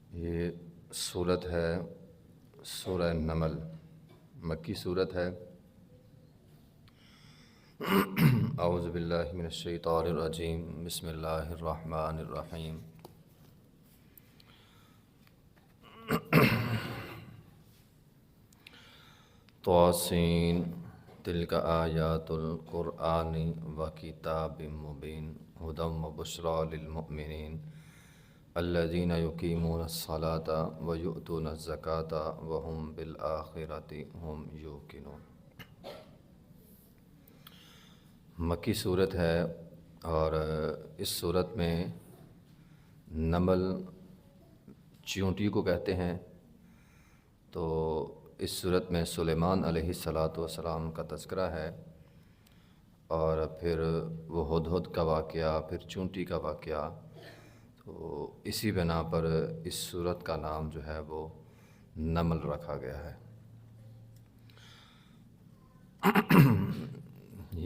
یہ صورت ہے سورہ نمل، مکی صورت ہے۔ اعوذ باللہ من الشیطان الرجیم، بسم اللہ الرحمن الرحیم۔ طاسین تلک آیات القرآن وکتاب مبین ھدی وبشری للمؤمنین الذین یقیمون الصلاة ویؤتون الزکاة وہم بالآخرۃ ھم یوقنون۔ مکی صورت ہے اور اس صورت میں نمل چیونٹی کو کہتے ہیں۔ تو اس صورت میں سلیمان علیہ السلام کا تذکرہ ہے، اور پھر وہ ہدہد کا واقعہ، پھر چونٹی کا واقعہ۔ تو اسی بنا پر اس صورت کا نام جو ہے وہ نمل رکھا گیا ہے۔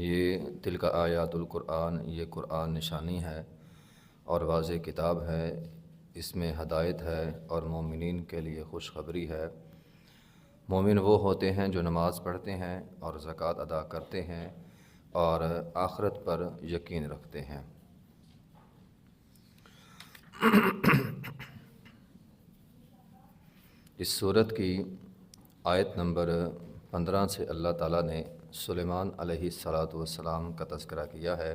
یہ تلک آیات القرآن، یہ قرآن نشانی ہے اور واضح کتاب ہے، اس میں ہدایت ہے اور مومنین کے لیے خوشخبری ہے۔ مومن وہ ہوتے ہیں جو نماز پڑھتے ہیں اور زکوٰۃ ادا کرتے ہیں اور آخرت پر یقین رکھتے ہیں۔ اس صورت کی آیت نمبر 15 سے اللہ تعالیٰ نے سلیمان علیہ السلام کا تذکرہ کیا ہے۔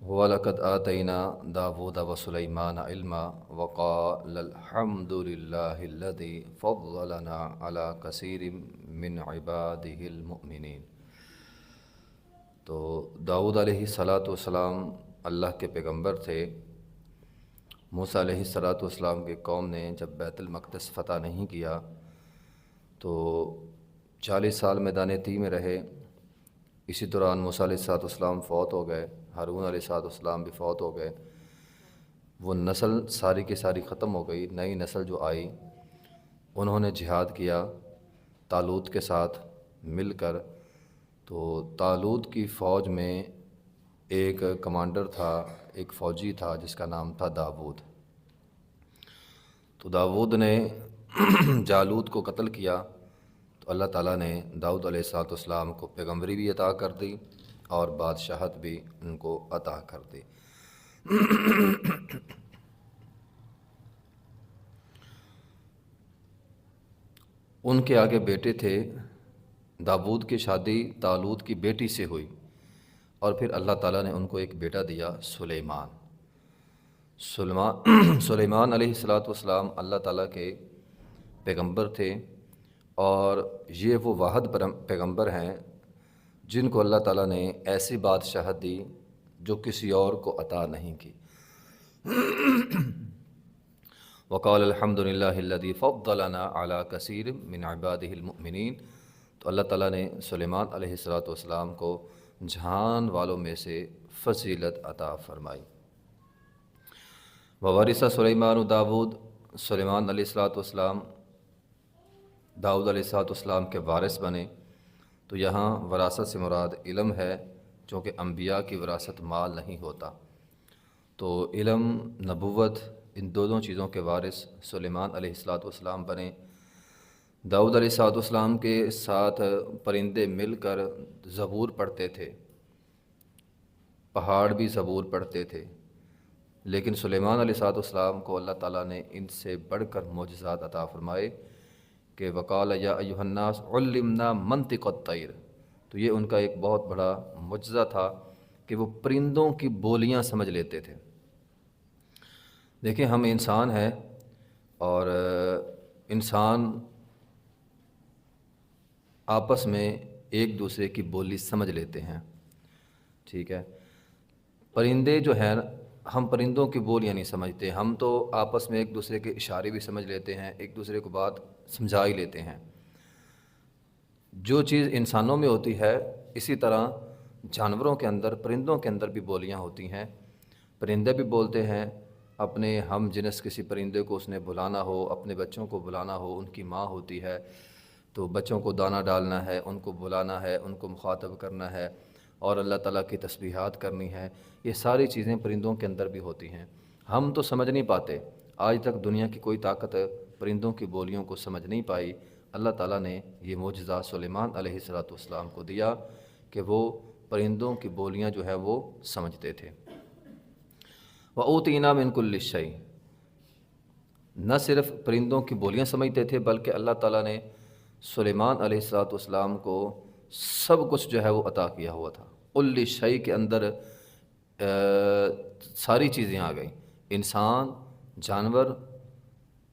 وَلَقَدْ آتَيْنَا دَاوُودَ وَسُلَيْمَانَ عِلْمًا وَقَالَ الْحَمْدُ لِلَّهِ الَّذِي فَضَّلَنَا عَلَىٰ كَثِيرٍ مِّنْ عِبَادِهِ الْمُؤْمِنِينَ۔ تو داؤد علیہ السلام اللہ کے پیغمبر تھے۔ موسیٰ علیہ السلام کی قوم نے جب بیت المقدس فتح نہیں کیا تو 40 سال میدان طی میں رہے۔ اسی دوران موسیٰ علیہ السلام فوت ہو گئے، ہارون علیہ السلام بھی فوت ہو گئے۔ وہ نسل ساری کی ساری ختم ہو گئی۔ نئی نسل جو آئی انہوں نے جہاد کیا طالوت کے ساتھ مل کر۔ تو طالوت کی فوج میں ایک کمانڈر تھا، ایک فوجی تھا جس کا نام تھا داؤد۔ تو داؤد نے جالوت کو قتل کیا، تو اللہ تعالیٰ نے داؤد علیہ السلام کو پیغمبری بھی عطا کر دی اور بادشاہت بھی ان کو عطا کر دی۔ ان کے آگے بیٹے تھے۔ داؤد کی شادی طالوت کی بیٹی سے ہوئی، اور پھر اللہ تعالیٰ نے ان کو ایک بیٹا دیا، سلیمان علیہ السلام اللہ تعالیٰ کے پیغمبر تھے، اور یہ وہ واحد پیغمبر ہیں جن کو اللہ تعالیٰ نے ایسی بادشاہت دی جو کسی اور کو عطا نہیں کی۔ وقال الحمد للہ الذی فضلنا علی کثیر من عبادہ المؤمنین۔ تو اللہ تعالیٰ نے سلیمان علیہ السلام کو جہان والوں میں سے فضیلت عطا فرمائی۔ وورث سلیمان داؤد، سلیمان علیہ السلام داؤد علیہ السلام کے وارث بنے۔ تو یہاں وراثت سے مراد علم ہے، چونکہ انبیاء کی وراثت مال نہیں ہوتا۔ تو علم، نبوت، ان دونوں چیزوں کے وارث سلیمان علیہ السلام بنے۔ داؤد علیہ السلام کے ساتھ پرندے مل کر زبور پڑھتے تھے، پہاڑ بھی زبور پڑھتے تھے، لیکن سلیمان علیہ السلام کو اللہ تعالیٰ نے ان سے بڑھ کر معجزات عطا فرمائے کہ وقال یا ایھا الناس علمنا منطق الطیر۔ تو یہ ان کا ایک بہت بڑا معجزہ تھا کہ وہ پرندوں کی بولیاں سمجھ لیتے تھے۔ دیکھیں، ہم انسان ہیں اور انسان آپس میں ایک دوسرے کی بولی سمجھ لیتے ہیں، ٹھیک ہے۔ پرندے جو ہیں، ہم پرندوں کی بولیاں نہیں سمجھتے، ہم تو آپس میں ایک دوسرے کے اشارے بھی سمجھ لیتے ہیں، ایک دوسرے کو بات سمجھا ہی لیتے ہیں۔ جو چیز انسانوں میں ہوتی ہے اسی طرح جانوروں کے اندر، پرندوں کے اندر بھی بولیاں ہوتی ہیں۔ پرندے بھی بولتے ہیں، اپنے ہم جنس کسی پرندے کو اس نے بلانا ہو، اپنے بچوں کو بلانا ہو، ان کی ماں ہوتی ہے تو بچوں کو دانہ ڈالنا ہے، ان کو بلانا ہے، ان کو مخاطب کرنا ہے، اور اللہ تعالیٰ کی تسبیحات کرنی ہے۔ یہ ساری چیزیں پرندوں کے اندر بھی ہوتی ہیں، ہم تو سمجھ نہیں پاتے۔ آج تک دنیا کی کوئی طاقت پرندوں کی بولیوں کو سمجھ نہیں پائی۔ اللہ تعالیٰ نے یہ معجزہ سلیمان علیہ السلام کو دیا کہ وہ پرندوں کی بولیاں جو ہے وہ سمجھتے تھے۔ وَأُوتِينَا مِن كُلِّ شَيْءٍ، نہ صرف پرندوں کی بولیاں سمجھتے تھے بلکہ اللہ تعالیٰ نے سلیمان علیہ السلام کو سب کچھ جو ہے وہ عطا کیا ہوا تھا۔ کل شیء کے اندر ساری چیزیں آ گئیں، انسان، جانور،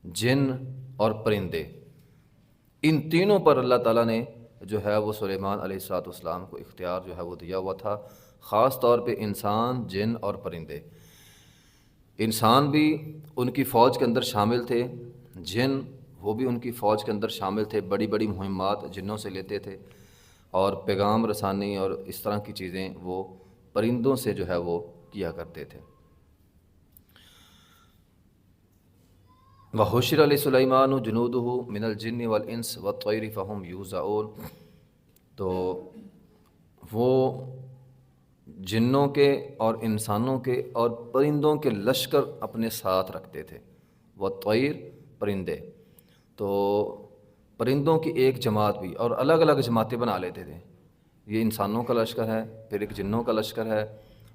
جن اور پرندے، ان تینوں پر اللہ تعالیٰ نے جو ہے وہ سلیمان علیہ السلام کو اختیار جو ہے وہ دیا ہوا تھا۔ خاص طور پہ انسان، جن اور پرندے۔ انسان بھی ان کی فوج کے اندر شامل تھے، جن وہ بھی ان کی فوج کے اندر شامل تھے، بڑی بڑی مہمات جنوں سے لیتے تھے، اور پیغام رسانی اور اس طرح کی چیزیں وہ پرندوں سے جو ہے وہ کیا کرتے تھے۔ وَحُشِرَ لِسُلَيْمَانُ جُنُودُهُ مِنَ الْجِنِّ وَالْإِنسِ وَالطَّيْرِ فَهُمْ يُوزَعُونَ، تو وہ جنوں کے اور انسانوں کے اور پرندوں کے لشکر اپنے ساتھ رکھتے تھے۔ وَالطَّيْرِ، پرندے، تو پرندوں کی ایک جماعت بھی، اور الگ الگ جماعتیں بنا لیتے تھے۔ یہ انسانوں کا لشکر ہے، پھر ایک جنوں کا لشکر ہے،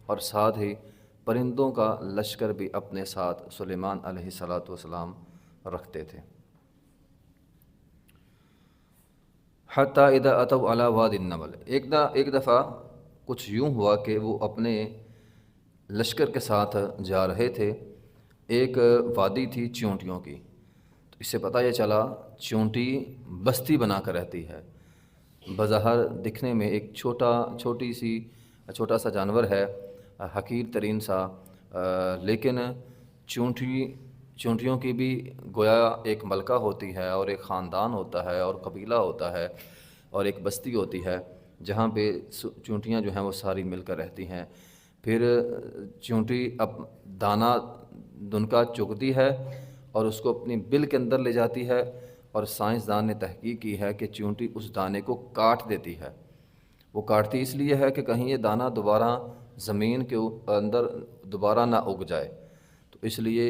اور ساتھ ہی پرندوں کا لشکر بھی اپنے ساتھ سلیمان علیہ السلام رکھتے تھے۔ حتیٰ اذا اتوا علی وادی النمل، ایک دفعہ کچھ یوں ہوا کہ وہ اپنے لشکر کے ساتھ جا رہے تھے، ایک وادی تھی چیونٹیوں کی، تو اس سے پتہ یہ چلا چیونٹی بستی بنا کر رہتی ہے۔ بظاہر دکھنے میں ایک چھوٹا سا جانور ہے، حقیر ترین سا، لیکن چیونٹیوں کی بھی گویا ایک ملکہ ہوتی ہے، اور ایک خاندان ہوتا ہے، اور قبیلہ ہوتا ہے، اور ایک بستی ہوتی ہے جہاں پہ چیونٹیاں جو ہیں وہ ساری مل کر رہتی ہیں۔ پھر چیونٹی اب دانہ دنکا چگتی ہے اور اس کو اپنی بل کے اندر لے جاتی ہے، اور سائنسدان نے تحقیق کی ہے کہ چیونٹی اس دانے کو کاٹ دیتی ہے۔ وہ کاٹتی اس لیے ہے کہ کہیں یہ دانہ دوبارہ زمین کے اندر دوبارہ نہ اگ جائے، تو اس لیے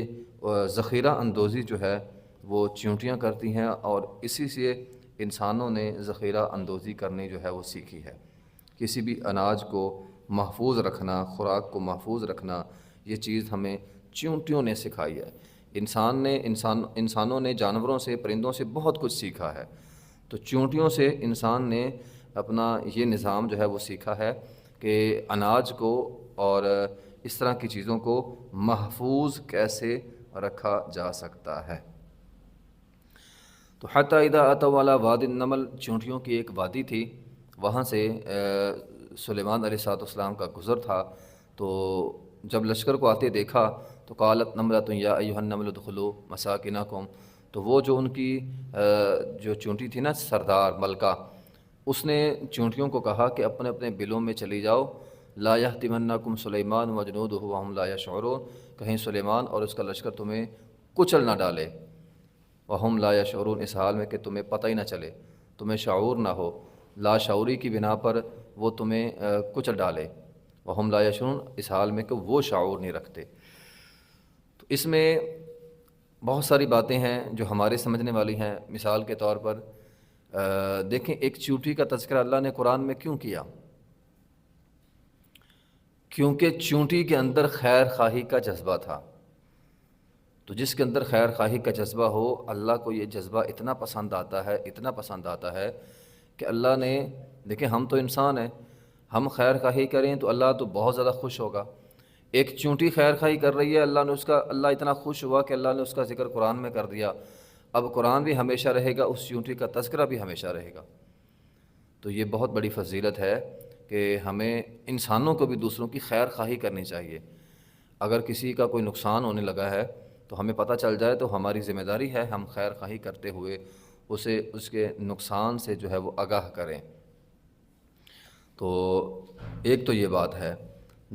ذخیرہ اندوزی جو ہے وہ چیونٹیاں کرتی ہیں، اور اسی سے انسانوں نے ذخیرہ اندوزی کرنی جو ہے وہ سیکھی ہے۔ کسی بھی اناج کو محفوظ رکھنا، خوراک کو محفوظ رکھنا، یہ چیز ہمیں چیونٹیوں نے سکھائی ہے۔ انسانوں نے جانوروں سے، پرندوں سے بہت کچھ سیکھا ہے، تو چیونٹیوں سے انسان نے اپنا یہ نظام جو ہے وہ سیکھا ہے کہ اناج کو اور اس طرح کی چیزوں کو محفوظ کیسے رکھا جا سکتا ہے۔ تو حتی اذا اتوا علی وادی النمل، چیونٹیوں کی ایک وادی تھی، وہاں سے سلیمان علیہ السلام کا گزر تھا، تو جب لشکر کو آتے دیکھا تو قالت نملۃ یا ایھا النمل ادخلوا مساکنکم، تو وہ جو ان کی جو چیونٹی تھی نا، سردار ملکہ، اس نے چیونٹیوں کو کہا کہ اپنے اپنے بلوں میں چلی جاؤ، لا یحطمنکم سلیمان وجنودہ وہم لا یشعرون، کہیں سلیمان اور اس کا لشکر تمہیں کچل نہ ڈالے، وہم لا یشعرون، اس حال میں کہ تمہیں پتہ ہی نہ چلے، تمہیں شعور نہ ہو، لا شعوری کی بنا پر وہ تمہیں کچل ڈالے، وہم لا یشعرون، اس حال میں کہ وہ شعور نہیں رکھتے۔ تو اس میں بہت ساری باتیں ہیں جو ہمارے سمجھنے والی ہیں۔ مثال کے طور پر دیکھیں، ایک چیونٹی کا تذکرہ اللہ نے قرآن میں کیوں کیا؟ کیونکہ چیونٹی کے اندر خیر خواہی کا جذبہ تھا، تو جس کے اندر خیر خواہی کا جذبہ ہو، اللہ کو یہ جذبہ اتنا پسند آتا ہے کہ اللہ نے، دیکھیں ہم تو انسان ہیں، ہم خیر خواہی کریں تو اللہ تو بہت زیادہ خوش ہوگا۔ ایک چیونٹی خیر خواہی کر رہی ہے، اللہ اتنا خوش ہوا کہ اللہ نے اس کا ذکر قرآن میں کر دیا، اب قرآن بھی ہمیشہ رہے گا، اس چیونٹی کا تذکرہ بھی ہمیشہ رہے گا۔ تو یہ بہت بڑی فضیلت ہے کہ ہمیں انسانوں کو بھی دوسروں کی خیر خواہی کرنی چاہیے۔ اگر کسی کا کوئی نقصان ہونے لگا ہے تو ہمیں پتہ چل جائے تو ہماری ذمہ داری ہے ہم خیر خواہی کرتے ہوئے اسے اس کے نقصان سے جو ہے وہ آگاہ کریں۔ تو ایک تو یہ بات ہے۔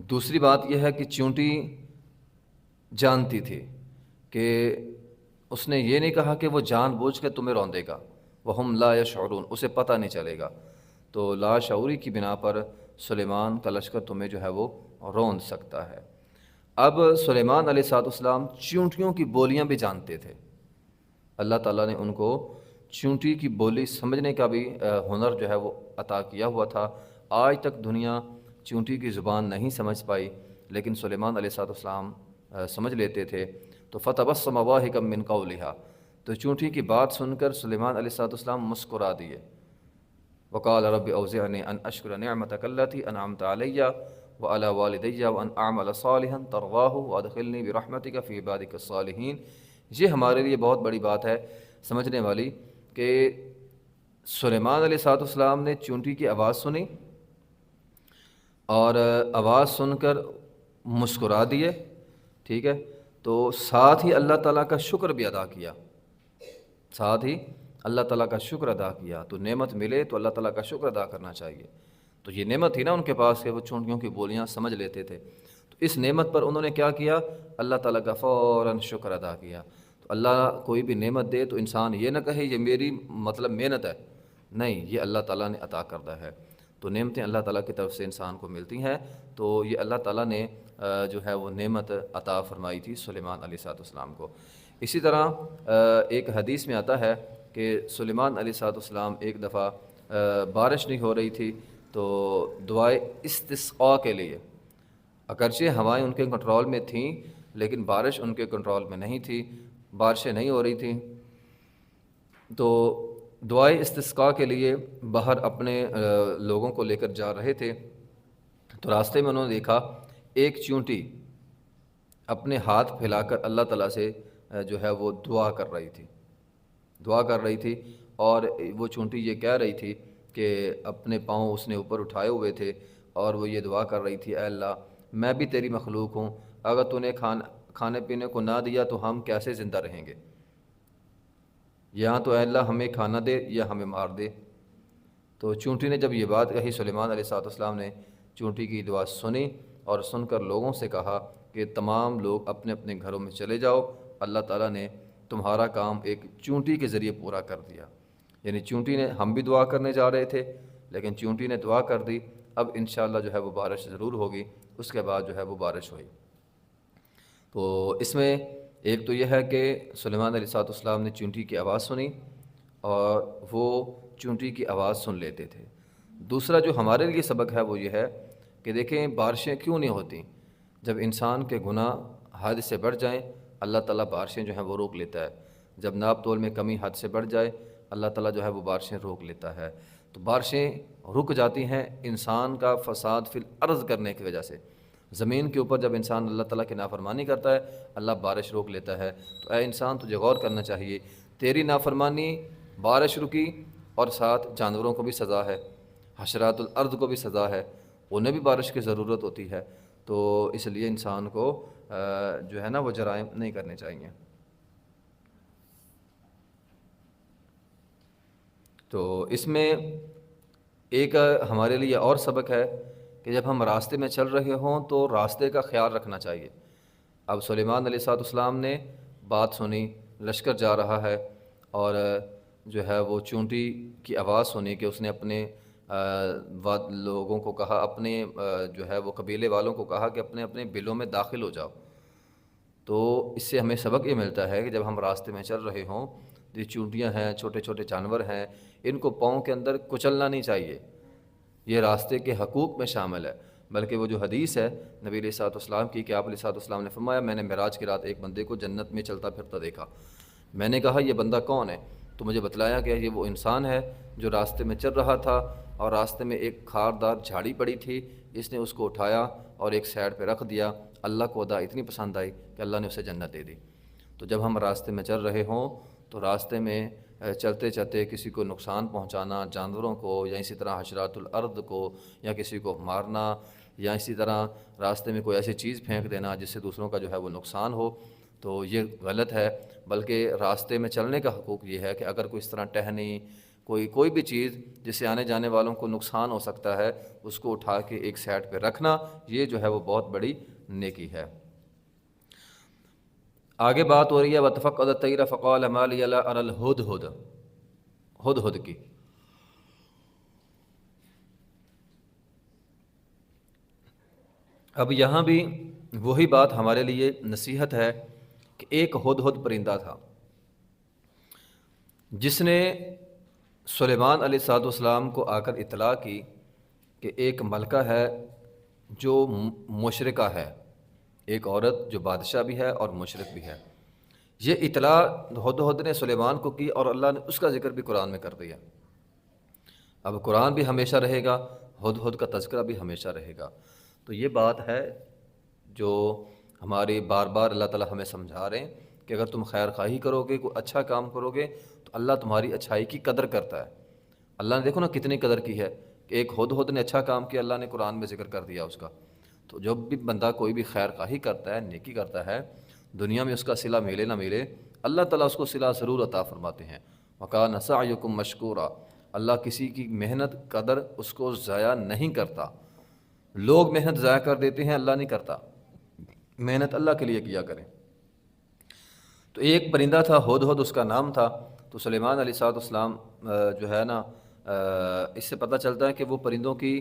دوسری بات یہ ہے کہ چیونٹی جانتی تھی کہ اس نے یہ نہیں کہا کہ وہ جان بوجھ کے تمہیں روندے گا، وہم لا یشعرون، اسے پتہ نہیں چلے گا، تو لا شعوری کی بنا پر سلیمان کا لشکر تمہیں جو ہے وہ روند سکتا ہے۔ اب سلیمان علیہ السلام چونٹیوں کی بولیاں بھی جانتے تھے، اللہ تعالیٰ نے ان کو چونٹی کی بولی سمجھنے کا بھی ہنر جو ہے وہ عطا کیا ہوا تھا۔ آج تک دنیا چونٹی کی زبان نہیں سمجھ پائی، لیکن سلیمان علیہ السلام سمجھ لیتے تھے۔ تو فتبسم ضاحکا من قولها، تو چونٹی کی بات سن کر سلیمان علیہ السلام مسکرا دیے۔ وقال رب اوزعنی ان اشکر نعمتک التی انعمت علی وعلی والدی وان اعمل صالحا ترضاہ وادخلنی برحمتک فی عبادک الصالحین۔ یہ ہمارے لیے بہت بڑی بات ہے سمجھنے والی کہ سلیمان علیہ السلام نے چونٹی کی آواز سنی اور آواز سن کر مسکرا دیے، ٹھیک ہے، تو ساتھ ہی اللہ تعالیٰ کا شکر بھی ادا کیا، ساتھ ہی اللہ تعالیٰ کا شکر ادا کیا۔ تو نعمت ملے تو اللہ تعالیٰ کا شکر ادا کرنا چاہیے۔ تو یہ نعمت تھی نا ان کے پاس کہ وہ چونٹیوں کی بولیاں سمجھ لیتے تھے، تو اس نعمت پر انہوں نے کیا کیا؟ اللہ تعالیٰ کا فوراً شکر ادا کیا۔ تو اللہ کوئی بھی نعمت دے تو انسان یہ نہ کہے یہ میری محنت ہے، نہیں، یہ اللہ تعالیٰ نے عطا کردہ ہے۔ تو نعمتیں اللہ تعالیٰ کی طرف سے انسان کو ملتی ہیں، تو یہ اللہ تعالیٰ نے جو ہے وہ نعمت عطا فرمائی تھی سلیمان علیہ السلام کو۔ اسی طرح ایک حدیث میں آتا ہے کہ سلیمان علیہ السلام ایک دفعہ بارش نہیں ہو رہی تھی، تو دعائے استسقاء کے لیے، اگرچہ ہوائیں ان کے کنٹرول میں تھیں لیکن بارش ان کے کنٹرول میں نہیں تھی، بارشیں نہیں ہو رہی تھیں، تو دعائے استسقاء کے لیے باہر اپنے لوگوں کو لے کر جا رہے تھے۔ تو راستے میں انہوں نے دیکھا ایک چونٹی اپنے ہاتھ پھیلا کر اللہ تعالیٰ سے جو ہے وہ دعا کر رہی تھی، اور وہ چونٹی یہ کہہ رہی تھی کہ اپنے پاؤں اس نے اوپر اٹھائے ہوئے تھے اور وہ یہ دعا کر رہی تھی، اے اللہ میں بھی تیری مخلوق ہوں، اگر تو نے کھانے پینے کو نہ دیا تو ہم کیسے زندہ رہیں گے؟ یہاں تو اے اللہ ہمیں کھانا دے یا ہمیں مار دے۔ تو چونٹی نے جب یہ بات کہی، سلیمان علیہ السلام نے چونٹی کی دعا سنی اور سن کر لوگوں سے کہا کہ تمام لوگ اپنے اپنے گھروں میں چلے جاؤ، اللہ تعالیٰ نے تمہارا کام ایک چونٹی کے ذریعے پورا کر دیا۔ یعنی چونٹی نے، ہم بھی دعا کرنے جا رہے تھے لیکن چونٹی نے دعا کر دی، اب انشاءاللہ جو ہے وہ بارش ضرور ہوگی۔ اس کے بعد جو ہے وہ بارش ہوئی۔ تو اس میں ایک تو یہ ہے کہ سلیمان علیہ السلام نے چونٹی کی آواز سنی اور وہ چونٹی کی آواز سن لیتے تھے۔ دوسرا جو ہمارے لیے سبق ہے وہ یہ ہے کہ دیکھیں بارشیں کیوں نہیں ہوتیں؟ جب انسان کے گناہ حد سے بڑھ جائیں اللہ تعالیٰ بارشیں جو ہیں وہ روک لیتا ہے۔ جب ناپ تول میں کمی حد سے بڑھ جائے اللہ تعالیٰ جو ہے وہ بارشیں روک لیتا ہے۔ تو بارشیں رک جاتی ہیں انسان کا فساد فی الارض کرنے کی وجہ سے۔ زمین کے اوپر جب انسان اللہ تعالیٰ کی نافرمانی کرتا ہے اللہ بارش روک لیتا ہے۔ تو اے انسان تجھے غور کرنا چاہیے، تیری نافرمانی بارش رکی اور ساتھ جانوروں کو بھی سزا ہے، حشرات الارض کو بھی سزا ہے، انہیں بھی بارش کی ضرورت ہوتی ہے۔ تو اس لیے انسان کو جو ہے نا وہ جرائم نہیں کرنے چاہیے۔ تو اس میں ایک ہمارے لیے اور سبق ہے کہ جب ہم راستے میں چل رہے ہوں تو راستے کا خیال رکھنا چاہیے۔ اب سلیمان علیہ السلام نے بات سنی، لشکر جا رہا ہے، اور جو ہے وہ چونٹی کی آواز سنی کہ اس نے اپنے لوگوں کو کہا، اپنے جو ہے وہ قبیلے والوں کو کہا کہ اپنے اپنے بلوں میں داخل ہو جاؤ۔ تو اس سے ہمیں سبق یہ ملتا ہے کہ جب ہم راستے میں چل رہے ہوں، یہ چونٹیاں ہیں، چھوٹے چھوٹے جانور ہیں، ان کو پاؤں کے اندر کچلنا نہیں چاہیے، یہ راستے کے حقوق میں شامل ہے۔ بلکہ وہ جو حدیث ہے نبی علیہ السلام کی کہ آپ علیہ السلام نے فرمایا میں نے معراج کی رات ایک بندے کو جنت میں چلتا پھرتا دیکھا، میں نے کہا یہ بندہ کون ہے؟ تو مجھے بتلایا کہ یہ وہ انسان ہے جو راستے میں چل رہا تھا اور راستے میں ایک خاردار جھاڑی پڑی تھی، اس نے اس کو اٹھایا اور ایک سائڈ پہ رکھ دیا، اللہ کو ادا اتنی پسند آئی کہ اللہ نے اسے جنت دے دی۔ تو جب ہم راستے میں چل رہے ہوں تو راستے میں چلتے چلتے کسی کو نقصان پہنچانا، جانوروں کو یا اسی طرح حشرات الارض کو یا کسی کو مارنا، یا اسی طرح راستے میں کوئی ایسی چیز پھینک دینا جس سے دوسروں کا جو ہے وہ نقصان ہو، تو یہ غلط ہے۔ بلکہ راستے میں چلنے کا حقوق یہ ہے کہ اگر کوئی اس طرح ٹہنی کوئی بھی چیز جس سے آنے جانے والوں کو نقصان ہو سکتا ہے اس کو اٹھا کے ایک سائڈ پہ رکھنا، یہ جو ہے وہ بہت بڑی نیکی ہے۔ آگے بات ہو رہی ہے وَتَفَقَّدَ الطَّيْرَ فَقَالَ مَا لِيَ لَا أَرَى الْهُدْهُدَ، ہدہد کی۔ اب یہاں بھی وہی بات ہمارے لیے نصیحت ہے کہ ایک ہدہد پرندہ تھا جس نے سلیمان علیہ السلام کو آ کر اطلاع کی کہ ایک ملکہ ہے جو مشرکہ ہے، ایک عورت جو بادشاہ بھی ہے اور مشرک بھی ہے۔ یہ اطلاع ہدہد نے سلیمان کو کی اور اللہ نے اس کا ذکر بھی قرآن میں کر دیا۔ اب قرآن بھی ہمیشہ رہے گا، ہدہد کا تذکرہ بھی ہمیشہ رہے گا۔ تو یہ بات ہے جو ہماری بار بار اللہ تعالیٰ ہمیں سمجھا رہے ہیں کہ اگر تم خیر خواہی کرو گے، کوئی اچھا کام کرو گے تو اللہ تمہاری اچھائی کی قدر کرتا ہے۔ اللہ نے دیکھو نا کتنی قدر کی ہے کہ ایک ہدہد نے اچھا کام کیا، اللہ نے قرآن میں ذکر کر دیا اس کا۔ تو جب بھی بندہ کوئی بھی خیر خواہی کرتا ہے، نیکی کرتا ہے، دنیا میں اس کا صلہ ملے نہ ملے، اللہ تعالیٰ اس کو صلہ ضرور عطا فرماتے ہیں۔ وَكَانَ سَعْيُكُمْ مَشْكُورًا، اللہ کسی کی محنت قدر اس کو ضائع نہیں کرتا۔ لوگ محنت ضائع کر دیتے ہیں، اللہ نہیں کرتا، محنت اللہ کے لیے کیا کریں۔ تو ایک پرندہ تھا ہدہد اس کا نام تھا۔ تو سلیمان علیہ السلام جو ہے نا اس سے پتہ چلتا ہے کہ وہ پرندوں کی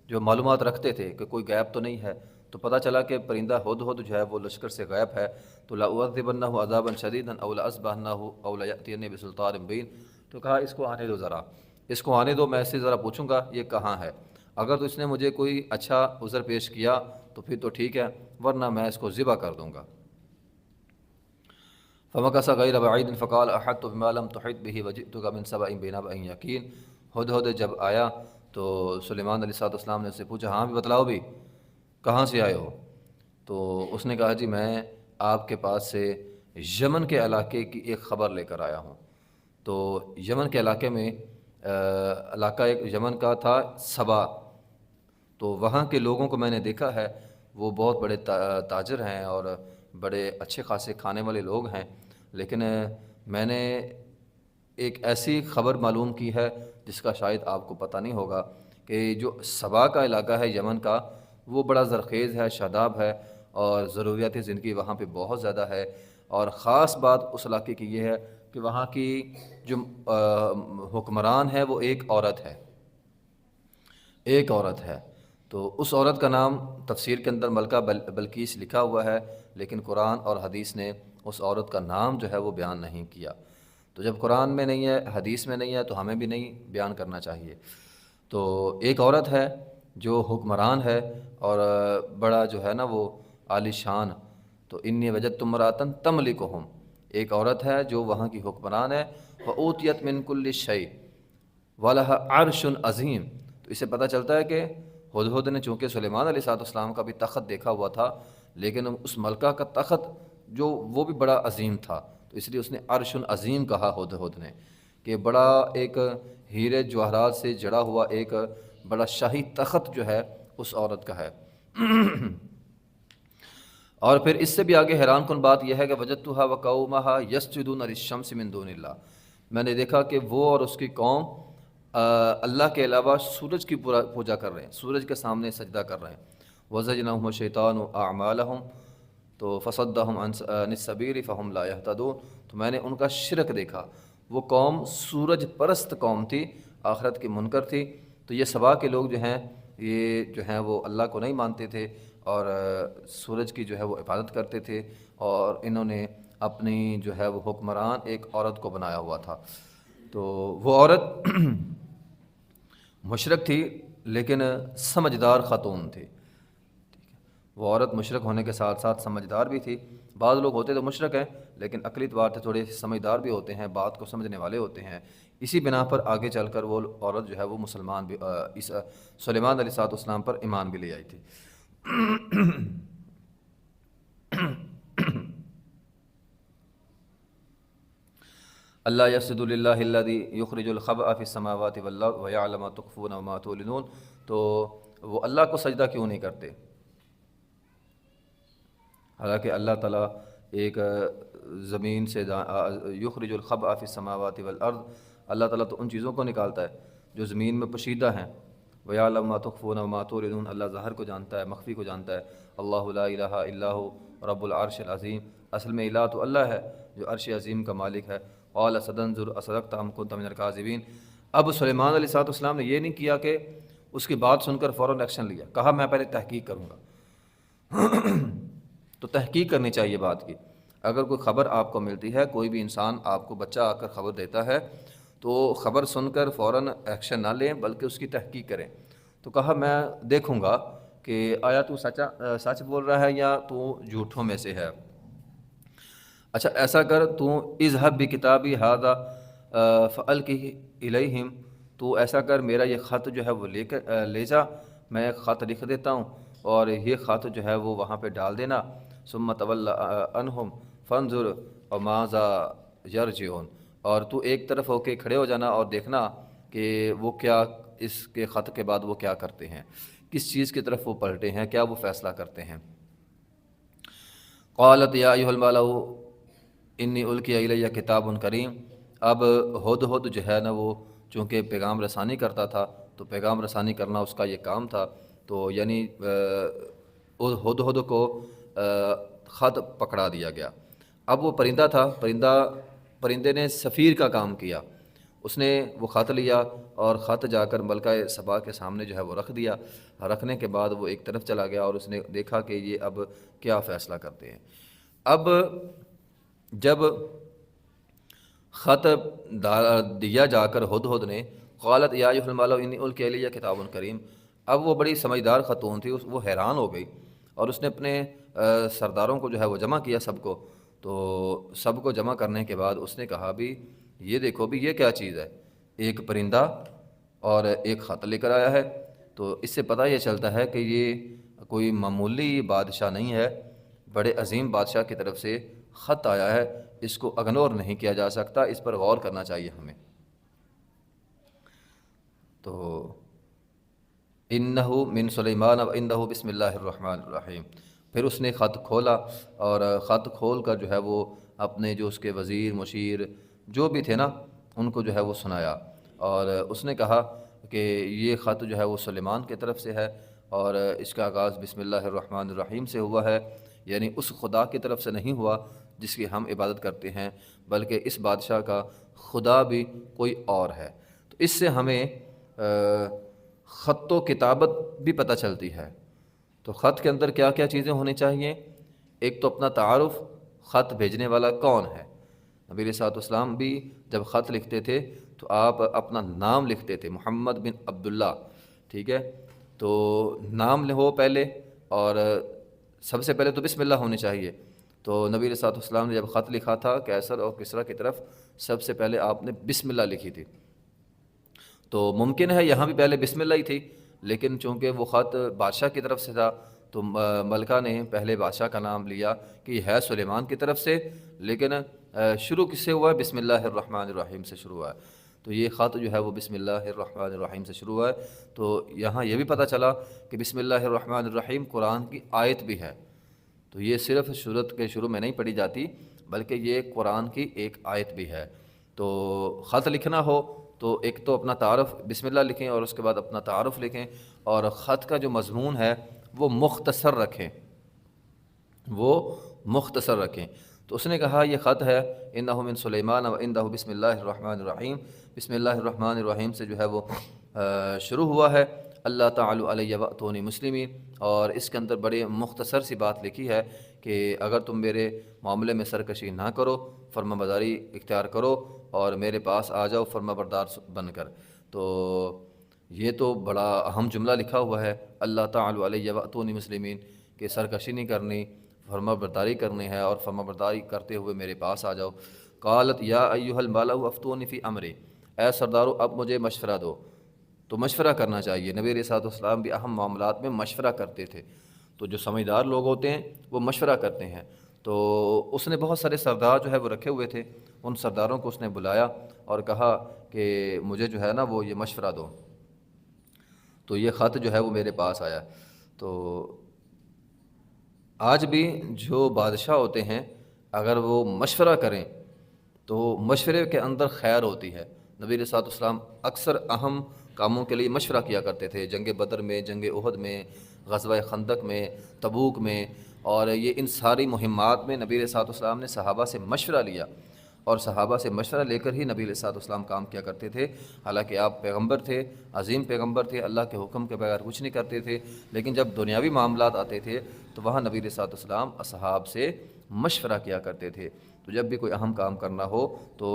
جو معلومات رکھتے تھے کہ کوئی غائب تو نہیں ہے، تو پتہ چلا کہ پرندہ ہدہد جو ہے وہ لشکر سے غائب ہے۔ تو لَأُعَذِّبَنَّهُ عَذَابًا شَدِيدًا أَوْ لَأَذْبَحَنَّهُ أَوْ لَيَأْتِيَنِّي بِسُلْطَانٍ مُبِينٍ، تو کہا اس کو آنے دو ذرا، اس کو آنے دو، میں اس سے ذرا پوچھوں گا یہ کہاں ہے، اگر تو اس نے مجھے کوئی اچھا عذر پیش کیا تو پھر تو ٹھیک ہے، ورنہ میں اس کو ذبح کر دوں گا۔ فَمَكَثَ غَيْرَ بَعِيدٍ فَقَالَ أَحَطتُ بِمَا لَمْ تُحِطْ بِهِ وَجِئْتُكَ مِنْ سَبَإٍ بِنَبَإٍ يَقِينٍ۔ ہدہد جب آیا تو سلیمان علیہ السلام نے اس سے پوچھا، ہاں بھی بتلاؤ بھی کہاں سے آئے ہو؟ تو اس نے کہا جی میں آپ کے پاس سے یمن کے علاقے کی ایک خبر لے کر آیا ہوں۔ تو یمن کے علاقے میں علاقہ ایک یمن کا تھا سبا، تو وہاں کے لوگوں کو میں نے دیکھا ہے، وہ بہت بڑے تاجر ہیں اور بڑے اچھے خاصے کھانے والے لوگ ہیں، لیکن میں نے ایک ایسی خبر معلوم کی ہے جس کا شاید آپ کو پتہ نہیں ہوگا کہ جو سبا کا علاقہ ہے یمن کا، وہ بڑا زرخیز ہے، شاداب ہے، اور ضروریات زندگی وہاں پہ بہت زیادہ ہے۔ اور خاص بات اس علاقے کی یہ ہے کہ وہاں کی جو حکمران ہے وہ ایک عورت ہے، ایک عورت ہے۔ تو اس عورت کا نام تفسیر کے اندر ملکہ بلقیس لکھا ہوا ہے، لیکن قرآن اور حدیث نے اس عورت کا نام جو ہے وہ بیان نہیں کیا۔ تو جب قرآن میں نہیں ہے، حدیث میں نہیں ہے، تو ہمیں بھی نہیں بیان کرنا چاہیے۔ تو ایک عورت ہے جو حکمران ہے اور بڑا جو ہے نا وہ عالی شان۔ تو انی وجدت امرأۃ تملکہم، ایک عورت ہے جو وہاں کی حکمران ہے۔ وأوتیت من کل شیء وَلَهَا عَرْشٌ عظیم۔ تو اس سے پتہ چلتا ہے کہ ہدہد نے چونکہ سلیمان علیہ السلام کا بھی تخت دیکھا ہوا تھا، لیکن اس ملکہ کا تخت جو وہ بھی بڑا عظیم تھا، تو اس لیے اس نے عرش عظیم کہا ہدہد نے، کہ بڑا ایک ہیرے جواہرات سے جڑا ہوا ایک بڑا شاہی تخت جو ہے اس عورت کا ہے۔ اور پھر اس سے بھی آگے حیران کن بات یہ ہے کہ وجدتھا وقومھا یسجدون للشمس من دون اللہ، میں نے دیکھا کہ وہ اور اس کی قوم اللہ کے علاوہ سورج کی پوجا کر رہے ہیں، سورج کے سامنے سجدہ کر رہے ہیں۔ وَزَيَّنَهُمُ الشَّيْطَانُ أَعْمَالَهُمْ، تو فَصَدَّهُمْ عَنِ السَّبِيلِ فَهُمْ لَا يَهْتَدُونَ، تو میں نے ان کا شرک دیکھا۔ وہ قوم سورج پرست قوم تھی، آخرت کی منکر تھی۔ تو یہ سبا کے لوگ جو ہیں، یہ جو ہیں وہ اللہ کو نہیں مانتے تھے اور سورج کی جو ہے وہ عبادت کرتے تھے، اور انہوں نے اپنی جو ہے وہ حکمران ایک عورت کو بنایا ہوا تھا۔ تو وہ عورت مشرک تھی لیکن سمجھدار خاتون تھی۔ وہ عورت مشرک ہونے کے ساتھ ساتھ سمجھدار بھی تھی۔ بعض لوگ ہوتے تو مشرک ہیں لیکن عقلی اعتبار سے تھوڑے سمجھدار بھی ہوتے ہیں، بات کو سمجھنے والے ہوتے ہیں، اسی بنا پر آگے چل کر وہ عورت جو ہے وہ مسلمان بھی سلیمان علیہ السلام پر ایمان بھی لے آئی تھی۔ اللہ یسجد للہ الذی یخرج الخبء فی السماوات والارض ویعلم ما تخفون وما تعلنون، تو وہ اللہ کو سجدہ کیوں نہیں کرتے؟ حالانکہ اللہ تعالیٰ ایک زمین سے یخرج الخبء فی السماوات والارض، اللہ تعالیٰ تو ان چیزوں کو نکالتا ہے جو زمین میں پوشیدہ ہیں۔ ویعلم ما تخفون وما تعلنون، اللہ ظاہر کو جانتا ہے، مخفی کو جانتا ہے۔ اللہ لا الہ الا هو رب العرش العظیم، اصل میں الہ تو اللہ ہے جو عرش عظیم کا مالک ہے۔ قال سدنظر اصدقت ام کنت من الکاذبین، اب سلیمان علیہ السلام نے یہ نہیں کیا کہ اس کی بات سن کر فوراً ایکشن لیا، کہا میں پہلے تحقیق کروں گا۔ تو تحقیق کرنی چاہیے بات کی۔ اگر کوئی خبر آپ کو ملتی ہے، کوئی بھی انسان آپ کو بچہ آ کر خبر دیتا ہے، تو خبر سن کر فوراً ایکشن نہ لیں بلکہ اس کی تحقیق کریں۔ تو کہا میں دیکھوں گا کہ آیا تو سچ بول رہا ہے یا تو جھوٹوں میں سے ہے۔ اچھا ایسا کر، تو اذهب بکتابی ھذا فالقہ الیہم، تو ایسا کر میرا یہ خط جو ہے وہ لے جا، میں ایک خط لکھ دیتا ہوں اور یہ خط جو ہے وہ وہاں پہ ڈال دینا۔ ثم تول عنہم فانظر ماذا یرجعون، اور تو ایک طرف ہو کے کھڑے ہو جانا اور دیکھنا کہ وہ کیا اس کے خط کے بعد وہ کیا کرتے ہیں، کس چیز کی طرف وہ پلٹے ہیں، کیا وہ فیصلہ کرتے ہیں۔ قالت یا ایھا الملأ انی القی الی کتاب کریم۔ اب ہدہد جو ہے نا، وہ چونکہ پیغام رسانی کرتا تھا، تو پیغام رسانی کرنا اس کا یہ کام تھا، تو یعنی ہدہد کو خط پکڑا دیا گیا۔ اب وہ پرندہ تھا، پرندے نے سفیر کا کام کیا، اس نے وہ خط لیا اور خط جا کر ملکہ سبا کے سامنے جو ہے وہ رکھ دیا۔ رکھنے کے بعد وہ ایک طرف چلا گیا اور اس نے دیکھا کہ یہ اب کیا فیصلہ کرتے ہیں۔ اب جب خط دیا جا کر ہدہد نے، قالت یا ایھا الملأ انی القی الی کتاب کریم، اب وہ بڑی سمجھدار خاتون تھی، وہ حیران ہو گئی اور اس نے اپنے سرداروں کو جو ہے وہ جمع کیا سب کو۔ تو سب کو جمع کرنے کے بعد اس نے کہا بھی یہ دیکھو بھی یہ کیا چیز ہے، ایک پرندہ اور ایک خط لے کر آیا ہے۔ تو اس سے پتہ یہ چلتا ہے کہ یہ کوئی معمولی بادشاہ نہیں ہے، بڑے عظیم بادشاہ کی طرف سے خط آیا ہے، اس کو اگنور نہیں کیا جا سکتا، اس پر غور کرنا چاہیے ہمیں۔ تو انہ من سلیمان و انہ بسم اللہ الرحمن الرحیم، پھر اس نے خط کھولا اور خط کھول کر جو ہے وہ اپنے جو اس کے وزیر مشیر جو بھی تھے نا ان کو جو ہے وہ سنایا، اور اس نے کہا کہ یہ خط جو ہے وہ سلیمان کی طرف سے ہے اور اس کا آغاز بسم اللہ الرحمن الرحیم سے ہوا ہے، یعنی اس خدا کی طرف سے نہیں ہوا جس کی ہم عبادت کرتے ہیں، بلکہ اس بادشاہ کا خدا بھی کوئی اور ہے۔ تو اس سے ہمیں خط و کتابت بھی پتہ چلتی ہے۔ تو خط کے اندر کیا کیا چیزیں ہونی چاہیے؟ ایک تو اپنا تعارف، خط بھیجنے والا کون ہے۔ نبی علیہ الصلوۃ والسلام بھی جب خط لکھتے تھے تو آپ اپنا نام لکھتے تھے، محمد بن عبداللہ، ٹھیک ہے، تو نام ہو پہلے، اور سب سے پہلے تو بسم اللہ ہونی چاہیے۔ تو نبی علیہ الصلوۃ والسلام نے جب خط لکھا تھا قیصر اور کسریٰ کی طرف، سب سے پہلے آپ نے بسم اللہ لکھی تھی۔ تو ممکن ہے یہاں بھی پہلے بسم اللہ ہی تھی، لیکن چونکہ وہ خط بادشاہ کی طرف سے تھا تو ملکہ نے پہلے بادشاہ کا نام لیا کہ یہ ہے سلیمان کی طرف سے، لیکن شروع کس سے ہوا ہے؟ بسم اللہ الرحمن الرحیم سے شروع ہوا ہے۔ تو یہ خط جو ہے وہ بسم اللہ الرحمن الرحیم سے شروع ہوا ہے۔ تو یہاں یہ بھی پتہ چلا کہ بسم اللہ الرحمن الرحیم قرآن کی آیت بھی ہے، تو یہ صرف سورت کے شروع میں نہیں پڑھی جاتی بلکہ یہ قرآن کی ایک آیت بھی ہے۔ تو خط لکھنا ہو تو ایک تو اپنا تعارف بسم اللہ لکھیں اور اس کے بعد اپنا تعارف لکھیں، اور خط کا جو مضمون ہے وہ مختصر رکھیں، تو اس نے کہا یہ خط ہے انہ من سلیمان و انہ بسم اللہ الرحمن الرحیم، بسم اللہ الرحمن الرحیم سے جو ہے وہ شروع ہوا ہے۔ اللہ تعالی علیہ واتونی مسلمین، اور اس کے اندر بڑے مختصر سی بات لکھی ہے کہ اگر تم میرے معاملے میں سرکشی نہ کرو، فرما برداری اختیار کرو اور میرے پاس آ جاؤ فرما بردار بن کر۔ تو یہ تو بڑا اہم جملہ لکھا ہوا ہے، اللہ تعالی علیہ واتونی مسلمین، کہ سرکشی نہیں کرنی، فرما برداری کرنی ہے اور فرما برداری کرتے ہوئے میرے پاس آ جاؤ۔ قالت یا ایھا الملأ افتونی فی امری، اے سردارو اب مجھے مشورہ دو۔ تو مشورہ کرنا چاہیے، نبی علیہ الصلوۃ والسلام بھی اہم معاملات میں مشورہ کرتے تھے۔ تو جو سمجھدار لوگ ہوتے ہیں وہ مشورہ کرتے ہیں۔ تو اس نے بہت سارے سردار جو ہے وہ رکھے ہوئے تھے، ان سرداروں کو اس نے بلایا اور کہا کہ مجھے جو ہے نا وہ یہ مشورہ دو۔ تو یہ خط جو ہے وہ میرے پاس آیا۔ تو آج بھی جو بادشاہ ہوتے ہیں اگر وہ مشورہ کریں تو مشورے کے اندر خیر ہوتی ہے۔ نبی علیہ الصلوۃ والسلام اکثر اہم کاموں کے لیے مشورہ کیا کرتے تھے، جنگ بدر میں، جنگ احد میں، غزوہ خندق میں، تبوک میں، اور یہ ان ساری مہمات میں نبی علیہ الصلوۃ والسلام نے صحابہ سے مشورہ لیا اور صحابہ سے مشورہ لے کر ہی نبی علیہ الصلوۃ والسلام کام کیا کرتے تھے۔ حالانکہ آپ پیغمبر تھے، عظیم پیغمبر تھے، اللہ کے حکم کے بغیر کچھ نہیں کرتے تھے، لیکن جب دنیاوی معاملات آتے تھے تو وہاں نبی علیہ الصلوۃ والسلام اصحاب سے مشورہ کیا کرتے تھے۔ تو جب بھی کوئی اہم کام کرنا ہو تو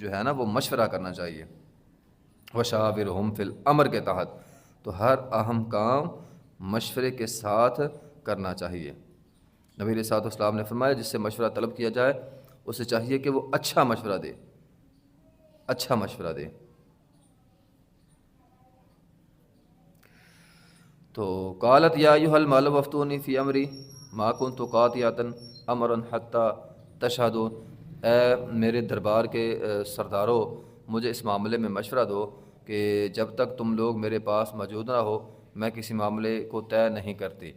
جو ہے نا وہ مشورہ کرنا چاہیے۔ وشاورہم فی الامر کے تحت تو ہر اہم کام مشورے کے ساتھ کرنا چاہیے۔ نبی علیہ الصلوۃ والسلام نے فرمایا جس سے مشورہ طلب کیا جائے اسے چاہیے کہ وہ اچھا مشورہ دے، اچھا مشورہ دے۔ تو قالت یا ایھا الملأ وافتونی فی امری ما کنت قاطعۃ امرا حتی تشہدون، اے میرے دربار کے سردارو مجھے اس معاملے میں مشورہ دو کہ جب تک تم لوگ میرے پاس موجود نہ ہو میں کسی معاملے کو طے نہیں کرتی۔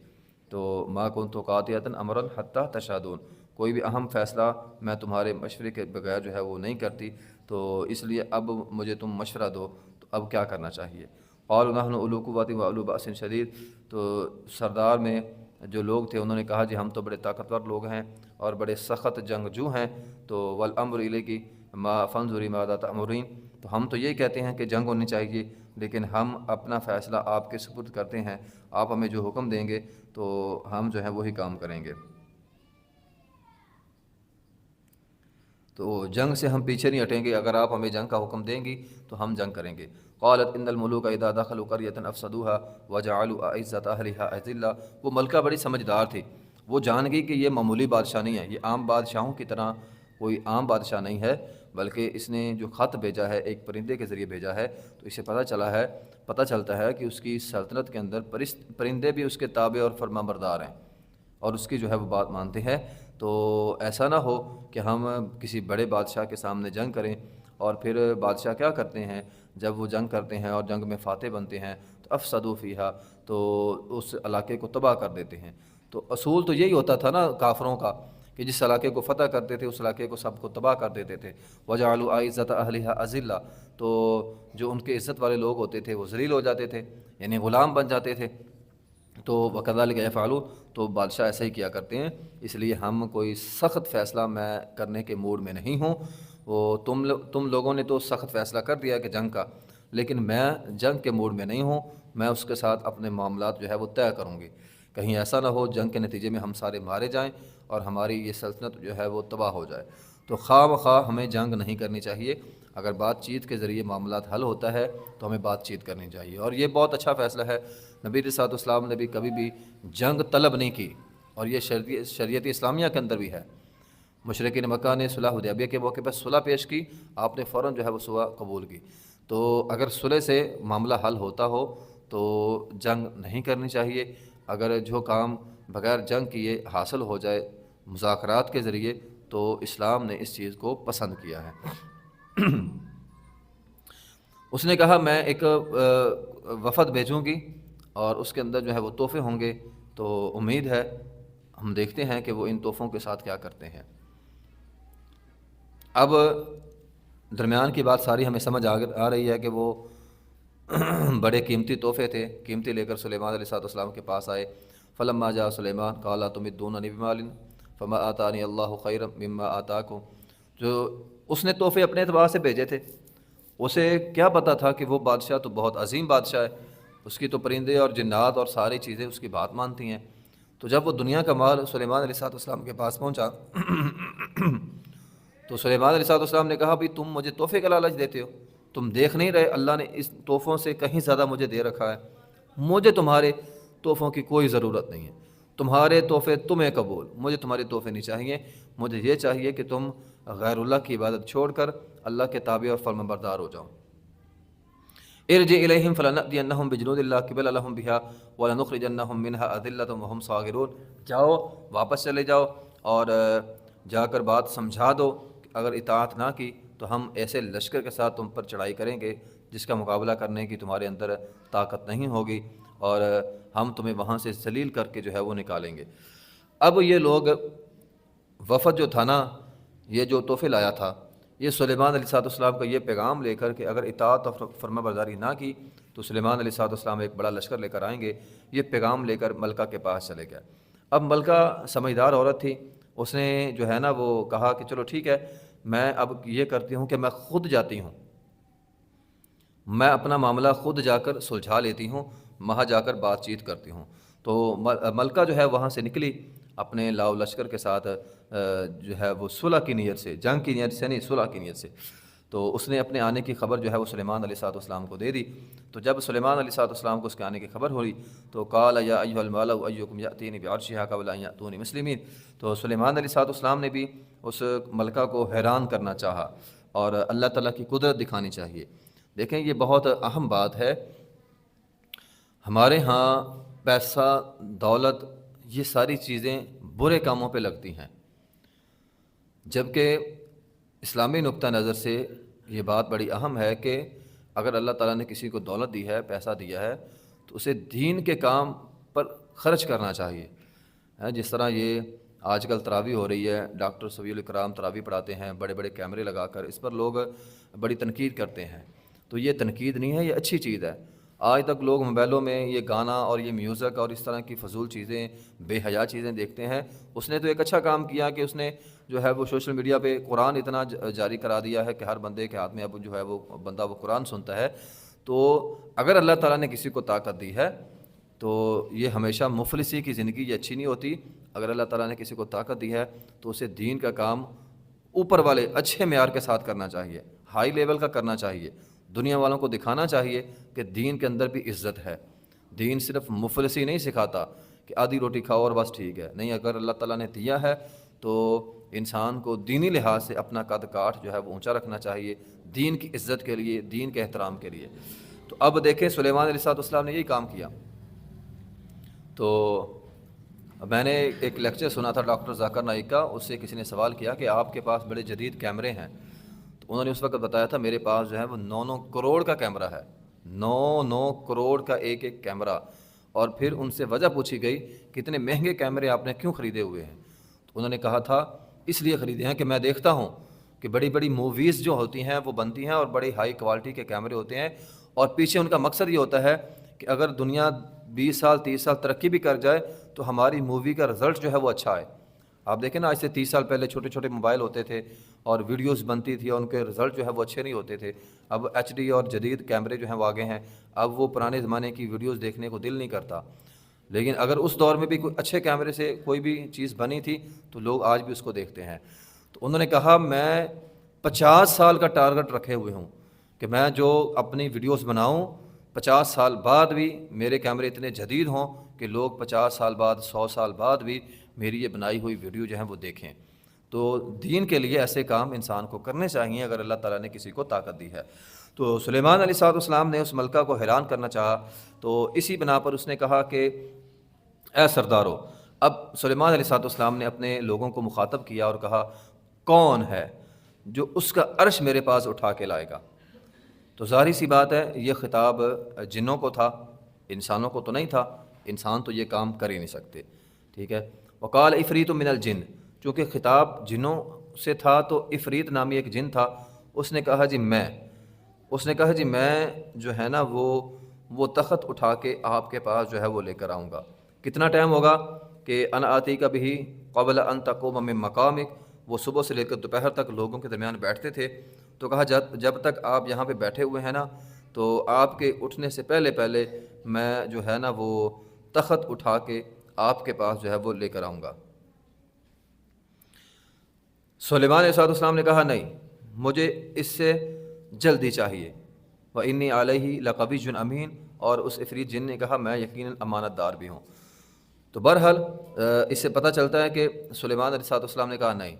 تو ما کنت قاطعۃ امرا حتی تشہدون، کوئی بھی اہم فیصلہ میں تمہارے مشورے کے بغیر جو ہے وہ نہیں کرتی، تو اس لیے اب مجھے تم مشورہ دو، تو اب کیا کرنا چاہیے؟ قالوا نحن اولو قوۃ واولو بأس شدید، تو سردار میں جو لوگ تھے انہوں نے کہا جی ہم تو بڑے طاقتور لوگ ہیں اور بڑے سخت جنگجو ہیں، تو والامر الیکی ما فانظری ماذا تأمرین، تو ہم تو یہ کہتے ہیں کہ جنگ ہونی چاہیے لیکن ہم اپنا فیصلہ آپ کے سپرد کرتے ہیں، آپ ہمیں جو حکم دیں گے تو ہم جو ہے وہی کام کریں گے۔ تو جنگ سے ہم پیچھے نہیں ہٹیں گے، اگر آپ ہمیں جنگ کا حکم دیں گی تو ہم جنگ کریں گے۔ قالت ان الملوک اذا دخلوا قرية افسدوها وجعلوا اعزة اهلها اذلة، وہ ملکہ بڑی سمجھدار تھی، وہ جان گئی کہ یہ معمولی بادشاہ نہیں ہے، یہ عام بادشاہوں کی طرح کوئی عام بادشاہ نہیں ہے، بلکہ اس نے جو خط بھیجا ہے ایک پرندے کے ذریعے بھیجا ہے، تو اسے پتہ چلتا ہے کہ اس کی سلطنت کے اندر پرندے بھی اس کے تابع اور فرما بردار ہیں اور اس کی جو ہے وہ بات مانتے ہیں۔ تو ایسا نہ ہو کہ ہم کسی بڑے بادشاہ کے سامنے جنگ کریں اور پھر بادشاہ کیا کرتے ہیں، جب وہ جنگ کرتے ہیں اور جنگ میں فاتح بنتے ہیں تو افسدوا فیہا، تو اس علاقے کو تباہ کر دیتے ہیں۔ تو اصول تو یہی ہوتا تھا نا کافروں کا کہ جس علاقے کو فتح کرتے تھے اس علاقے کو سب کو تباہ کر دیتے تھے۔ وجعلوا اعزة اهلها اذلہ، تو جو ان کے عزت والے لوگ ہوتے تھے وہ ذلیل ہو جاتے تھے، یعنی غلام بن جاتے تھے۔ تو وکذالک یفعلون، تو بادشاہ ایسا ہی کیا کرتے ہیں، اس لیے ہم کوئی سخت فیصلہ میں کرنے کے موڈ میں نہیں ہوں۔ وہ تم لوگوں نے تو سخت فیصلہ کر دیا کہ جنگ کا، لیکن میں جنگ کے موڈ میں نہیں ہوں، میں اس کے ساتھ اپنے معاملات جو ہے وہ طے کروں گی، کہیں ایسا نہ ہو جنگ کے نتیجے میں ہم سارے مارے جائیں اور ہماری یہ سلطنت جو ہے وہ تباہ ہو جائے۔ تو خواہ مخواہ ہمیں جنگ نہیں کرنی چاہیے، اگر بات چیت کے ذریعے معاملات حل ہوتا ہے تو ہمیں بات چیت کرنی چاہیے، اور یہ بہت اچھا فیصلہ ہے۔ نبی علیہ الصلوۃ والسلام نے بھی کبھی بھی جنگ طلب نہیں کی، اور یہ شریعت اسلامیہ کے اندر بھی ہے۔ مشرکین مکہ نے صلح حدیبیہ کے موقع پر صلح پیش کی، آپ نے فوراً جو ہے وہ صلح قبول کی۔ تو اگر صلح سے معاملہ حل ہوتا ہو تو جنگ نہیں کرنی چاہیے، اگر جو کام بغیر جنگ کیے حاصل ہو جائے مذاکرات کے ذریعے تو اسلام نے اس چیز کو پسند کیا ہے۔ اس نے کہا میں ایک وفد بھیجوں گی اور اس کے اندر جو ہے وہ تحفے ہوں گے، تو امید ہے ہم دیکھتے ہیں کہ وہ ان تحفوں کے ساتھ کیا کرتے ہیں۔ اب درمیان کی بات ساری ہمیں سمجھ آ رہی ہے کہ وہ بڑے قیمتی تحفے تھے، قیمتی لے کر سلیمان علیہ السلام کے پاس آئے۔ فلما جاء سلیمان قال تمدوننی بمال فما آتانی اللہ خیرا مما آتاکم، جو اس نے تحفے اپنے اعتبار سے بھیجے تھے، اسے کیا پتہ تھا کہ وہ بادشاہ تو بہت عظیم بادشاہ ہے، اس کی تو پرندے اور جنات اور ساری چیزیں اس کی بات مانتی ہیں۔ تو جب وہ دنیا کا مال سلیمان علیہ السلام کے پاس پہنچا تو سلیمان علیہ السلام نے کہا بھی تم مجھے تحفے کا لالچ دیتے ہو، تم دیکھ نہیں رہے اللہ نے اس تحفوں سے کہیں زیادہ مجھے دے رکھا ہے، مجھے تمہارے تحفوں کی کوئی ضرورت نہیں ہے، تمہارے تحفے تمہیں قبول، مجھے تمہارے تحفے نہیں چاہیے، مجھے یہ چاہیے کہ تم غیر اللہ کی عبادت چھوڑ کر اللہ کے تابع اور فرمانبردار ہو جاؤ۔ ارجع الیہم فلنأتینہم بجنود لا قبل لہم بہا ولنخرجنہم منہا اذلۃ وہم صاغرون، جاؤ واپس چلے جاؤ اور جا کر بات سمجھا دو، اگر اطاعت نہ کی تو ہم ایسے لشکر کے ساتھ تم پر چڑھائی کریں گے جس کا مقابلہ کرنے کی تمہارے اندر طاقت نہیں ہوگی، اور ہم تمہیں وہاں سے ذلیل کر کے جو ہے وہ نکالیں گے۔ اب یہ لوگ وفد جو تھا نا، یہ جو تحفے لایا تھا، یہ سلیمان علیہ السلام کا یہ پیغام لے کر کہ اگر اطاعت اور فرما برداری نہ کی تو سلیمان علیہ السلام ایک بڑا لشکر لے کر آئیں گے، یہ پیغام لے کر ملکہ کے پاس چلے گئے۔ اب ملکہ سمجھدار عورت تھی، اس نے جو ہے نا وہ کہا کہ چلو ٹھیک ہے، میں اب یہ کرتی ہوں کہ میں خود جاتی ہوں، میں اپنا معاملہ خود جا کر سلجھا لیتی ہوں، وہاں جا کر بات چیت کرتی ہوں۔ تو ملکہ جو ہے وہاں سے نکلی اپنے لاؤ لشکر کے ساتھ، جو ہے وہ صلح کی نیت سے، جنگ کی نیت سے نہیں، صلح کی نیت سے۔ تو اس نے اپنے آنے کی خبر جو ہے وہ سلیمان علیہ السلام کو دے دی۔ تو جب سلیمان علیہ السلام کو اس کے آنے کی خبر ہوئی تو قال یا ایھا الملأ ایکم یأتینی بعرشھا قبل ان یأتونی مسلمین، تو سلیمان علیہ السلام نے بھی اس ملکہ کو حیران کرنا چاہا اور اللہ تعالیٰ کی قدرت دکھانی چاہیے۔ دیکھیں یہ بہت اہم بات ہے، ہمارے ہاں پیسہ، دولت، یہ ساری چیزیں برے کاموں پہ لگتی ہیں، جبکہ اسلامی نقطہ نظر سے یہ بات بڑی اہم ہے کہ اگر اللہ تعالیٰ نے کسی کو دولت دی ہے، پیسہ دیا ہے، تو اسے دین کے کام پر خرچ کرنا چاہیے۔ جس طرح یہ آج کل تراویح ہو رہی ہے، ڈاکٹر صفی الکرام تراویح پڑھاتے ہیں بڑے بڑے کیمرے لگا کر، اس پر لوگ بڑی تنقید کرتے ہیں۔ تو یہ تنقید نہیں ہے، یہ اچھی چیز ہے۔ آج تک لوگ موبائلوں میں یہ گانا اور یہ میوزک اور اس طرح کی فضول چیزیں، بے حیا چیزیں دیکھتے ہیں۔ اس نے تو ایک اچھا کام کیا کہ اس نے جو ہے وہ سوشل میڈیا پہ قرآن اتنا جاری کرا دیا ہے کہ ہر بندے کے ہاتھ میں اب جو ہے وہ بندہ وہ قرآن سنتا ہے۔ تو اگر اللہ تعالیٰ نے کسی کو طاقت دی ہے تو یہ ہمیشہ مفلسی کی زندگی یہ اچھی نہیں ہوتی۔ اگر اللہ تعالیٰ نے کسی کو طاقت دی ہے تو اسے دین کا کام اوپر والے اچھے معیار کے ساتھ کرنا چاہیے، ہائی لیول کا کرنا چاہیے، دنیا والوں کو دکھانا چاہیے کہ دین کے اندر بھی عزت ہے۔ دین صرف مفلسی نہیں سکھاتا کہ آدھی روٹی کھاؤ اور بس ٹھیک ہے، نہیں، اگر اللہ تعالیٰ نے دیا ہے تو انسان کو دینی لحاظ سے اپنا قد کاٹ جو ہے وہ اونچا رکھنا چاہیے، دین کی عزت کے لیے، دین کے احترام کے لیے۔ تو اب دیکھیں سلیمان علیہ السلام نے یہی کام کیا۔ تو میں نے ایک لیکچر سنا تھا ڈاکٹر ذاکر نائک کا، اس سے کسی نے سوال کیا کہ آپ کے پاس بڑے جدید کیمرے ہیں، تو انہوں نے اس وقت بتایا تھا میرے پاس جو ہے وہ 9 کروڑ کا کیمرہ ہے، 9 کروڑ کا ایک کیمرہ۔ اور پھر ان سے وجہ پوچھی گئی کہ اتنے مہنگے کیمرے آپ نے کیوں خریدے ہوئے ہیں؟ تو انہوں نے کہا تھا اس لیے خریدے ہیں کہ میں دیکھتا ہوں کہ بڑی بڑی موویز جو ہوتی ہیں وہ بنتی ہیں اور بڑی ہائی کوالٹی کے کیمرے ہوتے ہیں، اور پیچھے ان کا مقصد یہ ہوتا ہے کہ اگر دنیا 20 سال 30 سال ترقی بھی کر جائے تو ہماری مووی کا رزلٹ جو ہے وہ اچھا ہے۔ آپ دیکھیں نا، آج سے 30 سال پہلے چھوٹے چھوٹے موبائل ہوتے تھے اور ویڈیوز بنتی تھی اور ان کے رزلٹ جو ہے وہ اچھے نہیں ہوتے تھے۔ اب ایچ ڈی اور جدید کیمرے جو ہیں وہ آگے ہیں، اب وہ پرانے زمانے کی ویڈیوز دیکھنے کو دل نہیں کرتا۔ لیکن اگر اس دور میں بھی کوئی اچھے کیمرے سے کوئی بھی چیز بنی تھی تو لوگ آج بھی اس کو دیکھتے ہیں۔ تو انہوں نے کہا میں 50 سال کا ٹارگٹ رکھے ہوئے ہوں کہ میں جو اپنی ویڈیوز بناؤں 50 سال بعد بھی میرے کیمرے اتنے جدید ہوں کہ لوگ 50 سال بعد 100 سال بعد بھی میری یہ بنائی ہوئی ویڈیو جو ہیں وہ دیکھیں۔ تو دین کے لیے ایسے کام انسان کو کرنے چاہیے اگر اللہ تعالیٰ نے کسی کو طاقت دی ہے۔ تو سلیمان علیہ السلام نے اس ملکہ کو حیران کرنا چاہا، تو اسی بنا پر اس نے کہا کہ اے سردارو، اب سلیمان علیہ السلام نے اپنے لوگوں کو مخاطب کیا اور کہا کون ہے جو اس کا عرش میرے پاس اٹھا کے لائے گا؟ تو ظاہری سی بات ہے یہ خطاب جنوں کو تھا، انسانوں کو تو نہیں تھا، انسان تو یہ کام کر ہی نہیں سکتے، ٹھیک ہے۔ وقال عفریت من الجن، چونکہ خطاب جنوں سے تھا تو عفریت نامی ایک جن تھا، اس نے کہا جی میں جو ہے نا وہ تخت اٹھا کے آپ کے پاس جو ہے وہ لے کر آؤں گا۔ کتنا ٹائم ہوگا کہ انا آتی کا بھی قبل ان تقوم من مقامک، وہ صبح سے لے کر دوپہر تک لوگوں کے درمیان بیٹھتے تھے۔ تو کہا جب تک آپ یہاں پہ بیٹھے ہوئے ہیں نا تو آپ کے اٹھنے سے پہلے میں جو ہے نا وہ تخت اٹھا کے آپ کے پاس جو ہے وہ لے کر آؤں گا۔ سلیمان علیہ السلام نے کہا نہیں، مجھے اس سے جلدی چاہیے۔ وَإِنِّي عَلَيْهِ لَقَوِيٌّ أَمِينٌ، اور اس عفریت جن نے کہا میں یقیناً امانت دار بھی ہوں۔ تو بہرحال اس سے پتہ چلتا ہے کہ سلیمان علیہ السلام نے کہا نہیں،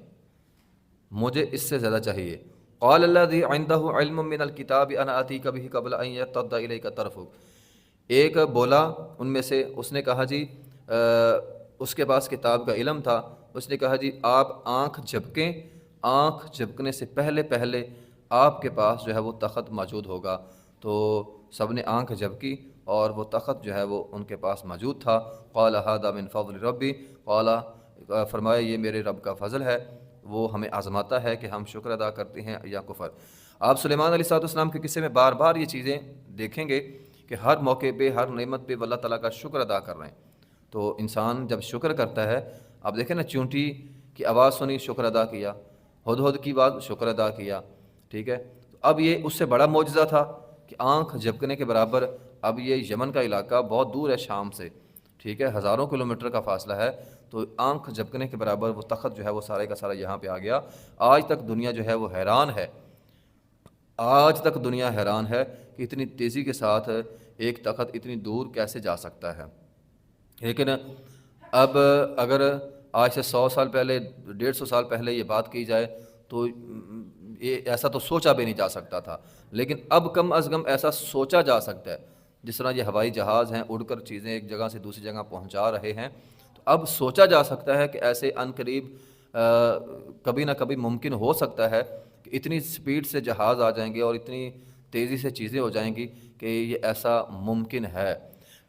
مجھے اس سے زیادہ چاہیے۔ قال الذي عنده علم من الكتاب انا اتيك به قبل ان يرتد اليك طرفك، ایک بولا ان میں سے، اس نے کہا جی اس کے پاس کتاب کا علم تھا، اس نے کہا جی آپ آنکھ جھپکنے سے پہلے آپ کے پاس جو ہے وہ تخت موجود ہوگا۔ تو سب نے آنکھ جھپکی اور وہ تخت جو ہے وہ ان کے پاس موجود تھا۔ قال هذا من فضل ربی، قال فرمایا یہ میرے رب کا فضل ہے، وہ ہمیں آزماتا ہے کہ ہم شکر ادا کرتے ہیں یا کفر۔ آپ سلیمان علیہ السلام کے قصے میں بار بار یہ چیزیں دیکھیں گے کہ ہر موقع پہ، ہر نعمت پہ وہ اللہ تعالیٰ کا شکر ادا کر رہے ہیں۔ تو انسان جب شکر کرتا ہے، آپ دیکھیں نا، چونٹی کی آواز سنی شکر ادا کیا، ہدہد کی بات شکر ادا کیا، ٹھیک ہے. تو اب یہ اس سے بڑا معجزہ تھا کہ آنکھ جھپکنے کے برابر. اب یہ یمن کا علاقہ بہت دور ہے شام سے، ٹھیک ہے، ہزاروں کلومیٹر کا فاصلہ ہے. تو آنکھ جھپکنے کے برابر وہ تخت جو ہے وہ سارے کا سارا یہاں پہ آ گیا. آج تک دنیا جو ہے وہ حیران ہے، آج تک دنیا حیران ہے کہ اتنی تیزی کے ساتھ ایک تخت اتنی دور کیسے جا سکتا ہے. لیکن اب اگر آج سے 100 سال پہلے، 150 سال پہلے یہ بات کی جائے تو یہ ایسا تو سوچا بھی نہیں جا سکتا تھا. لیکن اب کم از کم ایسا سوچا جا سکتا ہے. جس طرح یہ ہوائی جہاز ہیں اڑ کر چیزیں ایک جگہ سے دوسری جگہ پہنچا رہے ہیں، تو اب سوچا جا سکتا ہے کہ ایسے عن قریب کبھی نہ کبھی ممکن ہو سکتا ہے کہ اتنی سپیڈ سے جہاز آ جائیں گے اور اتنی تیزی سے چیزیں ہو جائیں گی کہ یہ ایسا ممکن ہے.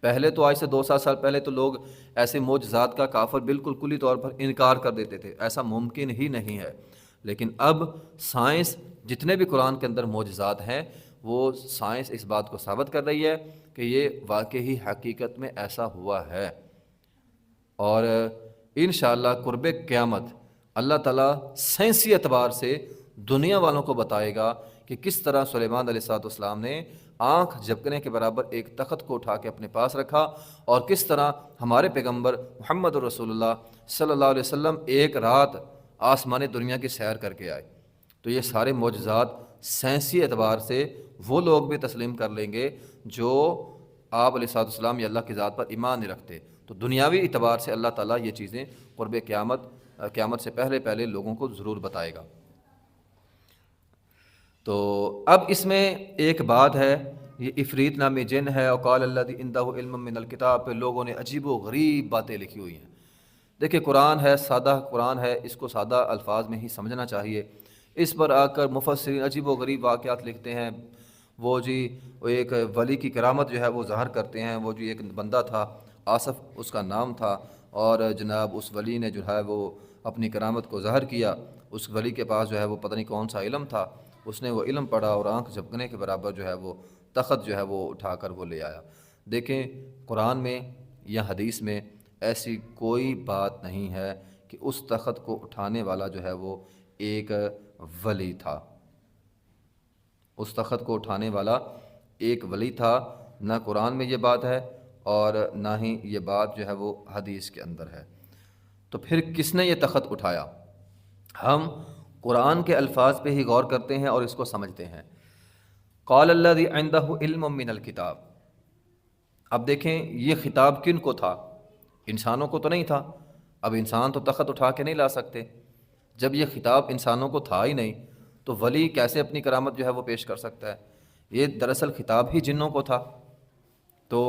پہلے تو آج سے 200 سال پہلے تو لوگ ایسے معجزات کا کافر بالکل کلی طور پر انکار کر دیتے تھے، ایسا ممکن ہی نہیں ہے. لیکن اب سائنس جتنے بھی قرآن کے اندر معجزات ہیں، وہ سائنس اس بات کو ثابت کر رہی ہے کہ یہ واقعی حقیقت میں ایسا ہوا ہے. اور انشاءاللہ قرب قیامت اللہ تعالیٰ سائنسی اعتبار سے دنیا والوں کو بتائے گا کہ کس طرح سلیمان علیہ السلام نے آنکھ جھپکنے کے برابر ایک تخت کو اٹھا کے اپنے پاس رکھا، اور کس طرح ہمارے پیغمبر محمد رسول اللہ صلی اللہ علیہ وسلم ایک رات آسمان دنیا کی سیر کر کے آئے. تو یہ سارے معجزات سائنسی اعتبار سے وہ لوگ بھی تسلیم کر لیں گے جو آپ علیہ السلام یا اللہ کی ذات پر ایمان نہیں رکھتے. تو دنیاوی اعتبار سے اللہ تعالیٰ یہ چیزیں قرب قیامت سے پہلے لوگوں کو ضرور بتائے گا. تو اب اس میں ایک بات ہے، یہ عفریت نامی جن ہے، وقال الذی عندہ علم من الکتاب، پہ لوگوں نے عجیب و غریب باتیں لکھی ہوئی ہیں. دیکھیں قرآن ہے، سادہ قرآن ہے، اس کو سادہ الفاظ میں ہی سمجھنا چاہیے. اس پر آ کر مفسرین عجیب و غریب واقعات لکھتے ہیں. وہ ایک ولی کی کرامت جو ہے وہ ظاہر کرتے ہیں. وہ ایک بندہ تھا، آصف اس کا نام تھا، اور جناب اس ولی نے جو ہے وہ اپنی کرامت کو ظاہر کیا. اس ولی کے پاس جو ہے وہ پتہ نہیں کون سا علم تھا، اس نے وہ علم پڑھا اور آنکھ جھپکنے کے برابر جو ہے وہ تخت جو ہے وہ اٹھا کر وہ لے آیا. دیکھیں قرآن میں یا حدیث میں ایسی کوئی بات نہیں ہے کہ اس تخت کو اٹھانے والا جو ہے وہ ایک ولی تھا. اس تخت کو اٹھانے والا ایک ولی تھا، نہ قرآن میں یہ بات ہے اور نہ ہی یہ بات جو ہے وہ حدیث کے اندر ہے. تو پھر کس نے یہ تخت اٹھایا؟ ہم قرآن کے الفاظ پہ ہی غور کرتے ہیں اور اس کو سمجھتے ہیں. قال الذی عندہ علم من الکتاب. اب دیکھیں یہ خطاب کن کو تھا؟ انسانوں کو تو نہیں تھا. اب انسان تو تخت اٹھا کے نہیں لا سکتے. جب یہ خطاب انسانوں کو تھا ہی نہیں تو ولی کیسے اپنی کرامت جو ہے وہ پیش کر سکتا ہے؟ یہ دراصل خطاب ہی جنوں کو تھا. تو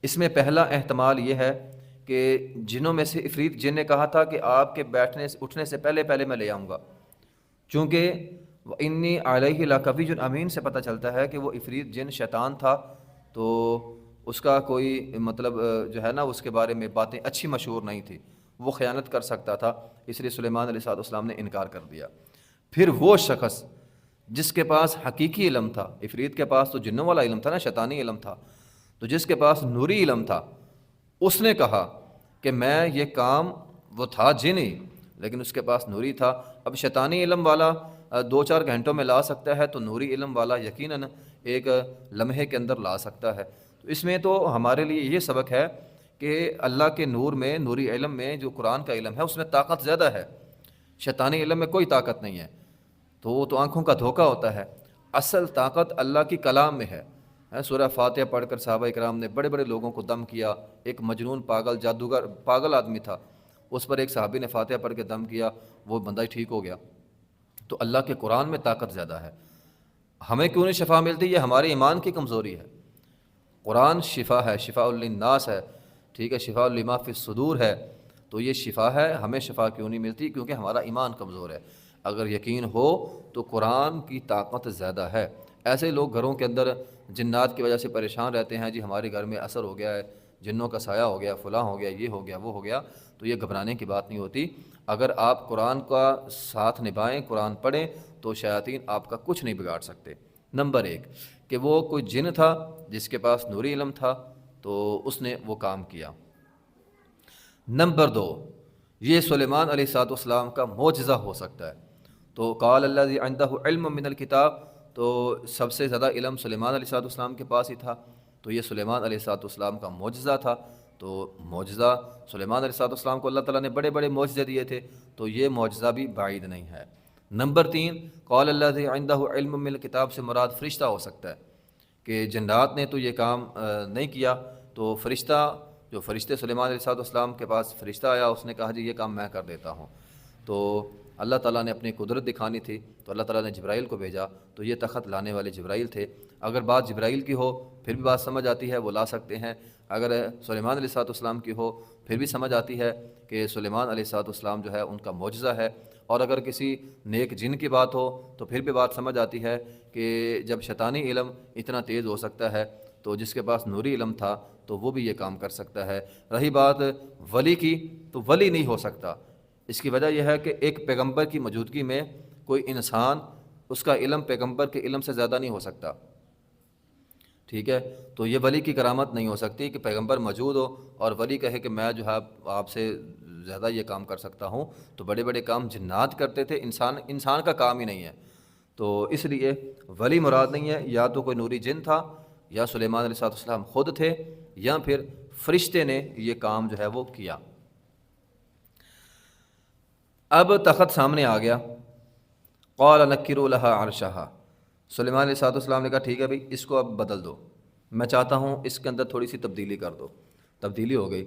اس میں پہلا احتمال یہ ہے کہ جنوں میں سے عفریت جن نے کہا تھا کہ آپ کے اٹھنے سے پہلے میں لے آؤں گا. چونکہ انی علیہ لقوی امین سے پتہ چلتا ہے کہ وہ عفریت جن شیطان تھا، تو اس کا کوئی مطلب جو ہے نا اس کے بارے میں باتیں اچھی مشہور نہیں تھی، وہ خیانت کر سکتا تھا، اس لیے سلیمان علیہ السلام نے انکار کر دیا. پھر وہ شخص جس کے پاس حقیقی علم تھا، عفریت کے پاس تو جنوں والا علم تھا نا، شیطانی علم تھا، تو جس کے پاس نوری علم تھا اس نے کہا کہ میں یہ کام، وہ تھا جن ہی لیکن اس کے پاس نوری تھا. اب شیطانی علم والا 2-4 گھنٹوں میں لا سکتا ہے، تو نوری علم والا یقیناً ایک لمحے کے اندر لا سکتا ہے. تو اس میں تو ہمارے لیے یہ سبق ہے کہ اللہ کے نور میں، نوری علم میں جو قرآن کا علم ہے اس میں طاقت زیادہ ہے. شیطانی علم میں کوئی طاقت نہیں ہے، تو وہ تو آنکھوں کا دھوکہ ہوتا ہے. اصل طاقت اللہ کی کلام میں ہے. سورہ فاتحہ پڑھ کر صحابہ کرام نے بڑے بڑے لوگوں کو دم کیا. ایک مجنون پاگل جادوگر پاگل آدمی تھا، اس پر ایک صحابی نے فاتحہ پڑھ کے دم کیا، وہ بندہ ہی ٹھیک ہو گیا. تو اللہ کے قرآن میں طاقت زیادہ ہے. ہمیں کیوں نہیں شفا ملتی؟ یہ ہمارے ایمان کی کمزوری ہے. قرآن شفا ہے، شفاء للناس ہے، ٹھیک ہے، شفاء لما فی الصدور ہے. تو یہ شفا ہے، ہمیں شفا کیوں نہیں ملتی؟ کیونکہ ہمارا ایمان کمزور ہے. اگر یقین ہو تو قرآن کی طاقت زیادہ ہے. ایسے لوگ گھروں کے اندر جنات کی وجہ سے پریشان رہتے ہیں، جی ہمارے گھر میں اثر ہو گیا ہے، جنوں کا سایہ ہو گیا، فلاں ہو گیا، یہ ہو گیا، وہ ہو گیا. تو یہ گھبرانے کی بات نہیں ہوتی. اگر آپ قرآن کا ساتھ نبھائیں، قرآن پڑھیں، تو شیاطین آپ کا کچھ نہیں بگاڑ سکتے. نمبر 1 کہ وہ کوئی جن تھا جس کے پاس نوری علم تھا، تو اس نے وہ کام کیا. نمبر 2 یہ سلیمان علیہ السلام کا معجزہ ہو سکتا ہے. تو قال الذی عندہ علم من الکتاب، تو سب سے زیادہ علم سلیمان علیہ السلام کے پاس ہی تھا، تو یہ سلیمان علیہ السلام کا معجزہ تھا۔ تو معجزہ سلیمان علیہ السلام کو اللہ تعالیٰ نے بڑے بڑے معجزے دیے تھے، تو یہ معجزہ بھی بعید نہیں ہے۔ نمبر 3، قال الذی عندہ علم من الکتاب سے مراد فرشتہ ہو سکتا ہے کہ جنات نے تو یہ کام نہیں کیا، تو فرشتہ، جو فرشتے سلیمان علیہ السلام کے پاس فرشتہ آیا، اس نے کہا جی یہ کام میں کر دیتا ہوں، تو اللہ تعالیٰ نے اپنی قدرت دکھانی تھی، تو اللہ تعالیٰ نے جبرائیل کو بھیجا، تو یہ تخت لانے والے جبرائیل تھے۔ اگر بات جبرائیل کی ہو پھر بھی بات سمجھ آتی ہے، وہ لا سکتے ہیں۔ اگر سلیمان علیہ السلام کی ہو پھر بھی سمجھ آتی ہے کہ سلیمان علیہ السلام جو ہے ان کا معجزہ ہے۔ اور اگر کسی نیک جن کی بات ہو تو پھر بھی بات سمجھ آتی ہے کہ جب شیطانی علم اتنا تیز ہو سکتا ہے تو جس کے پاس نوری علم تھا تو وہ بھی یہ کام کر سکتا ہے۔ رہی بات ولی کی، تو ولی نہیں ہو سکتا۔ اس کی وجہ یہ ہے کہ ایک پیغمبر کی موجودگی میں کوئی انسان، اس کا علم پیغمبر کے علم سے زیادہ نہیں ہو سکتا، ٹھیک ہے؟ تو یہ ولی کی کرامت نہیں ہو سکتی کہ پیغمبر موجود ہو اور ولی کہے کہ میں جو ہے آپ سے زیادہ یہ کام کر سکتا ہوں۔ تو بڑے بڑے کام جنات کرتے تھے، انسان کا کام ہی نہیں ہے۔ تو اس لیے ولی مراد نہیں ہے، یا تو کوئی نوری جن تھا، یا سلیمان علیہ السلام خود تھے، یا پھر فرشتے نے یہ کام جو ہے وہ کیا۔ اب تخت سامنے آ گیا، قال نکروا لها عرشها، سلیمان علیہ السلام نے کہا ٹھیک ہے بھائی اس کو اب بدل دو، میں چاہتا ہوں اس کے اندر تھوڑی سی تبدیلی کر دو۔ تبدیلی ہو گئی،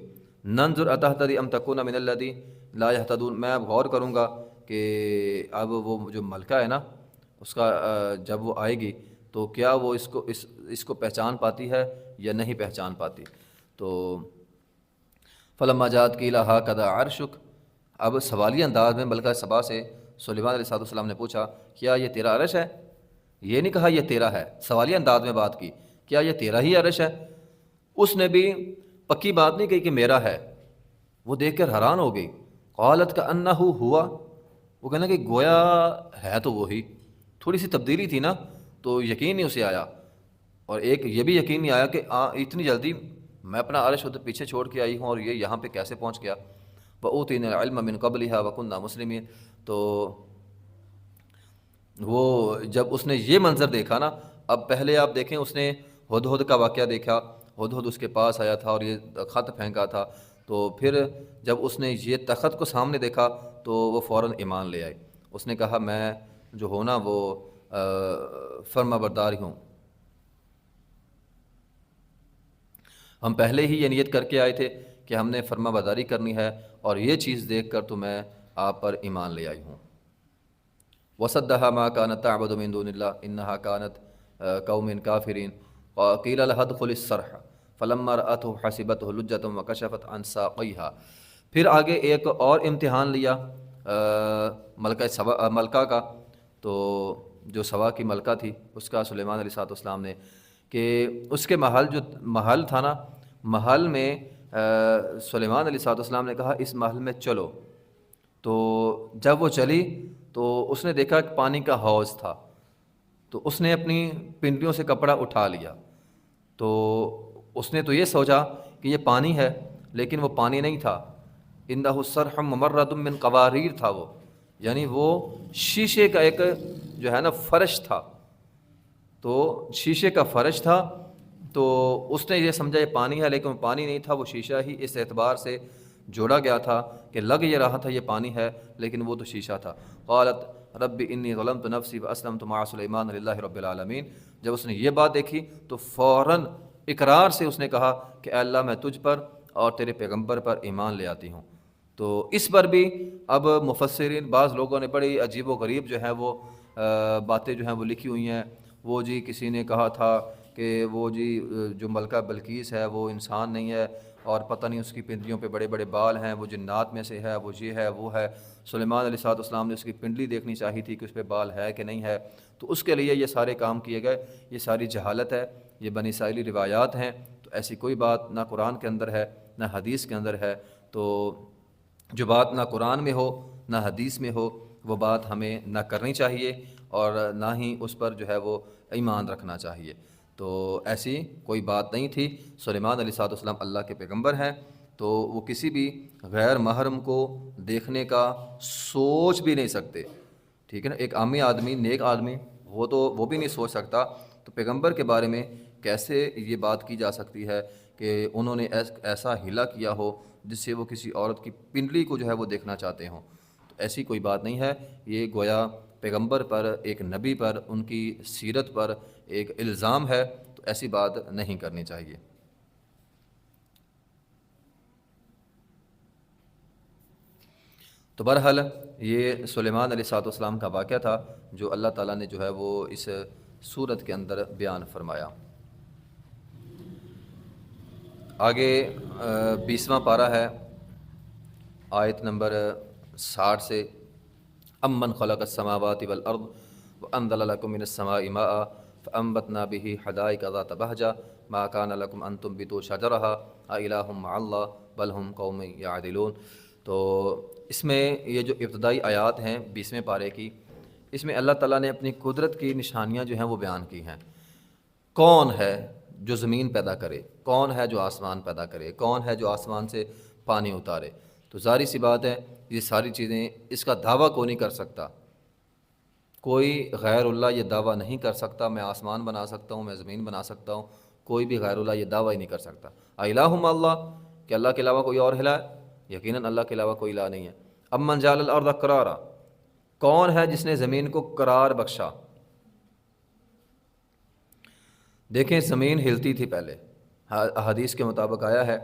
ننظر اتهتدی ام تکون من الذین لا یهتدون، میں اب غور کروں گا کہ اب وہ جو ملکہ ہے نا، اس کا جب وہ آئے گی تو کیا وہ اس کو پہچان پاتی ہے یا نہیں پہچان پاتی۔ تو فلما جاءت قیل هکذا عرشک، اب سوالی انداز میں ملکہ سبا سے سلیمان علیہ السلام نے پوچھا کیا یہ تیرا عرش ہے؟ یہ نہیں کہا یہ تیرا ہے، سوالی انداز میں بات کی، کیا یہ تیرا ہی عرش ہے؟ اس نے بھی پکی بات نہیں کہی کہ میرا ہے، وہ دیکھ کر حیران ہو گئی۔ قالت کأنہ ہوا، وہ کہنا کہ گویا ہے تو وہی، تھوڑی سی تبدیلی تھی نا، تو یقین نہیں اسے آیا۔ اور ایک یہ بھی یقین نہیں آیا کہ اتنی جلدی میں اپنا عرش ادھر پیچھے چھوڑ کے آئی ہوں اور یہ یہاں پہ کیسے پہنچ گیا۔ وَأُوتِينَا الْعِلْمَ مِنْ قَبْلِهَا وَكُنَّا مُسْلِمِينَ، تو وہ جب اس نے یہ منظر دیکھا نا، اب پہلے آپ دیکھیں اس نے ہدہد کا واقعہ دیکھا، ہدہد اس کے پاس آیا تھا اور یہ خط پھینکا تھا، تو پھر جب اس نے یہ تخت کو سامنے دیکھا تو وہ فوراً ایمان لے آئی۔ اس نے کہا میں جو ہوں نا وہ فرما بردار ہی ہوں، ہم پہلے ہی یہ نیت کر کے آئے تھے کہ ہم نے فرما برداری کرنی ہے، اور یہ چیز دیکھ کر تو میں آپ پر ایمان لے آئی ہوں۔ وَصَدَّهَا مَا كَانَتْ تَعْبُدُ مِن دُونِ اللَّهِ إِنَّهَا كَانَتْ قَوْمٍ كَافِرِينَ وَقِيلَ لَهَا ادْخُلِي الصَّرْحَ فَلَمَّا رَأَتْهُ حَسِبَتْهُ لُجَّةً وَكَشَفَتْ عَنْ سَاقَيْهَا۔ پھر آگے ایک اور امتحان لیا ملکہ کا، تو جو سبا کی ملکہ تھی اس کا سلیمان علیہ السلام نے، کہ اس کے محل تھا نا، محل میں سلیمان علیہ السلام نے کہا اس محل میں چلو۔ تو جب وہ چلی تو اس نے دیکھا کہ پانی کا حوض تھا، تو اس نے اپنی پنڈلیوں سے کپڑا اٹھا لیا۔ تو اس نے تو یہ سوچا کہ یہ پانی ہے، لیکن وہ پانی نہیں تھا، اِنَّهُ صَرْحٌ مُمَرَّدٌ مِّن قَوَارِيرَ تھا وہ، یعنی وہ شیشے کا ایک جو ہے نا فرش تھا، تو شیشے کا فرش تھا۔ تو اس نے یہ سمجھا یہ پانی ہے، لیکن وہ پانی نہیں تھا، وہ شیشہ ہی اس اعتبار سے جوڑا گیا تھا کہ لگ یہ رہا تھا یہ پانی ہے لیکن وہ تو شیشہ تھا۔ قالت رب انی ظلمت نفسی واسلمت مع سلیمان للہ رب العالمین، جب اس نے یہ بات دیکھی تو فوراً اقرار سے اس نے کہا کہ اے اللہ میں تجھ پر اور تیرے پیغمبر پر ایمان لے آتی ہوں۔ تو اس پر بھی اب مفسرین، بعض لوگوں نے بڑی عجیب و غریب جو ہیں وہ باتیں جو ہیں وہ لکھی ہوئی ہیں۔ وہ جی کسی نے کہا تھا کہ وہ جی جو ملکہ بلقیس ہے وہ انسان نہیں ہے، اور پتہ نہیں اس کی پنڈلیوں پہ بڑے بڑے بال ہیں، وہ جنات میں سے ہے، وہ یہ ہے وہ ہے۔ سلیمان علیہ السلام نے اس کی پنڈلی دیکھنی چاہی تھی کہ اس پہ بال ہے کہ نہیں ہے، تو اس کے لیے یہ سارے کام کیے گئے۔ یہ ساری جہالت ہے، یہ بنی اسرائیلی روایات ہیں، تو ایسی کوئی بات نہ قرآن کے اندر ہے نہ حدیث کے اندر ہے۔ تو جو بات نہ قرآن میں ہو نہ حدیث میں ہو وہ بات ہمیں نہ کرنی چاہیے، اور نہ ہی اس پر جو ہے وہ ایمان رکھنا چاہیے۔ تو ایسی کوئی بات نہیں تھی۔ سلیمان علیہ السلام اللہ کے پیغمبر ہیں، تو وہ کسی بھی غیر محرم کو دیکھنے کا سوچ بھی نہیں سکتے، ٹھیک ہے نا، ایک عامی آدمی، نیک آدمی، وہ بھی نہیں سوچ سکتا، تو پیغمبر کے بارے میں کیسے یہ بات کی جا سکتی ہے کہ انہوں نے ایسا ہیلا کیا ہو جس سے وہ کسی عورت کی پنڈلی کو جو ہے وہ دیکھنا چاہتے ہوں؟ تو ایسی کوئی بات نہیں ہے، یہ گویا پیغمبر پر، ایک نبی پر، ان کی سیرت پر ایک الزام ہے، تو ایسی بات نہیں کرنی چاہیے۔ تو بہرحال یہ سلیمان علیہ السلام کا واقعہ تھا جو اللہ تعالیٰ نے جو ہے وہ اس سورت کے اندر بیان فرمایا۔ آگے 20واں پارہ ہے، آیت نمبر 60 سے، امن خلق السماوات والارض وانزل لكم من السماء ماء فانبتنا به حدائق ذات بهجة ما كان لكم ان تنبتوا شجرها أإله مع الله بل هم قوم يعدلون۔ تو اس میں یہ جو ابتدائی آیات ہیں 20ویں پارے کی، اس میں اللہ تعالیٰ نے اپنی قدرت کی نشانیاں جو ہیں وہ بیان کی ہیں۔ کون ہے جو زمین پیدا کرے، کون ہے جو آسمان پیدا کرے، کون ہے جو آسمان سے پانی اتارے؟ تو ظاہر سی بات ہے یہ ساری چیزیں، اس کا دعویٰ کوئی نہیں کر سکتا، کوئی غیر اللہ یہ دعویٰ نہیں کر سکتا میں آسمان بنا سکتا ہوں، میں زمین بنا سکتا ہوں، کوئی بھی غیر اللہ یہ دعویٰ ہی نہیں کر سکتا۔ الہ مع اللہ، کہ اللہ کے علاوہ کوئی اور الہ ہے؟ یقیناً اللہ کے علاوہ کوئی الہ نہیں ہے۔ امن جعل الارض قرارا، کون ہے جس نے زمین کو قرار بخشا؟ دیکھیں زمین ہلتی تھی پہلے، احادیث کے مطابق آیا ہے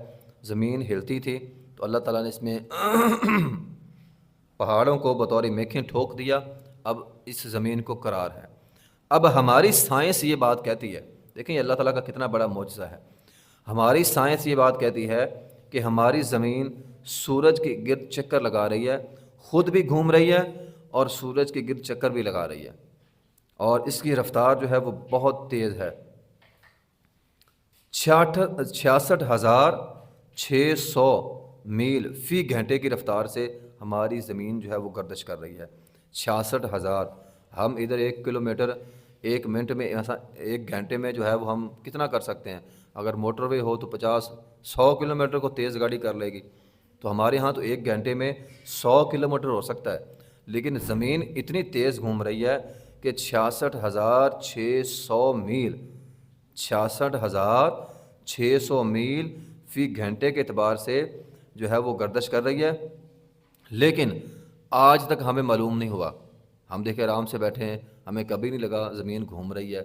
زمین ہلتی تھی، تو اللہ تعالیٰ نے اس میں پہاڑوں کو بطور میخیں ٹھوک دیا، اب اس زمین کو قرار ہے۔ اب ہماری سائنس یہ بات کہتی ہے، دیکھیں اللہ تعالیٰ کا کتنا بڑا معجزہ ہے، ہماری سائنس یہ بات کہتی ہے کہ ہماری زمین سورج کے گرد چکر لگا رہی ہے، خود بھی گھوم رہی ہے اور سورج کے گرد چکر بھی لگا رہی ہے، اور اس کی رفتار جو ہے وہ بہت تیز ہے۔ 66,600 میل فی گھنٹے کی رفتار سے ہماری زمین جو ہے وہ گردش کر رہی ہے۔ 66,000، ہم ادھر 1 کلومیٹر 1 منٹ میں، ایک گھنٹے میں جو ہے وہ ہم کتنا کر سکتے ہیں؟ اگر موٹر وے ہو تو 100 کلومیٹر کو تیز گاڑی کر لے گی، تو ہمارے ہاں تو 1 گھنٹے میں 100 کلومیٹر ہو سکتا ہے، لیکن زمین اتنی تیز گھوم رہی ہے کہ 66,600 میل، 66,600 میل فی گھنٹے کے اعتبار سے جو ہے وہ گردش کر رہی ہے، لیکن آج تک ہمیں معلوم نہیں ہوا، ہم دیکھیں آرام سے بیٹھے ہیں، ہمیں کبھی نہیں لگا زمین گھوم رہی ہے،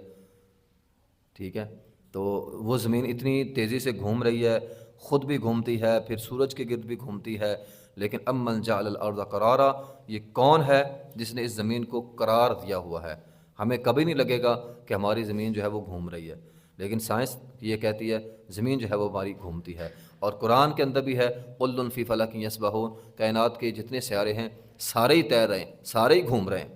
ٹھیک ہے؟ تو وہ زمین اتنی تیزی سے گھوم رہی ہے، خود بھی گھومتی ہے، پھر سورج کے گرد بھی گھومتی ہے، لیکن امن جعل الارض قرارا، یہ کون ہے جس نے اس زمین کو قرار دیا ہوا ہے؟ ہمیں کبھی نہیں لگے گا کہ ہماری زمین جو ہے وہ گھوم رہی ہے، لیکن سائنس یہ کہتی ہے زمین جو ہے وہ ہماری گھومتی ہے۔ اور قرآن کے اندر بھی ہے کل فی فلک یسبحون، کائنات کے جتنے سیارے ہیں سارے ہی تیر رہے ہیں، سارے ہی گھوم رہے ہیں۔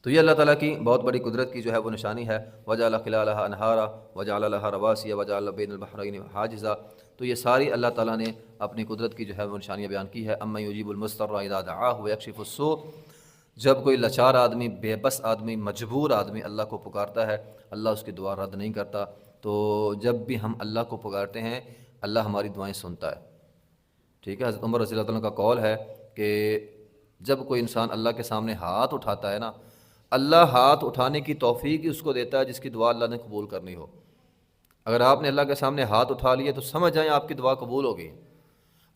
تو یہ اللہ تعالیٰ کی بہت بڑی قدرت کی جو ہے وہ نشانی ہے۔ وجعل خلالها انہارا وجعل لها رواسي وجعل بین البحرین حاجزا، تو یہ ساری اللہ تعالیٰ نے اپنی قدرت کی جو ہے وہ نشانیاں بیان کی ہے۔ امن یجیب المضطر اذا دعاہ ویکشف السوء، جب کوئی لاچار آدمی، بے بس آدمی، مجبور آدمی اللہ کو پکارتا ہے، اللہ اس کی دعا رد نہیں کرتا۔ تو جب بھی ہم اللہ کو پکارتے ہیں اللہ ہماری دعائیں سنتا ہے، ٹھیک ہے؟ حضرت عمر رضی اللہ عنہ کا قول ہے کہ جب کوئی انسان اللہ کے سامنے ہاتھ اٹھاتا ہے نا، اللہ ہاتھ اٹھانے کی توفیق ہی اس کو دیتا ہے جس کی دعا اللہ نے قبول کرنی ہو۔ اگر آپ نے اللہ کے سامنے ہاتھ اٹھا لیے تو سمجھ جائیں آپ کی دعا قبول ہو گئی۔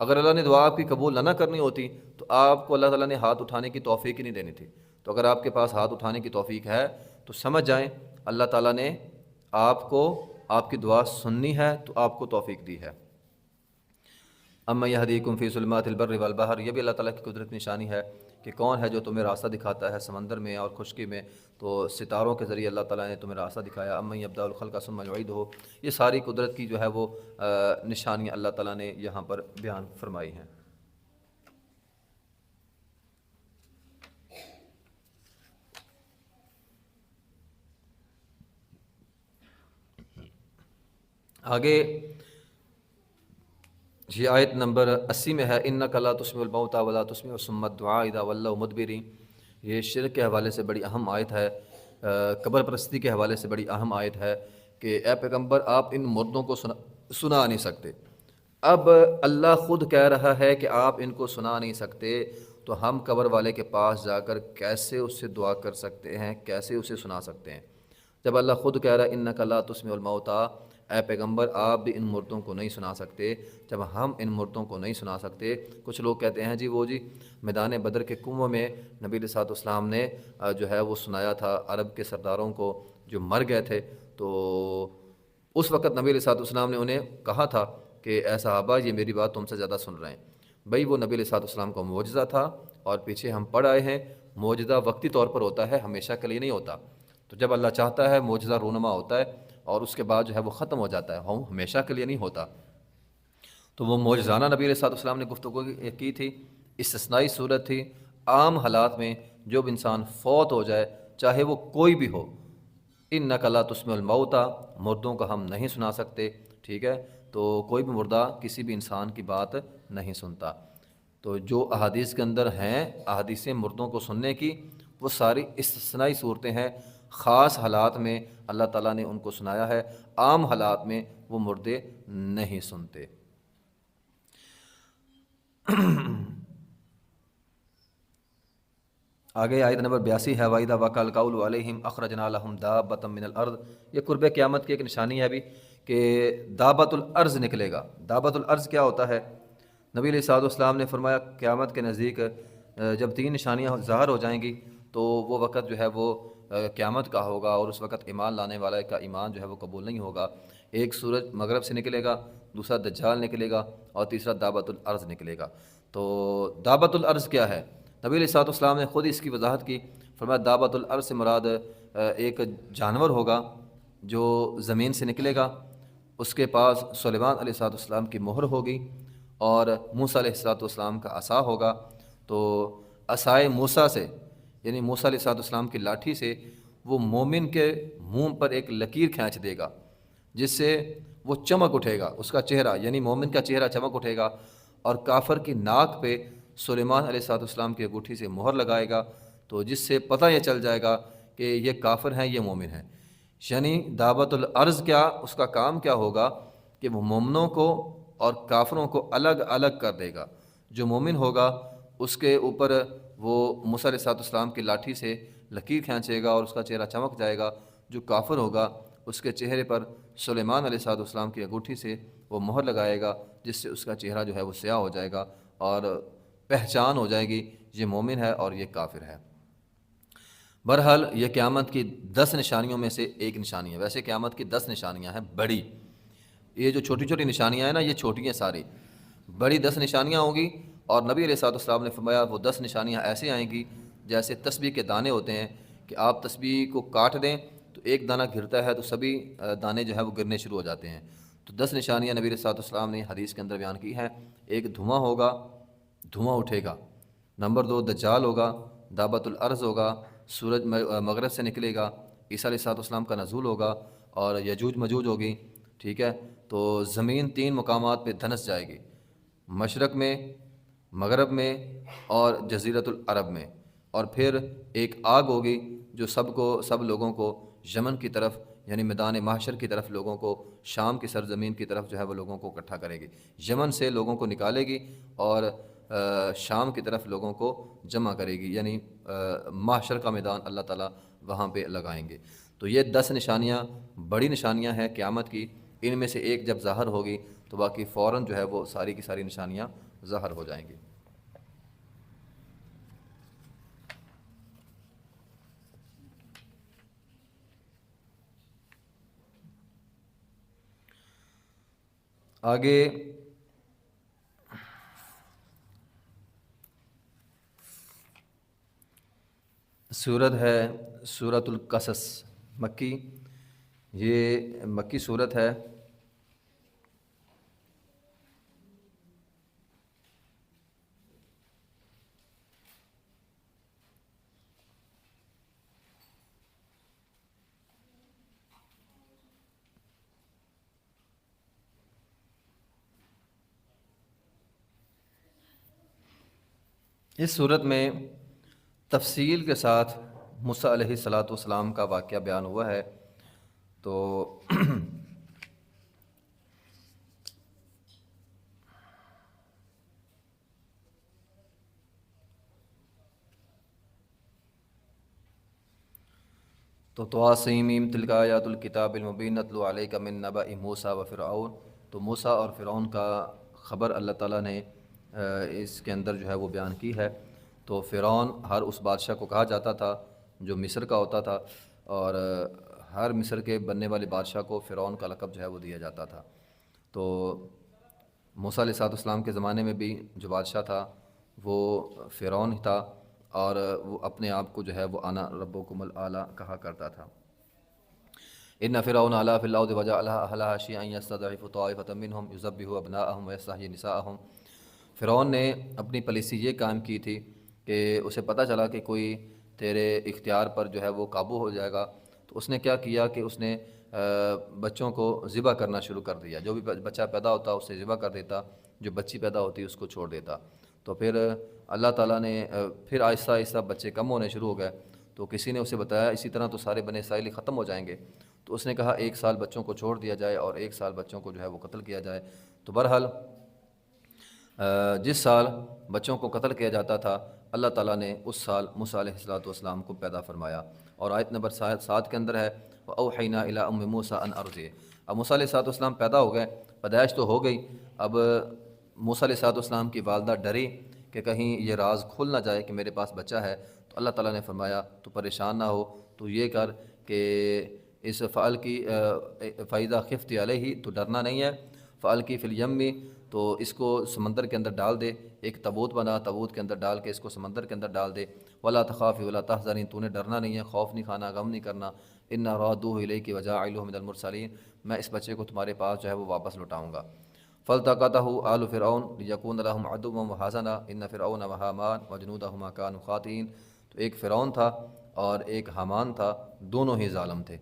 اگر اللہ نے دعا آپ کی قبول نہ کرنی ہوتی تو آپ کو اللہ تعالیٰ نے ہاتھ اٹھانے کی توفیق ہی نہیں دینی تھی۔ تو اگر آپ کے پاس ہاتھ اٹھانے کی توفیق ہے تو سمجھ جائیں اللہ تعالیٰ نے آپ کو، آپ کی دعا سننی ہے تو آپ کو توفیق دی ہے۔ اما یہدیکم فی ظلمات البر والبحر، یہ بھی اللہ تعالیٰ کی قدرت نشانی ہے کہ کون ہے جو تمہیں راستہ دکھاتا ہے سمندر میں اور خشکی میں، تو ستاروں کے ذریعے اللہ تعالیٰ نے تمہیں راستہ دکھایا۔ اما یبدأ الخلق ثم یعیدہ، یہ ساری قدرت کی جو ہے وہ نشانیاں اللہ تعالیٰ نے یہاں پر بیان فرمائی ہیں۔ آگے یہ آیت نمبر 80 میں ہے، انک لا تسمع الموتى ولا تسمع الصم الدعاء اذا ولوا مدبرین۔ یہ شرک کے حوالے سے بڑی اہم آیت ہے، قبر پرستی کے حوالے سے بڑی اہم آیت ہے کہ اے پیغمبر آپ ان مردوں کو سنا نہیں سکتے۔ اب اللہ خود کہہ رہا ہے کہ آپ ان کو سنا نہیں سکتے، تو ہم قبر والے کے پاس جا کر کیسے اس سے دعا کر سکتے ہیں، کیسے اسے سنا سکتے ہیں؟ جب اللہ خود کہہ رہا ہے انک لا تسمع الموتیٰ، اے پیغمبر آپ بھی ان مردوں کو نہیں سنا سکتے، جب ہم ان مردوں کو نہیں سنا سکتے۔ کچھ لوگ کہتے ہیں جی وہ جی میدان بدر کے کنویں میں نبی علیہ الصلوۃ والسلام نے جو ہے وہ سنایا تھا عرب کے سرداروں کو جو مر گئے تھے، تو اس وقت نبی علیہ الصلوۃ والسلام نے انہیں کہا تھا کہ اے صحابہ یہ میری بات تم سے زیادہ سن رہے ہیں۔ بھئی وہ نبی علیہ الصلوۃ والسلام کا معجزہ تھا، اور پیچھے ہم پڑھ آئے ہیں معجزہ وقتی طور پر ہوتا ہے، ہمیشہ کے لیے نہیں ہوتا۔ تو جب اللہ چاہتا ہے معجزہ رونما ہوتا ہے اور اس کے بعد جو ہے وہ ختم ہو جاتا ہے، وہ ہمیشہ کے لیے نہیں ہوتا۔ تو وہ معجزانہ نبی علیہ الصلوۃ والسلام نے گفتگو کی تھی، استثنائی صورت تھی۔ عام حالات میں جب انسان فوت ہو جائے چاہے وہ کوئی بھی ہو، انک لا تسمع الموتیٰ، مردوں کو ہم نہیں سنا سکتے، ٹھیک ہے؟ تو کوئی بھی مردہ کسی بھی انسان کی بات نہیں سنتا۔ تو جو احادیث کے اندر ہیں احادیثیں مردوں کو سننے کی، وہ ساری استثنائی صورتیں ہیں، خاص حالات میں اللہ تعالیٰ نے ان کو سنایا ہے، عام حالات میں وہ مردے نہیں سنتے۔ آگے آیت نمبر 82 ہے، وَإِذَا وَقَعَ الْقَوْلُ عَلَيْهِمْ أَخْرَجْنَا لَهُمْ دَابَّةً مِّنَ الْأَرْضِ، یہ قرب قیامت کی ایک نشانی ہے ابھی کہ دابۃ الارض نکلے گا۔ دابۃ الارض کیا ہوتا ہے؟ نبی علیہ الصلوۃ والسلام نے فرمایا قیامت کے نزدیک جب 3 نشانیاں ظاہر ہو جائیں گی تو وہ وقت جو ہے وہ قیامت کا ہوگا، اور اس وقت ایمان لانے والے کا ایمان جو ہے وہ قبول نہیں ہوگا۔ ایک سورج مغرب سے نکلے گا، دوسرا دجال نکلے گا، اور تیسرا دابۃ الارض نکلے گا۔ تو دابۃ الارض کیا ہے؟ نبی علیہ الصلوۃ والسلام نے خود اس کی وضاحت کی، فرمایا دابۃ الارض سے مراد ایک جانور ہوگا جو زمین سے نکلے گا، اس کے پاس سلیمان علیہ الصلوۃ والسلام کی مہر ہوگی، اور موسیٰ علیہ الصلوۃ والسلام کا عصا ہوگا۔ تو عصائے موسیٰ سے، یعنی موسیٰ علیہ الصلوۃ والسلام کی لاٹھی سے وہ مومن کے منہ پر ایک لکیر کھینچ دے گا، جس سے وہ چمک اٹھے گا، اس کا چہرہ یعنی مومن کا چہرہ چمک اٹھے گا، اور کافر کی ناک پہ سلیمان علیہ الصلوۃ والسلام کی انگوٹھی سے مہر لگائے گا، تو جس سے پتہ یہ چل جائے گا کہ یہ کافر ہیں، یہ مومن ہیں۔ یعنی دعوت الارض کیا، اس کا کام کیا ہوگا کہ وہ مومنوں کو اور کافروں کو الگ الگ کر دے گا۔ جو مومن ہوگا اس کے اوپر وہ موسیٰ علیہ الصلوۃ والسلام کی لاٹھی سے لکیر کھینچے گا اور اس کا چہرہ چمک جائے گا۔ جو کافر ہوگا اس کے چہرے پر سلیمان علیہ الصلوۃ والسلام کی انگوٹھی سے وہ مہر لگائے گا، جس سے اس کا چہرہ جو ہے وہ سیاہ ہو جائے گا، اور پہچان ہو جائے گی یہ مومن ہے اور یہ کافر ہے۔ بہرحال یہ قیامت کی 10 نشانیوں میں سے ایک نشانی ہے۔ ویسے قیامت کی 10 نشانیاں ہیں بڑی، یہ جو چھوٹی چھوٹی نشانیاں ہیں نا یہ چھوٹی ہیں ساری، بڑی 10 نشانیاں ہوں گی۔ اور نبی علیہ الصلوۃ والسلام نے فرمایا وہ 10 نشانیاں ایسے آئیں گی جیسے تسبیح کے دانے ہوتے ہیں، کہ آپ تسبیح کو کاٹ دیں تو ایک دانہ گرتا ہے تو سبھی دانے جو ہے وہ گرنے شروع ہو جاتے ہیں۔ تو 10 نشانیاں نبی علیہ الصلوۃ والسلام نے حدیث کے اندر بیان کی ہیں۔ ایک دھواں ہوگا، دھواں اٹھے گا۔ نمبر 2 دجال ہوگا، دابۃ الارض ہوگا، سورج مغرب سے نکلے گا، عیسیٰ علیہ الصلوۃ والسلام کا نزول ہوگا، اور یجوج مجوج ہوگی، ٹھیک ہے؟ تو زمین 3 مقامات پہ دھنس جائے گی، مشرق میں، مغرب میں، اور جزیرۃ العرب میں۔ اور پھر ایک آگ ہوگی جو سب لوگوں کو یمن کی طرف یعنی میدان محشر کی طرف، لوگوں کو شام کی سرزمین کی طرف جو ہے وہ لوگوں کو اکٹھا کرے گی، یمن سے لوگوں کو نکالے گی اور شام کی طرف لوگوں کو جمع کرے گی، یعنی محشر کا میدان اللہ تعالیٰ وہاں پہ لگائیں گے۔ تو یہ 10 نشانیاں بڑی نشانیاں ہیں قیامت کی، ان میں سے ایک جب ظاہر ہوگی تو باقی فوراً جو ہے وہ ساری کی ساری نشانیاں ظاہر ہو جائیں گی۔ آگے سورت ہے سورۃ القصص، مکی، یہ مکی سورت ہے۔ اس صورت میں تفصیل کے ساتھ موسیٰ علیہ الصلوۃ والسلام کا واقعہ بیان ہوا ہے۔ تو تو تواسیم تلک آیات الکتاب المبین نتلو علیک من نبأ موسیٰ و فرعون، تو موسیٰ اور فرعون کا خبر اللہ تعالیٰ نے اس کے اندر جو ہے وہ بیان کی ہے۔ تو فرعون ہر اس بادشاہ کو کہا جاتا تھا جو مصر کا ہوتا تھا، اور ہر مصر کے بننے والے بادشاہ کو فرعون کا لقب جو ہے وہ دیا جاتا تھا۔ تو موسیٰ علیہ السلام کے زمانے میں بھی جو بادشاہ تھا وہ فرعون ہی تھا، اور وہ اپنے آپ کو جو ہے وہ انا ربکم الاعلیٰ کہا کرتا تھا۔ ان فرعون علا فی الارض وجعل اہلہا شیعا یستضعف طائفۃ منہم یذبح ابناءہم ویستحیی نساءہم۔ فرعون نے اپنی پالیسی یہ قائم کی تھی کہ اسے پتہ چلا کہ کوئی تیرے اختیار پر جو ہے وہ قابو ہو جائے گا، تو اس نے کیا کیا کہ اس نے بچوں کو ذبح کرنا شروع کر دیا۔ جو بھی بچہ پیدا ہوتا اسے ذبح کر دیتا، جو بچی پیدا ہوتی اس کو چھوڑ دیتا۔ تو پھر اللہ تعالیٰ نے پھر آہستہ آہستہ بچے کم ہونے شروع ہو گئے، تو کسی نے اسے بتایا اسی طرح تو سارے بنی اسرائیل ختم ہو جائیں گے، تو اس نے کہا 1 سال بچوں کو چھوڑ دیا جائے اور 1 سال بچوں کو جو ہے وہ قتل کیا جائے۔ تو بہرحال جس سال بچوں کو قتل کیا جاتا تھا اللہ تعالیٰ نے اس سال موسیٰ علیہ السلام کو پیدا فرمایا، اور آیت نمبر 7 کے اندر ہے وَأَوْحَيْنَا إِلَىٰ أُمِّ مُوسَىٰ أَنْ أَرْضِعِهِ۔ اب موسیٰ علیہ السلام پیدا ہو گئے، پیدائش تو ہو گئی، اب موسیٰ علیہ السلام کی والدہ ڈری کہ کہیں یہ راز کھل نہ جائے کہ میرے پاس بچہ ہے، تو اللہ تعالیٰ نے فرمایا تو پریشان نہ ہو، تو یہ کر کہ اس فعل کی فَإِذَا خِفْتِ عَلَيْهِ، تو ڈرنا نہیں ہے، فعل کی فی الیمی، تو اس کو سمندر کے اندر ڈال دے، ایک تابوت بنا، تابوت کے اندر ڈال کے اس کو سمندر کے اندر ڈال دے، ولا تخافی ولا تحزنی، تو نے ڈرنا نہیں ہے، خوف نہیں کھانا، غم نہیں کرنا، انا رادوہ الیک وجاعلہ من المرسلین، میں اس بچے کو تمہارے پاس جو ہے وہ واپس لوٹاؤں گا۔ فالتقطہ آل فرعون لیکون لهم عدوا وحزنا ان فرعون وہامان وجنودہما کانوا خاطئین۔ تو ایک فرعون تھا اور ایک حامان تھا، دونوں ہی ظالم تھے۔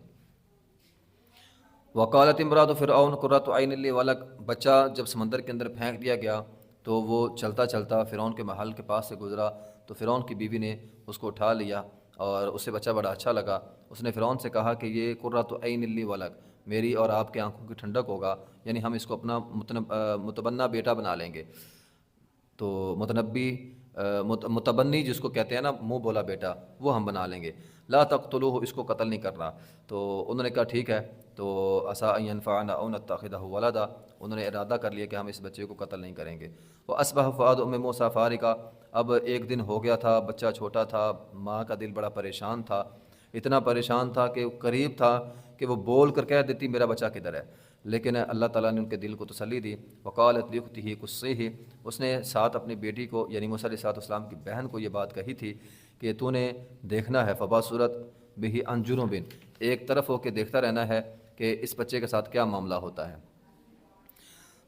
وقالت امرأۃ فرعون قرۃ عین لی ولک، بچہ جب سمندر کے اندر پھینک دیا گیا تو وہ چلتا چلتا فرعون کے محل کے پاس سے گزرا، تو فرعون کی بیوی نے اس کو اٹھا لیا اور اسے بچہ بڑا اچھا لگا۔ اس نے فرعون سے کہا کہ یہ قرۃ عین لی ولک، میری اور آپ کے آنکھوں کی ٹھنڈک ہوگا، یعنی ہم اس کو اپنا متبنہ بیٹا بنا لیں گے۔ تو متبنی جس کو کہتے ہیں نا، منہ بولا بیٹا، وہ ہم بنا لیں گے۔ لا تقتلوہ، اس کو قتل نہیں کرنا۔ تو انہوں نے کہا ٹھیک ہے، تو عسیٰ ان ینفعنا او نتخذہ ولدا، انہوں نے ارادہ کر لیا کہ ہم اس بچے کو قتل نہیں کریں گے۔ واصبح فؤاد ام موسیٰ فارغا، اب ایک دن ہو گیا تھا، بچہ چھوٹا تھا، ماں کا دل بڑا پریشان تھا، اتنا پریشان تھا کہ قریب تھا کہ وہ بول کر کہہ دیتی میرا بچہ کدھر ہے، لیکن اللہ تعالیٰ نے ان کے دل کو تسلی دی۔ وقالت لاختہ قصیہ، اس نے ساتھ اپنی بیٹی کو یعنی موسیٰ علیہ السلام کی بہن کو یہ بات کہی تھی کہ تو نے دیکھنا ہے فبصرت بہ عن جنب، ایک طرف ہو کے دیکھتا رہنا ہے کہ اس بچے کے ساتھ کیا معاملہ ہوتا ہے۔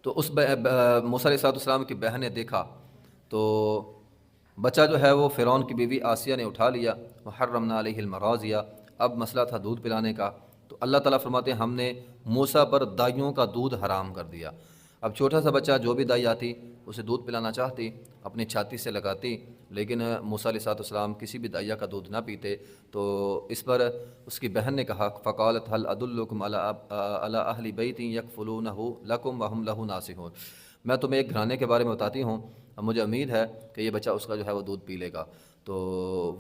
تو اس موسیٰ علیہ السلام کی بہن نے دیکھا تو بچہ جو ہے وہ فرعون کی بیوی آسیہ نے اٹھا لیا۔ وحرمنا علیہ المراضیہ، اب مسئلہ تھا دودھ پلانے کا، تو اللہ تعالیٰ فرماتے ہیں ہم نے موسیٰ پر دائیوں کا دودھ حرام کر دیا۔ اب چھوٹا سا بچہ جو بھی دائی آتی اسے دودھ پلانا چاہتی، اپنی چھاتی سے لگاتی، لیکن موسیٰ علیہ السلام کسی بھی دائیا کا دودھ نہ پیتے۔ تو اس پر اس کی بہن نے کہا فقالت هل ادلکم علی اہل بیت یکفلونہ لکم وہم لہ ناصحون، میں تمہیں ایک گھرانے کے بارے میں بتاتی ہوں، اب مجھے امید ہے کہ یہ بچہ اس کا جو ہے وہ دودھ پی لے گا۔ تو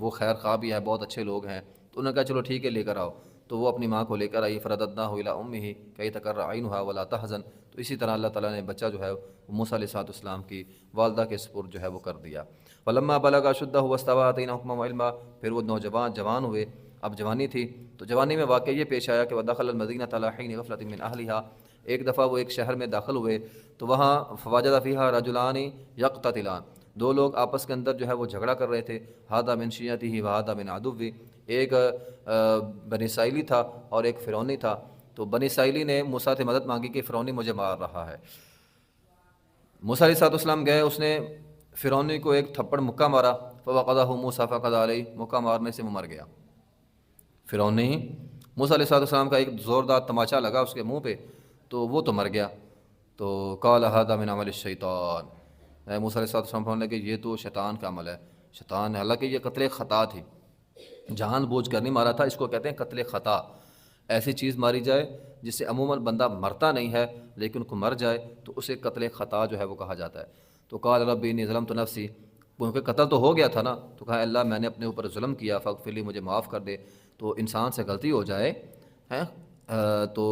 وہ خیر خواہ بھی ہے، بہت اچھے لوگ ہیں، تو انہوں نے کہا چلو ٹھیک ہے لے کر آؤ۔ تو وہ اپنی ماں کو لے کر آئی، فرددناہ الی امہ کئی تقر عینھا ولا تحزن، تو اسی طرح اللہ تعالیٰ نے بچہ جو ہے موسیٰ علیہ السلام کی والدہ کے سپرد جو ہے وہ کر دیا۔ فلما بلغ اشدہ واستوى آتیناہ حکما وعلما، پھر وہ جوان ہوئے، اب جوانی تھی، تو جوانی میں واقعہ یہ پیش آیا کہ ودخل المدینۃ علی حین غفلۃ من اہلھا، ایک دفعہ وہ ایک شہر میں داخل ہوئے تو وہاں فوجد فیہا رجلان یقتتلان، 2 لوگ آپس کے اندر جو ہے وہ جھگڑا کر رہے تھے، ھذا من شیعتہ وھذا من عدوہ، ایک بنی اسرائیلی تھا اور ایک فرعونی تھا۔ تو بنی اسرائیلی نے موسیٰ سے مدد مانگی کہ فرعونی مجھے مار رہا ہے۔ موسیٰ علیہ السلام گئے، اس نے فرعونی کو ایک تھپڑ مکہ مارا، فوقذہ موسیٰ فقضى علیہ، مکہ مارنے سے وہ مر گیا۔ فرعونی موسیٰ علیہ السلام کا ایک زوردار تماچا لگا اس کے منہ پہ، تو وہ تو مر گیا۔ تو قال ھذا من عمل الشیطان، موسیٰ علیہ السلام فرمانے لگے یہ تو شیطان کا عمل ہے، شیطان ہے، حالانکہ یہ قتل خطا تھی، جان بوجھ کر نہیں مارا تھا، اس کو کہتے ہیں قتل خطا، ایسی چیز ماری جائے جس سے عموماً بندہ مرتا نہیں ہے لیکن کو مر جائے تو اسے قتل خطا جو ہے وہ کہا جاتا ہے۔ تو قال رب انی ظلمت نفسی، کیونکہ قتل تو ہو گیا تھا نا، تو کہا اللہ میں نے اپنے اوپر ظلم کیا، فاغفر لی، مجھے معاف کر دے۔ تو انسان سے غلطی ہو جائے ہیں تو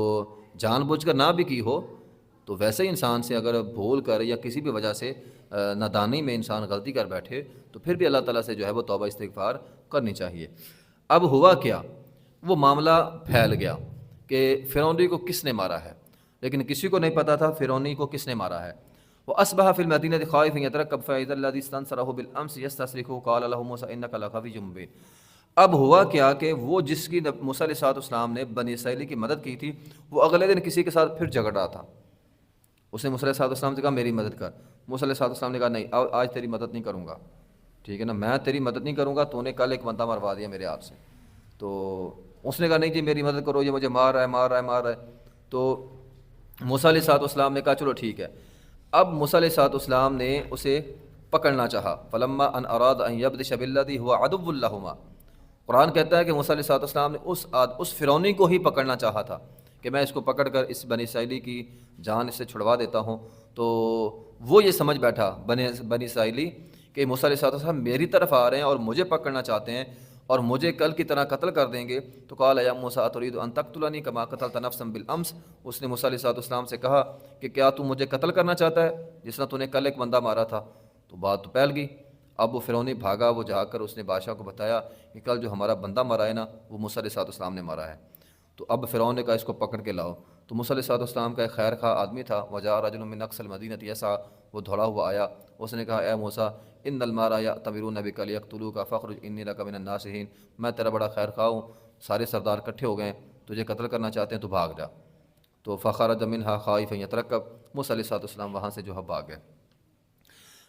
جان بوجھ کر نہ بھی کی ہو تو ویسے ہی انسان سے اگر بھول کر یا کسی بھی وجہ سے نادانی میں انسان غلطی کر بیٹھے تو پھر بھی اللہ تعالیٰ سے جو ہے وہ توبہ استغفار کرنی چاہیے۔ اب ہوا کیا، وہ معاملہ پھیل گیا کہ فرعونی کو کس نے مارا ہے، لیکن کسی کو نہیں پتا تھا فرعونی کو کس نے مارا ہے۔ وَأَصْبَحَ فِي الْمَدِينَةِ خَائِفًا يَتَرَقَّبُ فَإِذَا الَّذِي اسْتَنصَرَهُ بِالْأَمْسِ يَسْتَصْرِخُهُ قَالَ لَهُ مُوسَىٰ إِنَّكَ لَغَوِيٌّ مُّبِينٌ۔ اب ہوا کیا کہ وہ جس کی موسیٰ علیہ السلام نے بنی اسرائیل کی مدد کی تھی، وہ اگلے دن کسی کے ساتھ پھر جھگڑ رہا تھا۔ اس نے موسیٰ علیہ السلام سے کہا میری مدد کر، موسیٰ علیہ السلام نے کہا نہیں آج تیری مدد نہیں کروں گا، ٹھیک ہے نا، میں تیری مدد نہیں کروں گا، تو نے کل ایک بندہ مروا دیا میرے ہاتھ سے۔ تو اس نے کہا نہیں جی میری مدد کرو، یہ مجھے مار رہا ہے۔ تو موسیٰ علیہ السلام نے کہا چلو ٹھیک ہے۔ اب موسیٰ علیہ السلام نے اسے پکڑنا چاہا، فَلَمَّا أَنْ أَرَادَ أَنْ يَبْطِشَ بِالَّذِي هُوَ عَدُوٌّ لَهُمَا۔ قرآن کہتا ہے کہ موسیٰ علیہ السلام نے اس فرعونی کو ہی پکڑنا چاہا تھا کہ میں اس کو پکڑ کر اس بنی اسرائیلی کی جان اس سے چھڑوا دیتا ہوں۔ تو وہ یہ سمجھ بیٹھا بنی اسرائیلی کہ موسیٰ علیہ السلام میری طرف آ رہے ہیں اور مجھے پکڑنا چاہتے ہیں اور مجھے کل کی طرح قتل کر دیں گے۔ تو قال یا موسیٰ اتريد ان تقتلنی کما قتلت نفسا بالامس، اس نے موسیٰ علیہ السلام سے کہا کہ کیا تو مجھے قتل کرنا چاہتا ہے جس طرح تو نے کل ایک بندہ مارا تھا۔ تو بات تو پھیل گئی۔ اب وہ فرعونی بھاگا، وہ جا کر اس نے بادشاہ کو بتایا کہ کل جو ہمارا بندہ مرا ہے نا وہ موسیٰ علیہ السلام نے مارا ہے۔ تو اب فرعون نے کہا اس کو پکڑ کے لاؤ۔ تو موسیٰ علیہ السلام کا ایک خیر خواہ آدمی تھا، وجاء رجل من اقصى المدینۃ یسعى، وہ دوڑا ہوا آیا، اس نے کہا اے موسیٰ ان المارا یأتمرون بک لیقتلوک فاخرج انی لک من الناصحین، میں تیرا بڑا خیر خواہ ہوں، سارے سردار اکٹھے ہو گئے تجھے قتل کرنا چاہتے ہیں تو بھاگ جا۔ تو فخرج منها خائفا یترقب، موسیٰ علیہ السلام وہاں سے جو ہے بھاگ گئے،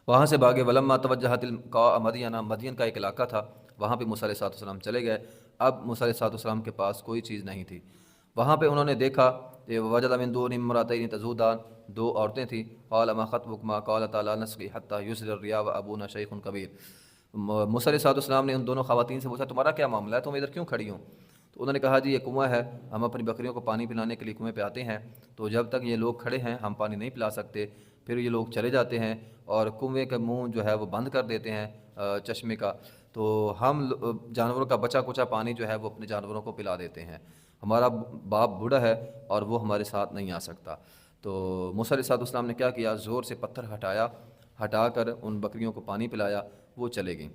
وہاں سے بھاگے۔ ولما توجہ تلقاء مدین، مدین کا ایک علاقہ تھا، وہاں پہ موسیٰ علیہ السلام چلے گئے۔ اب موسیٰ علیہ السلام کے پاس کوئی چیز نہیں تھی، وہاں پہ انہوں نے دیکھا کہ وجد من دونہم امرأتین تذودان، دو عورتیں تھیں۔ قال ما خطبکما قالتا لا نسقی حتی یصدر الرعاء وابونا شیخ کبیر۔ موسیٰ علیہ السلام نے ان دونوں خواتین سے پوچھا تمہارا کیا معاملہ ہے، تم ادھر کیوں کھڑی ہوں؟ تو انہوں نے کہا جی یہ کنواں ہے، ہم اپنی بکریوں کو پانی پلانے کے لیے کنویں پہ آتے ہیں، تو جب تک یہ لوگ کھڑے ہیں ہم پانی نہیں پلا سکتے، پھر یہ لوگ چلے جاتے ہیں اور کنویں کا منہ جو ہے وہ بند کر دیتے ہیں چشمے کا، تو ہم جانوروں کا بچا کچا پانی جو ہے وہ اپنے جانوروں کو پلا دیتے ہیں، ہمارا باپ بوڑھا ہے اور وہ ہمارے ساتھ نہیں آ سکتا۔ تو موسیٰ علیہ السلام نے کیا کیا، زور سے پتھر ہٹا کر ان بکریوں کو پانی پلایا، وہ چلے گئیں۔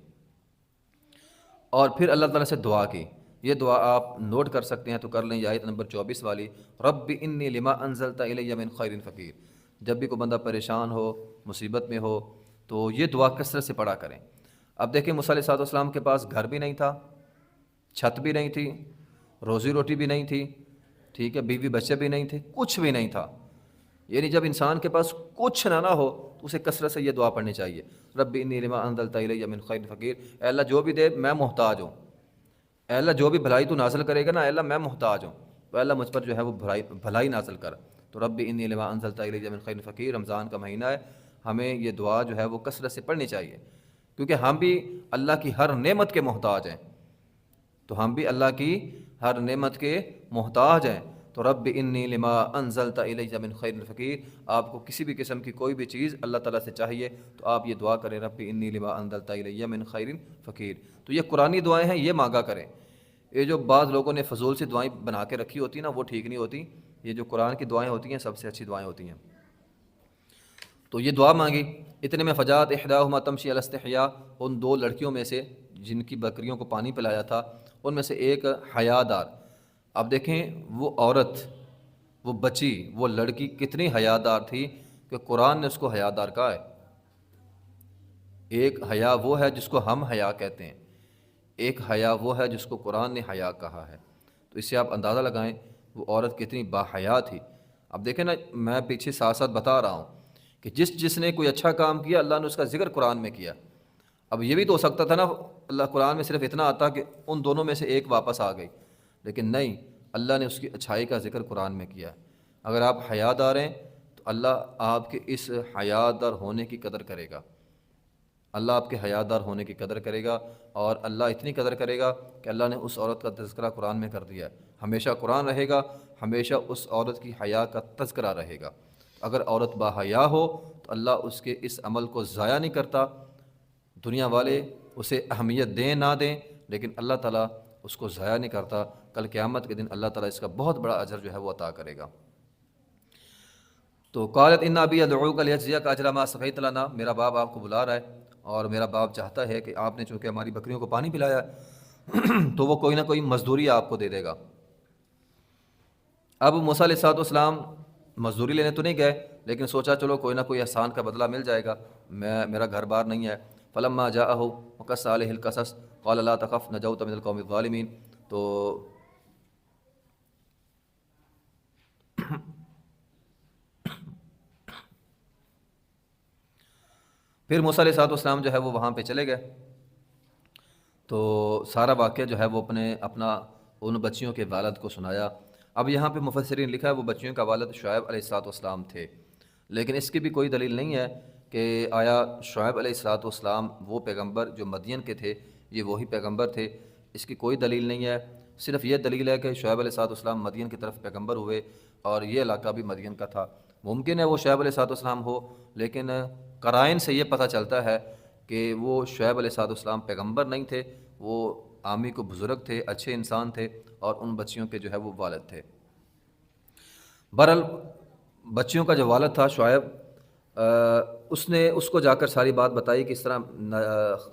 اور پھر اللہ تعالیٰ سے دعا کی، یہ دعا آپ نوٹ کر سکتے ہیں تو کر لیں، یہ آیت نمبر 24 والی، رب انی لما انزلت الی من خیر فقیر۔ جب بھی کوئی بندہ پریشان ہو، مصیبت میں ہو تو یہ دعا کثرت سے پڑھا کریں۔ اب دیکھیں موسیٰ علیہ السلام کے پاس گھر بھی نہیں تھا، چھت بھی نہیں تھی، روزی روٹی بھی نہیں تھی، ٹھیک ہے، بیوی بچے بھی نہیں تھے، کچھ بھی نہیں تھا۔ یعنی جب انسان کے پاس کچھ نہ ہو تو اسے کثرت سے یہ دعا پڑھنی چاہیے، رب انی لما انزلت الی من خیر فقیر، اے اللہ جو بھی دے میں محتاج ہوں، اے اللہ جو بھی بھلائی تو نازل کرے گا نا، اے اللہ میں محتاج ہوں، تو اے اللہ مجھ پر جو ہے وہ بھلائی نازل کر۔ تو رب انی لما انزلت الی من خیر فقیر، رمضان کا مہینہ ہے، ہمیں یہ دعا جو ہے وہ کثرت سے پڑھنی چاہیے، کیونکہ ہم بھی اللہ کی ہر نعمت کے محتاج ہیں، تو ہم بھی اللہ کی ہر نعمت کے محتاج ہیں۔ تو رب انی لما انزلت الی من خیر فقیر، آپ کو کسی بھی قسم کی کوئی بھی چیز اللہ تعالیٰ سے چاہیے تو آپ یہ دعا کریں، رب انی لما انزلت الی من خیر فقیر۔ تو یہ قرآنی دعائیں ہیں، یہ مانگا کریں۔ یہ جو بعض لوگوں نے فضول سی دعائیں بنا کے رکھی ہوتی ہیں نا وہ ٹھیک نہیں ہوتی، یہ جو قرآن کی دعائیں ہوتی ہیں سب سے اچھی دعائیں ہوتی ہیں۔ تو یہ دعا مانگی، اتنے میں فجاءت احداہما تمشی علی استحیاء، ان دو لڑکیوں میں سے جن کی بکریوں کو پانی پلایا تھا ان میں سے ایک حیا دار۔ اب دیکھیں وہ عورت، وہ بچی، وہ لڑکی کتنی حیا دار تھی کہ قرآن نے اس کو حیا دار کہا ہے۔ ایک حیا وہ ہے جس کو ہم حیا کہتے ہیں، ایک حیا وہ ہے جس کو قرآن نے حیا کہا ہے، تو اس سے آپ اندازہ لگائیں وہ عورت کتنی باحیا تھی۔ اب دیکھیں نا، میں پیچھے ساتھ ساتھ بتا رہا ہوں کہ جس نے کوئی اچھا کام کیا اللہ نے اس کا ذکر قرآن میں کیا۔ اب یہ بھی تو ہو سکتا تھا نا اللہ قرآن میں صرف اتنا آتا کہ ان دونوں میں سے ایک واپس آ گئی، لیکن نہیں، اللہ نے اس کی اچھائی کا ذکر قرآن میں کیا ہے۔ اگر آپ حیا دار ہیں تو اللہ آپ کے اس حیا دار ہونے کی قدر کرے گا، اللہ آپ کے حیا دار ہونے کی قدر کرے گا، اور اللہ اتنی قدر کرے گا کہ اللہ نے اس عورت کا تذکرہ قرآن میں کر دیا ہے۔ ہمیشہ قرآن رہے گا، ہمیشہ اس عورت کی حیا کا تذکرہ رہے گا۔ اگر عورت باحیا ہو تو اللہ اس کے اس عمل کو ضائع نہیں کرتا، دنیا والے اسے اہمیت دیں نہ دیں، لیکن اللہ تعالیٰ اس کو ضائع نہیں کرتا، کل قیامت کے دن اللہ تعالیٰ اس کا بہت بڑا اجر جو ہے وہ عطا کرے گا۔ تو قالت ان ابی ادعوک لیجزیک اجر ما سقیت لنا، میرا باپ آپ کو بلا رہا ہے اور میرا باپ چاہتا ہے کہ آپ نے چونکہ ہماری بکریوں کو پانی پلایا ہے تو وہ کوئی نہ کوئی مزدوری آپ کو دے دے گا۔ اب موسیٰ علیہ السلام مزدوری لینے تو نہیں گئے، لیکن سوچا چلو کوئی نہ کوئی احسان کا بدلہ مل جائے گا، میرا گھر بار نہیں ہے۔ فلما جاءہ وقص علیہ القصص قال لا تخف نجوت من القوم الظالمین۔ تو پھر موسیٰ علیہ السلام جو ہے وہ وہاں پہ چلے گئے، تو سارا واقعہ جو ہے وہ اپنا ان بچیوں کے والد کو سنایا۔ اب یہاں پہ مفسرین لکھا ہے وہ بچیوں کا والد شعیب علیہ السلام تھے، لیکن اس کی بھی کوئی دلیل نہیں ہے کہ آیا شعیب علیہ السلام وہ پیغمبر جو مدین کے تھے یہ وہی پیغمبر تھے، اس کی کوئی دلیل نہیں ہے۔ صرف یہ دلیل ہے کہ شعیب علیہ السلام مدین کی طرف پیغمبر ہوئے اور یہ علاقہ بھی مدین کا تھا۔ ممکن ہے وہ شعیب علیہ السلام ہو، لیکن قرائن سے یہ پتہ چلتا ہے کہ وہ شعیب علیہ السلام پیغمبر نہیں تھے، وہ عامی کو بزرگ تھے، اچھے انسان تھے اور ان بچیوں کے جو ہے وہ والد تھے۔ بہرحال بچیوں کا جو والد تھا شعیب، اس نے اس کو جا کر ساری بات بتائی کہ اس طرح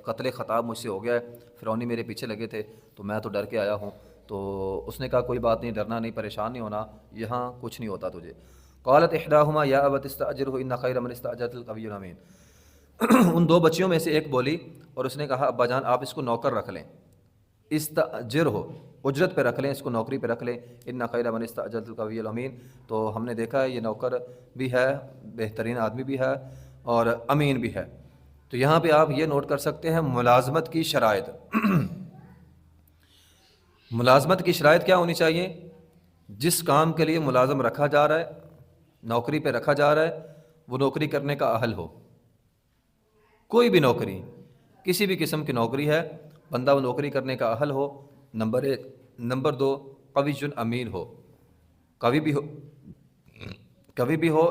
قتل خطاب مجھ سے ہو گیا ہے، فرعونی میرے پیچھے لگے تھے تو میں تو ڈر کے آیا ہوں۔ تو اس نے کہا کوئی بات نہیں، ڈرنا نہیں، پریشان نہیں ہونا، یہاں کچھ نہیں ہوتا تجھے۔ قالت احداہما یا ابت استاجرہ ان خیر من استاجرت القوی الامین۔ ان دو بچیوں میں سے ایک بولی اور اس نے کہا ابا جان آپ اس کو نوکر رکھ لیں، استاجرہ اجرت پہ رکھ لیں، اس کو نوکری پہ رکھ لیں، ان خیر من استاجرت القوی الامین۔ تو ہم نے دیکھا ہے یہ نوکر بھی ہے، بہترین آدمی بھی ہے اور امین بھی ہے۔ تو یہاں پہ آپ یہ نوٹ کر سکتے ہیں ملازمت کی شرائط۔ ملازمت کی شرائط کیا ہونی چاہیے؟ جس کام کے لیے ملازم رکھا جا رہا ہے، نوکری پہ رکھا جا رہا ہے، وہ نوکری کرنے کا اہل ہو۔ کوئی بھی نوکری، کسی بھی قسم کی نوکری ہے، بندہ وہ نوکری کرنے کا اہل ہو، نمبر ایک۔ نمبر دو، قوی امین ہو، قوی بھی ہو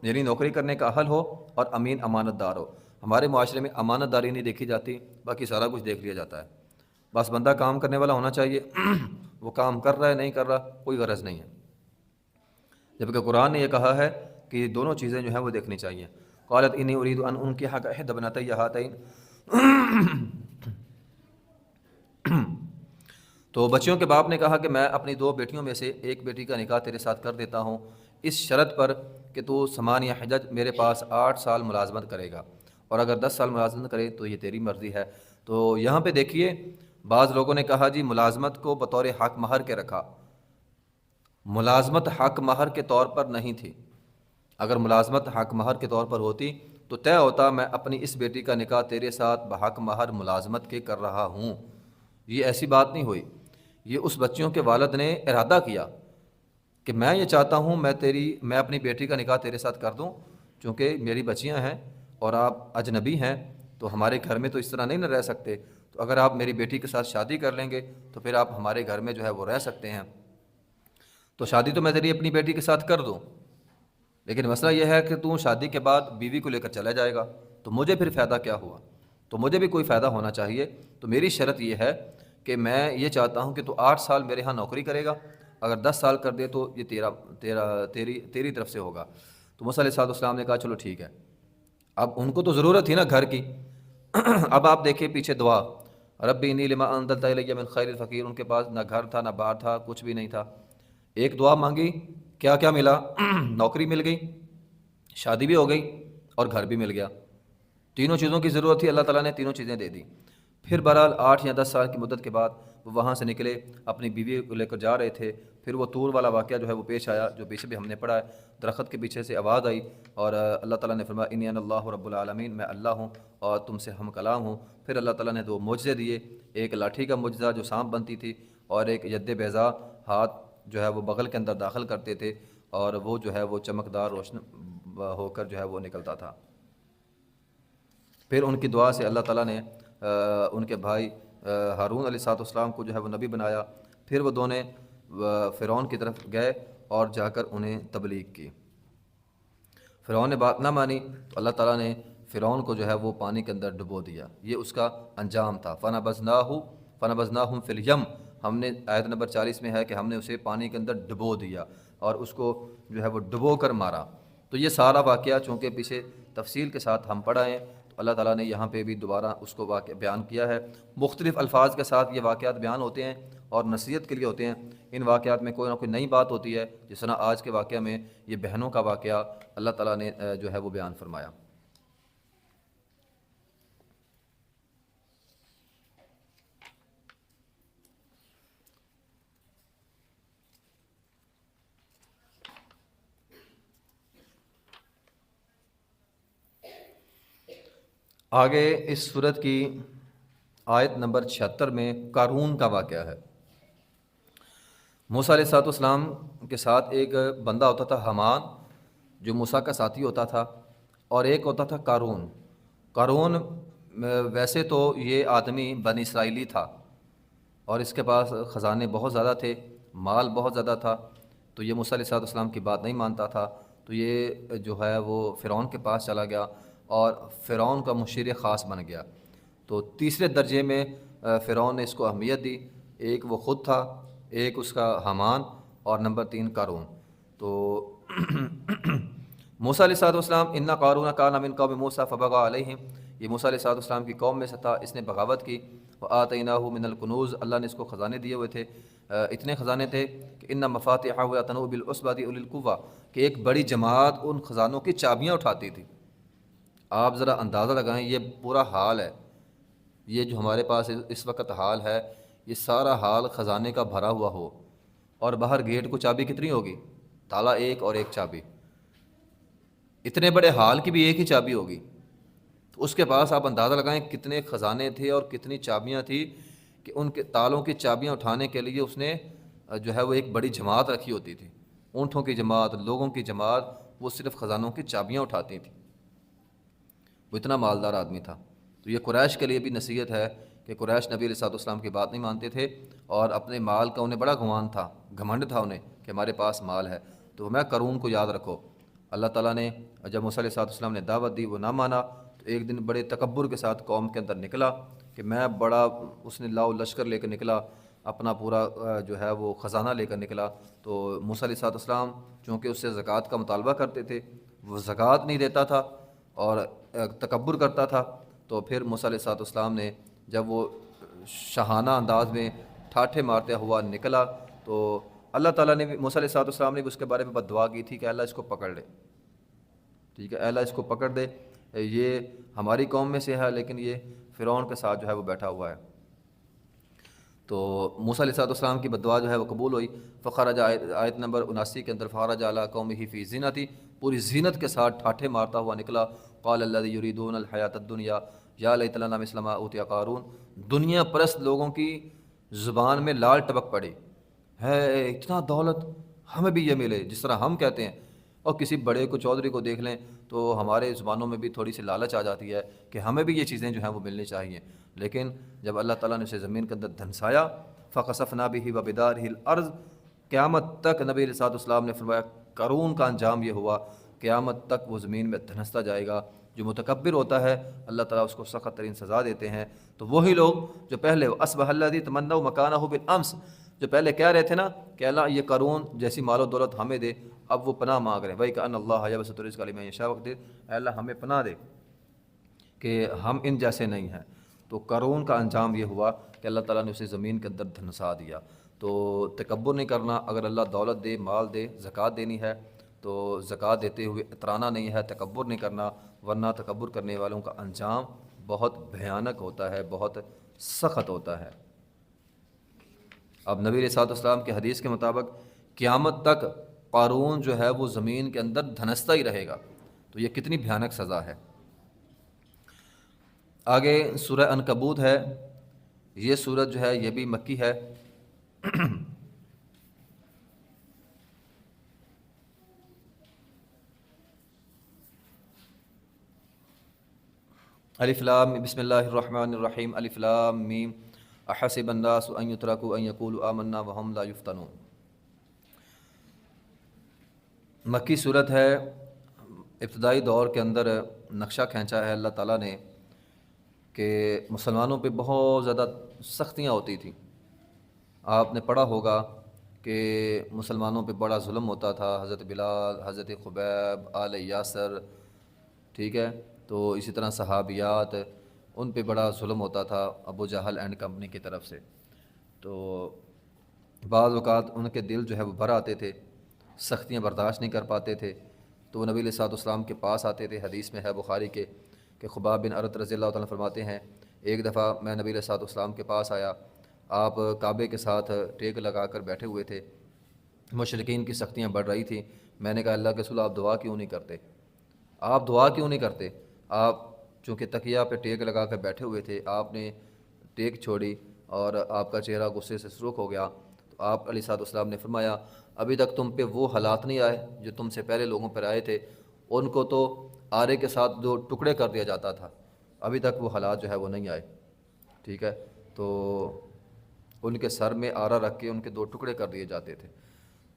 یعنی نوکری کرنے کا اہل ہو، اور امین امانت دار ہو۔ ہمارے معاشرے میں امانت داری نہیں دیکھی جاتی، باقی سارا کچھ دیکھ لیا جاتا ہے۔ بس بندہ کام کرنے والا ہونا چاہیے، وہ کام کر رہا ہے نہیں کر رہا کوئی غرض نہیں ہے، جبکہ قرآن نے یہ کہا ہے کہ یہ دونوں چیزیں جو ہیں وہ دیکھنی چاہیے۔ قالت انی ارید ان انکحک احدی ابنتی ہاتین۔ تو بچیوں کے باپ نے کہا کہ میں اپنی دو بیٹیوں میں سے ایک بیٹی کا نکاح تیرے ساتھ کر دیتا ہوں، اس شرط پر کہ تو ثمانیہ حجج میرے پاس 8 سال ملازمت کرے گا، اور اگر 10 سال ملازمت کرے تو یہ تیری مرضی ہے۔ تو یہاں پہ دیکھیے بعض لوگوں نے کہا جی ملازمت کو بطور حق مہر کے رکھا، ملازمت حق مہر کے طور پر نہیں تھی۔ اگر ملازمت حق مہر کے طور پر ہوتی تو طے ہوتا میں اپنی اس بیٹی کا نکاح تیرے ساتھ بحق مہر ملازمت کے کر رہا ہوں، یہ ایسی بات نہیں ہوئی۔ یہ اس بچیوں کے والد نے ارادہ کیا کہ میں یہ چاہتا ہوں میں اپنی بیٹی کا نکاح تیرے ساتھ کر دوں، چونکہ میری بچیاں ہیں اور آپ اجنبی ہیں تو ہمارے گھر میں تو اس طرح نہیں نہ رہ سکتے، تو اگر آپ میری بیٹی کے ساتھ شادی کر لیں گے تو پھر آپ ہمارے گھر میں جو ہے وہ رہ سکتے ہیں، تو شادی تو میں تیری اپنی بیٹی کے ساتھ کر دوں، لیکن مسئلہ یہ ہے کہ تو شادی کے بعد بیوی کو لے کر چلا جائے گا تو مجھے پھر فائدہ کیا ہوا؟ تو مجھے بھی کوئی فائدہ ہونا چاہیے۔ تو میری شرط یہ ہے کہ میں یہ چاہتا ہوں کہ تو 8 سال میرے ہاں نوکری کرے گا، اگر 10 سال کر دے تو یہ تیری طرف سے ہوگا۔ تو موسیٰ علیہ السلام نے کہا چلو ٹھیک ہے۔ اب ان کو تو ضرورت تھی نا گھر کی۔ اب آپ دیکھیں پیچھے دعا، ربی انی لما انزلت الی من خیر فقیر، ان کے پاس نہ گھر تھا نہ بار تھا، کچھ بھی نہیں تھا۔ ایک دعا مانگی، کیا ملا؟ نوکری مل گئی، شادی بھی ہو گئی اور گھر بھی مل گیا۔ تینوں چیزوں کی ضرورت تھی، اللہ تعالیٰ نے تینوں چیزیں دے دی۔ پھر بہرحال 8 یا 10 سال کی مدت کے بعد وہ وہاں سے نکلے، اپنی بیوی کو لے کر جا رہے تھے۔ پھر وہ طور والا واقعہ جو ہے وہ پیش آیا، جو پیچھے بھی ہم نے پڑھا ہے۔ درخت کے پیچھے سے آواز آئی اور اللہ تعالیٰ نے فرمایا انی انا اللہ رب العالمین، میں اللہ ہوں اور تم سے ہم کلام ہوں۔ پھر اللہ تعالیٰ نے 2 معجزے دیے، ایک لاٹھی کا معجزہ جو سانپ بنتی تھی، اور ایک ید بیضاء، ہاتھ جو ہے وہ بغل کے اندر داخل کرتے تھے اور وہ جو ہے وہ چمکدار روشن ہو کر جو ہے وہ نکلتا تھا۔ پھر ان کی دعا سے اللہ تعالیٰ نے ان کے بھائی ہارون علیہ السلام کو جو ہے وہ نبی بنایا۔ پھر وہ دونوں فرعون کی طرف گئے اور جا کر انہیں تبلیغ کی۔ فرعون نے بات نہ مانی تو اللہ تعالیٰ نے فرعون کو جو ہے وہ پانی کے اندر ڈبو دیا، یہ اس کا انجام تھا۔ فنبذناہم فی الیم، ہم نے آیت نمبر 40 میں ہے کہ ہم نے اسے پانی کے اندر ڈبو دیا اور اس کو جو ہے وہ ڈبو کر مارا۔ تو یہ سارا واقعہ چونکہ پیچھے تفصیل کے ساتھ ہم پڑھا ہے، تو اللہ تعالیٰ نے یہاں پہ بھی دوبارہ اس کو واقعہ بیان کیا ہے۔ مختلف الفاظ کے ساتھ یہ واقعات بیان ہوتے ہیں اور نصیحت کے لیے ہوتے ہیں۔ ان واقعات میں کوئی نہ کوئی نئی بات ہوتی ہے، جس طرح آج کے واقعہ میں یہ بہنوں کا واقعہ اللہ تعالیٰ نے جو ہے وہ بیان فرمایا۔ آگے اس سورت کی آیت نمبر 76 میں قارون کا واقعہ ہے۔ موسیٰ علیہ السلام کے ساتھ ایک بندہ ہوتا تھا حامان، جو موسیٰ کا ساتھی ہوتا تھا، اور ایک ہوتا تھا قارون۔ قارون ویسے تو یہ آدمی بنی اسرائیلی تھا اور اس کے پاس خزانے بہت زیادہ تھے، مال بہت زیادہ تھا، تو یہ موسیٰ علیہ السلام کی بات نہیں مانتا تھا۔ تو یہ جو ہے وہ فرعون کے پاس چلا گیا اور فرعون کا مشیر خاص بن گیا۔ تو تیسرے درجے میں فرعون نے اس کو اہمیت دی، ایک وہ خود تھا، ایک اس کا حامان، اور نمبر 3 قارون۔ تو موسیٰ علیہ السلام انا قارون کان من قوم موسیٰ فبغى علیہم، یہ موسیٰ علیہ السلام کی قوم میں سے تھا، اس نے بغاوت کی۔ وآتیناہ من الکنوز، اللہ نے اس کو خزانے دیے ہوئے تھے، اتنے خزانے تھے کہ ان مفاتحہ تنوء بالعصبۃ اولی القوہ، کہ ایک بڑی جماعت ان خزانوں کی چابیاں اٹھاتی تھی۔ آپ ذرا اندازہ لگائیں، یہ پورا حال ہے، یہ جو ہمارے پاس اس وقت حال ہے، یہ سارا حال خزانے کا بھرا ہوا ہو، اور باہر گیٹ کو چابی کتنی ہوگی؟ تالا ایک اور ایک چابی، اتنے بڑے حال کی بھی ایک ہی چابی ہوگی۔ تو اس کے پاس آپ اندازہ لگائیں کتنے خزانے تھے اور کتنی چابیاں تھیں، کہ ان کے تالوں کی چابیاں اٹھانے کے لیے اس نے جو ہے وہ ایک بڑی جماعت رکھی ہوتی تھی، اونٹوں کی جماعت، لوگوں کی جماعت، وہ صرف خزانوں کی چابیاں اٹھاتی تھیں۔ وہ اتنا مالدار آدمی تھا۔ تو یہ قریش کے لیے بھی نصیحت ہے کہ قریش نبی علیہ السلام کی بات نہیں مانتے تھے، اور اپنے مال کا انہیں بڑا گمان تھا، گھمنڈ تھا انہیں کہ ہمارے پاس مال ہے۔ تو میں قارون کو یاد رکھو۔ اللہ تعالیٰ نے جب موسیٰ علیہ السلام نے دعوت دی، وہ نہ مانا، تو ایک دن بڑے تکبر کے ساتھ قوم کے اندر نکلا کہ میں بڑا، اس نے لاؤ لشکر لے کر نکلا، اپنا پورا جو ہے وہ خزانہ لے کر نکلا۔ تو موسیٰ علیہ السلام چونکہ اس سے زکوٰۃ کا مطالبہ کرتے تھے، وہ زکوٰۃ نہیں دیتا تھا اور تکبر کرتا تھا۔ تو پھر موسیٰ علیہ السلام نے جب وہ شاہانہ انداز میں ٹھاٹھے مارتے ہوا نکلا، تو اللہ تعالیٰ نے بھی، موسیٰ علیہ السلام نے بھی اس کے بارے میں بد دعا کی تھی کہ اللہ اس کو پکڑ لے، ٹھیک ہے، اللہ اس کو پکڑ دے، یہ ہماری قوم میں سے ہے لیکن یہ فرعون کے ساتھ جو ہے وہ بیٹھا ہوا ہے۔ تو موسیٰ علیہ السلام کی بد دعا جو ہے وہ قبول ہوئی۔ فخرج، آیت نمبر 79 کے اندر، فخرج علی قومہ فی زینتی، پوری زینت کے ساتھ ٹھاٹھے مارتا ہوا نکلا۔ قال الذی یریدون الحیاۃ الدنیا یا لیت لنا مثل ما اوتی قارون، دنیا پرست لوگوں کی زبان میں لال ٹپک پڑی ہے، اتنا دولت ہمیں بھی یہ ملے، جس طرح ہم کہتے ہیں، اور کسی بڑے کو، چودھری کو دیکھ لیں تو ہمارے زبانوں میں بھی تھوڑی سی لالچ آ جاتی ہے کہ ہمیں بھی یہ چیزیں جو ہیں وہ ملنی چاہیے۔ لیکن جب اللہ تعالیٰ نے اسے زمین کے اندر دھنسایا، فخسفنا بہ وبدارہ الارض، قیامت تک نبی علیہ السلام نے فرمایا قارون کا انجام یہ ہوا، قیامت تک وہ زمین میں دھنستا جائے گا۔ جو متکبر ہوتا ہے اللہ تعالیٰ اس کو سخت ترین سزا دیتے ہیں۔ تو وہی لوگ جو پہلے اصبح الذی تمنوا مکانہ بالامس، جو پہلے کہہ رہے تھے نا کہ اللہ یہ قارون جیسی مال و دولت ہمیں دے، اب وہ پناہ مانگ رہے ہیں، وَإِكَأَنَّ اللَّهَ يَبْسُطُ الرِّزْقَ لِمَن يَشَاءُ وَيَقْدِرُ، اے اللہ ہمیں پناہ دے کہ ہم ان جیسے نہیں ہیں۔ تو قارون کا انجام یہ ہوا کہ اللہ تعالیٰ نے اسے زمین کے اندر دھنسا دیا۔ تو تکبر نہیں کرنا، اگر اللہ دولت دے، مال دے، زکوٰۃ دینی ہے تو زکوٰۃ دیتے ہوئے اترانا نہیں ہے، تکبر نہیں کرنا، ورنہ تکبر کرنے والوں کا انجام بہت بھیانک ہوتا ہے، بہت سخت ہوتا ہے۔ اب نبی علیہ السلام کے حدیث کے مطابق قیامت تک قارون جو ہے وہ زمین کے اندر دھنستا ہی رہے گا، تو یہ کتنی بھیانک سزا ہے۔ آگے سورہ عنکبوت ہے، یہ سورت جو ہے یہ بھی مکی ہے۔ الف لام بسم اللہ الرحمن الرحیم، الف لام میم، احسب الناس ان یترکوا ان یقولوا آمنا وهم لا یفتنون۔ مکی صورت ہے۔ ابتدائی دور کے اندر نقشہ کھینچا ہے اللہ تعالیٰ نے کہ مسلمانوں پہ بہت زیادہ سختیاں ہوتی تھیں، آپ نے پڑھا ہوگا کہ مسلمانوں پہ بڑا ظلم ہوتا تھا، حضرت بلال، حضرت خبیب، آل یاسر، ٹھیک ہے، تو اسی طرح صحابیات، ان پہ بڑا ظلم ہوتا تھا ابو جہل اینڈ کمپنی کی طرف سے۔ تو بعض اوقات ان کے دل جو ہے وہ بھر آتے تھے، سختیاں برداشت نہیں کر پاتے تھے، تو وہ نبی علیہ الصلوۃ والسلام کے پاس آتے تھے۔ حدیث میں ہے بخاری کے کہ خباب بن ارت رضی اللہ تعالیٰ فرماتے ہیں، ایک دفعہ میں نبی علیہ الصلوۃ والسلام کے پاس آیا، آپ کعبے کے ساتھ ٹیک لگا کر بیٹھے ہوئے تھے، مشرکین کی سختیاں بڑھ رہی تھیں۔ میں نے کہا اللہ کے رسول آپ دعا کیوں نہیں کرتے؟ آپ دعا کیوں نہیں کرتے؟ آپ چونکہ تکیہ پہ ٹیک لگا کر بیٹھے ہوئے تھے، آپ نے ٹیک چھوڑی اور آپ کا چہرہ غصے سے سرخ ہو گیا، تو آپ علیہ الصلوۃ والسلام نے فرمایا ابھی تک تم پہ وہ حالات نہیں آئے جو تم سے پہلے لوگوں پر آئے تھے، ان کو تو آرے کے ساتھ جو ٹکڑے کر دیا جاتا تھا، ابھی تک وہ حالات جو ہے وہ نہیں آئے، ٹھیک ہے، تو ان کے سر میں آرا رکھ کے ان کے 2 ٹکڑے کر دیے جاتے تھے۔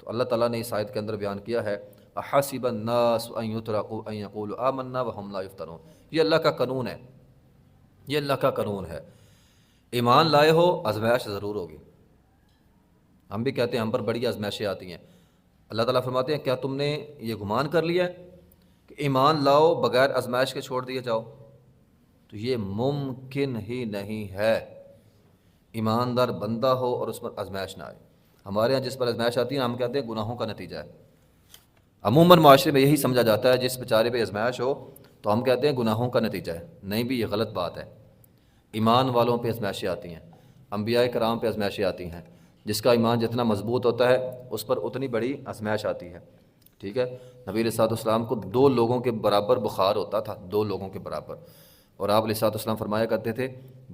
تو اللہ تعالیٰ نے اس آیت کے اندر بیان کیا ہے احسب الناس ان یترکوا ان یقولوا آمنا وهم لا یفتنون، یہ اللہ کا قانون ہے، یہ اللہ کا قانون ہے۔ ایمان لائے ہو آزمائش ضرور ہوگی، ہم بھی کہتے ہیں ہم پر بڑی آزمائشیں آتی ہیں، اللہ تعالیٰ فرماتے ہیں کیا تم نے یہ گمان کر لیا ہے کہ ایمان لاؤ بغیر آزمائش کے چھوڑ دیے جاؤ؟ تو یہ ممکن ہی نہیں ہے، ایماندار بندہ ہو اور اس پر آزمائش نہ آئے۔ ہمارے ہاں جس پر آزمائش آتی ہے ہم کہتے ہیں گناہوں کا نتیجہ ہے، عموماً معاشرے میں یہی سمجھا جاتا ہے جس بیچارے پہ آزمائش ہو تو ہم کہتے ہیں گناہوں کا نتیجہ ہے، نہیں بھی یہ غلط بات ہے۔ ایمان والوں پہ آزمائشیں آتی ہیں، انبیاء کرام پہ آزمائشیں آتی ہیں، جس کا ایمان جتنا مضبوط ہوتا ہے اس پر اتنی بڑی آزمائش آتی ہے، ٹھیک ہے۔ نبی علیہ الصلوۃ والسلام کو 2 لوگوں کے برابر بخار ہوتا تھا، 2 لوگوں کے برابر، اور آپ علیہ الصلوۃ والسلام فرمایا کرتے تھے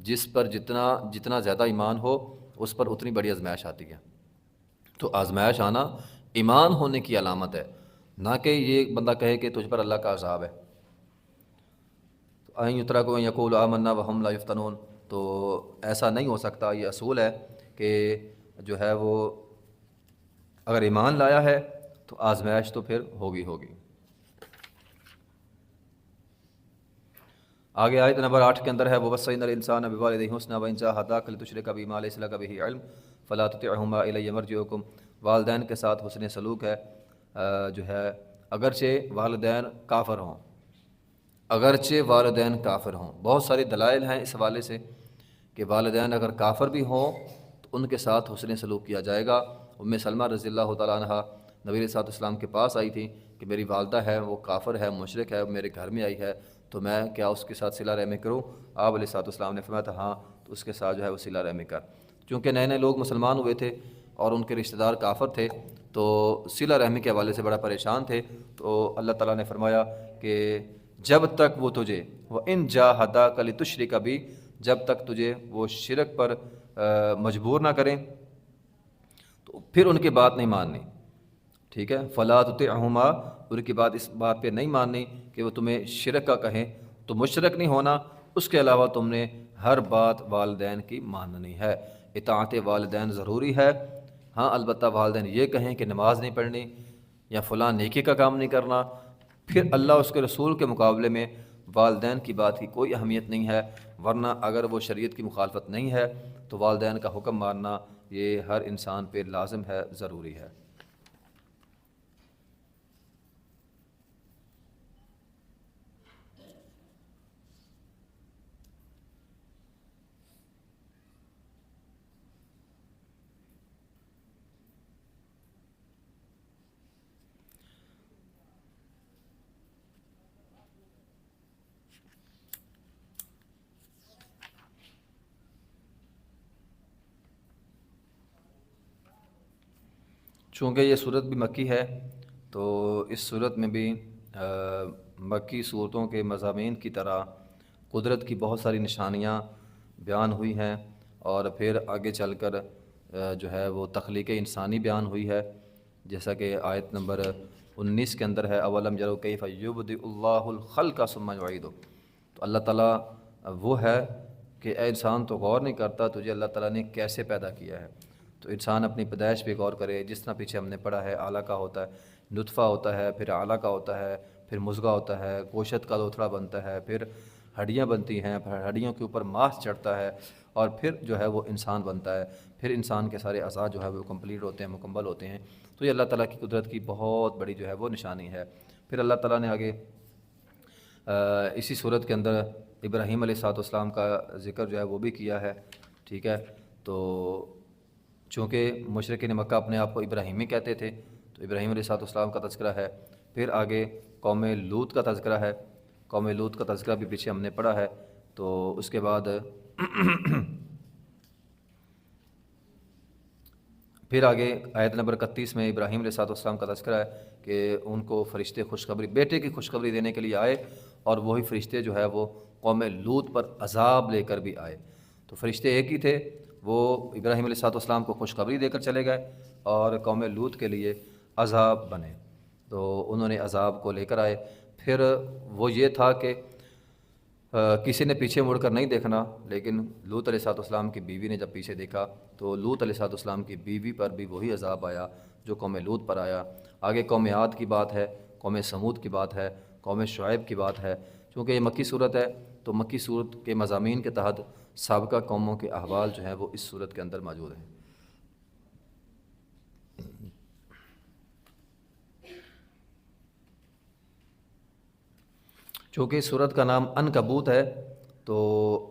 جس پر جتنا زیادہ ایمان ہو اس پر اتنی بڑی آزمائش آتی ہے۔ تو آزمائش آنا ایمان ہونے کی علامت ہے، نہ کہ یہ بندہ کہے کہ تجھ پر اللہ کا عذاب ہے۔ ان یترکوا ان یقولوا آمنا وهم لا یفتنون، تو ایسا نہیں ہو سکتا، یہ اصول ہے کہ جو ہے وہ اگر ایمان لایا ہے تو آزمائش تو پھر ہوگی۔ آگے آیت نمبر 8 کے اندر ہے وَوَصَّيْنَا الْإِنسَانَ بِوَالِدَيْهِ حُسْنًا وَإِنْ جَاهَدَاكَ لِتُشْرِكَ بِي مَا لَيْسَ لَكَ بِهِ عِلْمٌ فَلَا تُطِعْهُمَا إِلَيَّ مَرْجِعُكُمْ، والدین کے ساتھ حسن سلوک ہے، جو ہے اگرچہ والدین کافر ہوں، بہت ساری دلائل ہیں اس حوالے سے کہ والدین اگر کافر بھی ہوں تو ان کے ساتھ حسن سلوک کیا جائے گا۔ ام سلمہ رضی اللہ تعالیٰ عنہ نبی علیہ الصلوۃ والسلام کے پاس آئی تھی کہ میری والدہ ہے وہ کافر ہے، مشرک ہے، میرے گھر میں آئی ہے، تو میں کیا اس کے ساتھ صلہ رحمی کروں؟ آپ علیہ الصلوۃ والسلام نے فرمایا تھا ہاں، تو اس کے ساتھ جو ہے وہ صلہ رحمی کر۔ چونکہ نئے نئے لوگ مسلمان ہوئے تھے اور ان کے رشتہ دار کافر تھے تو صلہ رحمی کے حوالے سے بڑا پریشان تھے، تو اللہ تعالیٰ نے فرمایا کہ جب تک وہ تجھے وَإِنْ جَاهَدَاكَ لِتُشْرِكَ بِي، جب تک تجھے وہ شرک پر مجبور نہ کریں تو پھر ان کی بات نہیں ماننی، ٹھیک ہے۔ فَلَا تُطِعْهُمَا، ان کی بات اس بات پہ نہیں ماننی کہ وہ تمہیں شرک کا کہیں، تو مشرک نہیں ہونا، اس کے علاوہ تم نے ہر بات والدین کی ماننی ہے۔ اطاعت والدین ضروری ہے، ہاں البتہ والدین یہ کہیں کہ نماز نہیں پڑھنی یا فلاں نیکی کا کام نہیں کرنا، پھر اللہ اس کے رسول کے مقابلے میں والدین کی بات کی کوئی اہمیت نہیں ہے، ورنہ اگر وہ شریعت کی مخالفت نہیں ہے تو والدین کا حکم ماننا یہ ہر انسان پہ لازم ہے، ضروری ہے۔ چونکہ یہ صورت بھی مکی ہے تو اس صورت میں بھی مکی صورتوں کے مضامین کی طرح قدرت کی بہت ساری نشانیاں بیان ہوئی ہیں، اور پھر آگے چل کر جو ہے وہ تخلیق انسانی بیان ہوئی ہے، جیسا کہ آیت نمبر 19 کے اندر ہے اولم یروا کیف یبدئ اللہ الخلق ثم یعیدہ۔ تو اللہ تعالیٰ وہ ہے کہ اے انسان تو غور نہیں کرتا تجھے اللہ تعالیٰ نے کیسے پیدا کیا ہے، تو انسان اپنی پیدائش پہ غور کرے، جس طرح پیچھے ہم نے پڑھا ہے علقہ ہوتا ہے، نطفہ ہوتا ہے، پھر علقہ ہوتا ہے، پھر مضغہ ہوتا ہے، گوشت کا لوتھڑا بنتا ہے، پھر ہڈیاں بنتی ہیں، پھر ہڈیوں کے اوپر ماس چڑھتا ہے، اور پھر جو ہے وہ انسان بنتا ہے، پھر انسان کے سارے اعضاء جو ہے وہ کمپلیٹ ہوتے ہیں، مکمل ہوتے ہیں۔ تو یہ اللہ تعالیٰ کی قدرت کی بہت بڑی جو ہے وہ نشانی ہے۔ پھر اللہ تعالیٰ نے آگے اسی صورت کے اندر ابراہیم علیہ السلام کا ذکر جو ہے وہ بھی کیا ہے، ٹھیک ہے۔ تو چونکہ مشرکین مکہ اپنے آپ کو ابراہیمی کہتے تھے، تو ابراہیم علیہ السلام کا تذکرہ ہے۔ پھر آگے قوم لوط کا تذکرہ ہے، قوم لوط کا تذکرہ بھی پیچھے ہم نے پڑھا ہے۔ تو اس کے بعد پھر آگے آیت نمبر 31 میں ابراہیم علیہ السلام کا تذکرہ ہے کہ ان کو فرشتے خوشخبری، بیٹے کی خوشخبری دینے کے لیے آئے، اور وہی فرشتے جو ہے وہ قوم لوط پر عذاب لے کر بھی آئے۔ تو فرشتے ایک ہی تھے، وہ ابراہیم علیہ السلام کو خوشخبری دے کر چلے گئے اور قوم لوط کے لیے عذاب بنے، تو انہوں نے عذاب کو لے کر آئے۔ پھر وہ یہ تھا کہ کسی نے پیچھے مڑ کر نہیں دیکھنا، لیکن لوط علیہ السلام کی بیوی نے جب پیچھے دیکھا تو لوط علیہ السلام کی بیوی پر بھی وہی عذاب آیا جو قوم لوط پر آیا۔ آگے قوم عاد کی بات ہے، قوم سمود کی بات ہے، قوم شعیب کی بات ہے۔ چونکہ یہ مکی صورت ہے تو مکی صورت کے مضامین کے تحت سابقہ قوموں کے احوال جو ہیں وہ اس صورت کے اندر موجود ہیں۔ چونکہ اس صورت کا نام عنکبوت ہے، تو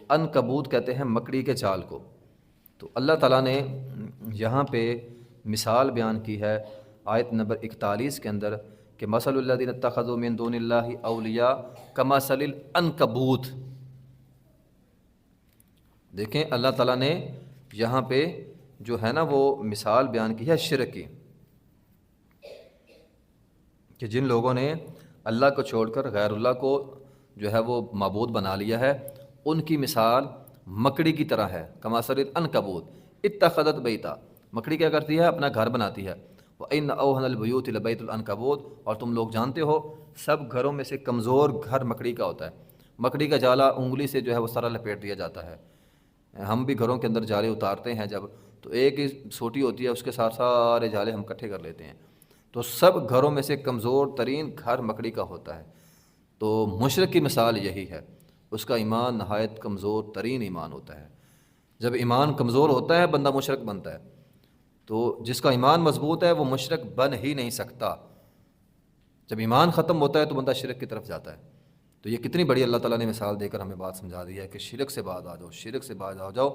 عنکبوت کہتے ہیں مکڑی کے جال کو۔ تو اللہ تعالیٰ نے یہاں پہ مثال بیان کی ہے آیت نمبر 41 کے اندر کہ مثل الذین اتخذوا من دون اللہ اولیاء کمثل العنکبوت۔ دیکھیں اللہ تعالیٰ نے یہاں پہ جو ہے نا وہ مثال بیان کی ہے شرک کی، کہ جن لوگوں نے اللہ کو چھوڑ کر غیر اللہ کو جو ہے وہ معبود بنا لیا ہے، ان کی مثال مکڑی کی طرح ہے۔ کمثل العنکبوت اتخذت بیتا، مکڑی کیا کرتی ہے؟ اپنا گھر بناتی ہے۔ وَإِنَّ أَوْهَنَ الْبُيُوتِ لَبَيْتُ الْعَنْكَبُوتِ، اور تم لوگ جانتے ہو سب گھروں میں سے کمزور گھر مکڑی کا ہوتا ہے۔ مکڑی کا جالا انگلی سے جو ہے وہ سارا لپیٹ دیا جاتا ہے۔ ہم بھی گھروں کے اندر جالے اتارتے ہیں جب، تو ایک ہی سوٹی ہوتی ہے، اس کے ساتھ سارے جالے ہم اکٹھے کر لیتے ہیں۔ تو سب گھروں میں سے کمزور ترین گھر مکڑی کا ہوتا ہے۔ تو مشرک کی مثال یہی ہے، اس کا ایمان نہایت کمزور ترین ایمان ہوتا ہے۔ جب ایمان کمزور ہوتا ہے بندہ مشرک بنتا ہے، تو جس کا ایمان مضبوط ہے وہ مشرک بن ہی نہیں سکتا۔ جب ایمان ختم ہوتا ہے تو بندہ شرک کی طرف جاتا ہے۔ تو یہ کتنی بڑی اللہ تعالیٰ نے مثال دے کر ہمیں بات سمجھا دی ہے کہ شرک سے باز آ جاؤ، شرک سے باز آ جاؤ۔